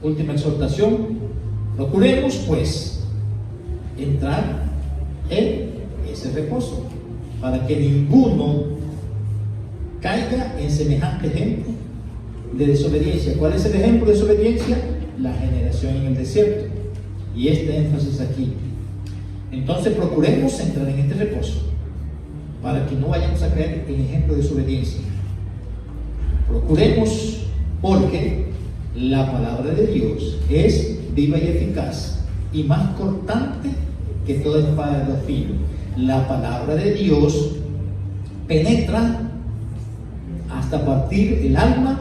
Speaker 1: Última exhortación. Procuremos, pues, entrar en ese reposo, para que ninguno caiga en semejante ejemplo de desobediencia. ¿Cuál es el ejemplo de desobediencia? La generación en el desierto. Y este énfasis aquí. Entonces procuremos entrar en este reposo para que no vayamos a caer en ejemplo de desobediencia. Procuremos, porque la palabra de Dios es viva y eficaz y más cortante que toda espada de dos filos. La palabra de Dios penetra hasta partir el alma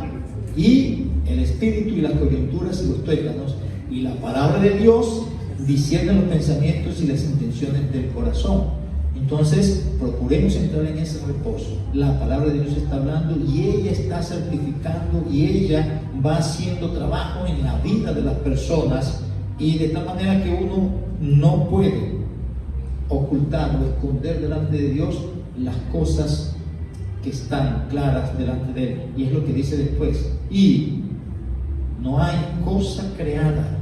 Speaker 1: y el espíritu y las coyunturas y los tuétanos. Y la palabra de Dios discierne los pensamientos y las intenciones del corazón. Entonces, procuremos entrar en ese reposo. La palabra de Dios está hablando y ella está certificando y ella va haciendo trabajo en la vida de las personas, y de tal manera que uno no puede ocultar o esconder delante de Dios las cosas que están claras delante de Él. Y es lo que dice después: y no hay cosa creada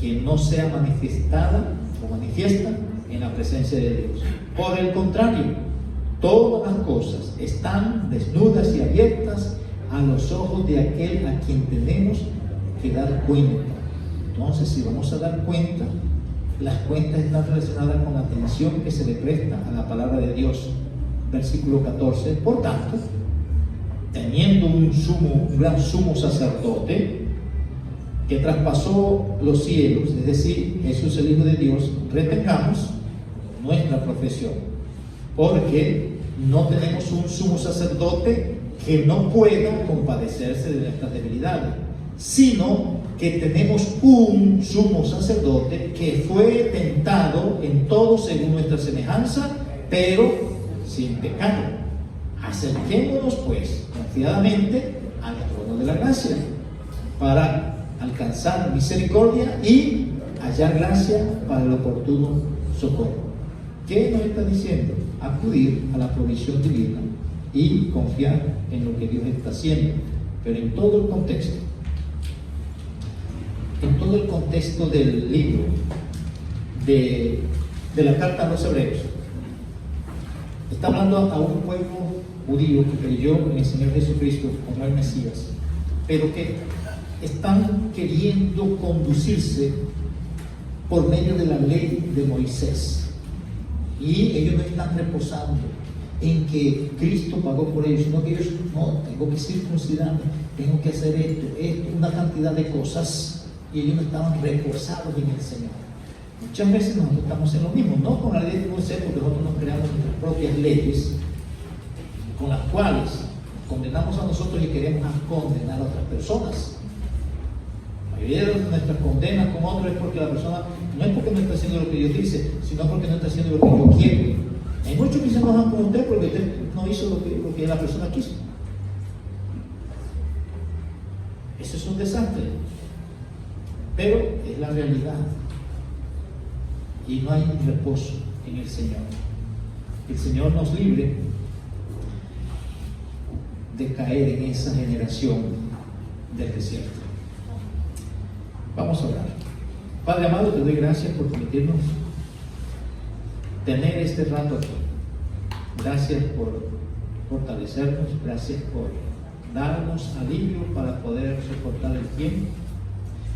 Speaker 1: que no sea manifestada o manifiesta en la presencia de Dios. Por el contrario, todas las cosas están desnudas y abiertas a los ojos de aquel a quien tenemos que dar cuenta. Entonces, si vamos a dar cuenta, las cuentas están relacionadas con la atención que se le presta a la palabra de Dios. Versículo 14: por tanto, teniendo un gran sumo sacerdote que traspasó los cielos, es decir, Jesús el Hijo de Dios, retengamos nuestra profesión, porque no tenemos un sumo sacerdote que no pueda compadecerse de nuestras debilidades, sino que tenemos un sumo sacerdote que fue tentado en todo según nuestra semejanza, pero sin pecado. Acerquémonos pues confiadamente al trono de la gracia para alcanzar misericordia y hallar gracia para el oportuno socorro. ¿Qué nos está diciendo? Acudir a la provisión divina y confiar en lo que Dios está haciendo, pero en todo el contexto del libro de la carta a los Hebreos. Está hablando a un pueblo judío que creyó en el Señor Jesucristo como el Mesías, pero que están queriendo conducirse por medio de la ley de Moisés, y ellos no están reposando en que Cristo pagó por ellos, sino que ellos: no, tengo que circuncidarme, tengo que hacer esto, una cantidad de cosas, y ellos no estaban reposados en el Señor. Muchas veces nosotros estamos en lo mismo, no con la ley de Moisés, porque nosotros nos creamos nuestras propias leyes con las cuales condenamos a nosotros y queremos condenar a otras personas. La mayoría de nuestras condenas con otros es porque la persona no es porque no está haciendo lo que Dios dice, sino porque no está haciendo lo que yo quiero. Hay muchos que se enojan con usted porque usted no hizo lo que la persona quiso. Eso es un desastre, pero es la realidad, y no hay reposo en el Señor. El Señor nos libre de caer en esa generación del desierto. Vamos a orar. Padre amado, te doy gracias por permitirnos tener este rato aquí. Gracias por fortalecernos, gracias por darnos alivio para poder soportar el tiempo.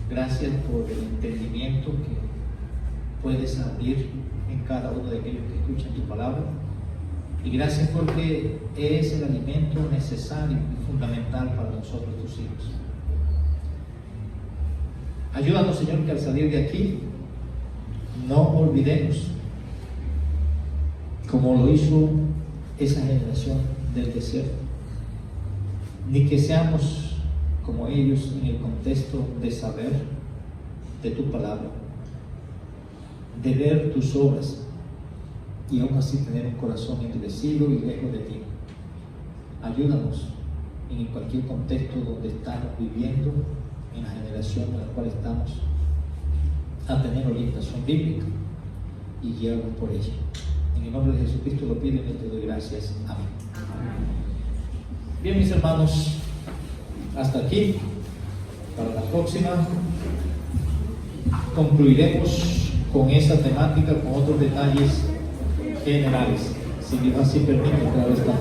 Speaker 1: Gracias por el entendimiento que puedes abrir en cada uno de aquellos que escuchan tu palabra. Y gracias porque es el alimento necesario y fundamental para nosotros, tus hijos. Ayúdanos, Señor, que al salir de aquí no olvidemos, como lo hizo esa generación del desierto, ni que seamos como ellos en el contexto de saber de tu palabra, de ver tus obras, y aún así tener un corazón endurecido y lejos de ti. Ayúdanos en cualquier contexto donde estamos viviendo, en la generación en la cual estamos, a tener orientación bíblica y guiarnos por ella. En el nombre de Jesucristo lo pido y te doy gracias. Amén. Bien, mis hermanos, hasta aquí. Para la próxima concluiremos con esa temática, con otros detalles generales, si Dios así permite, claro está.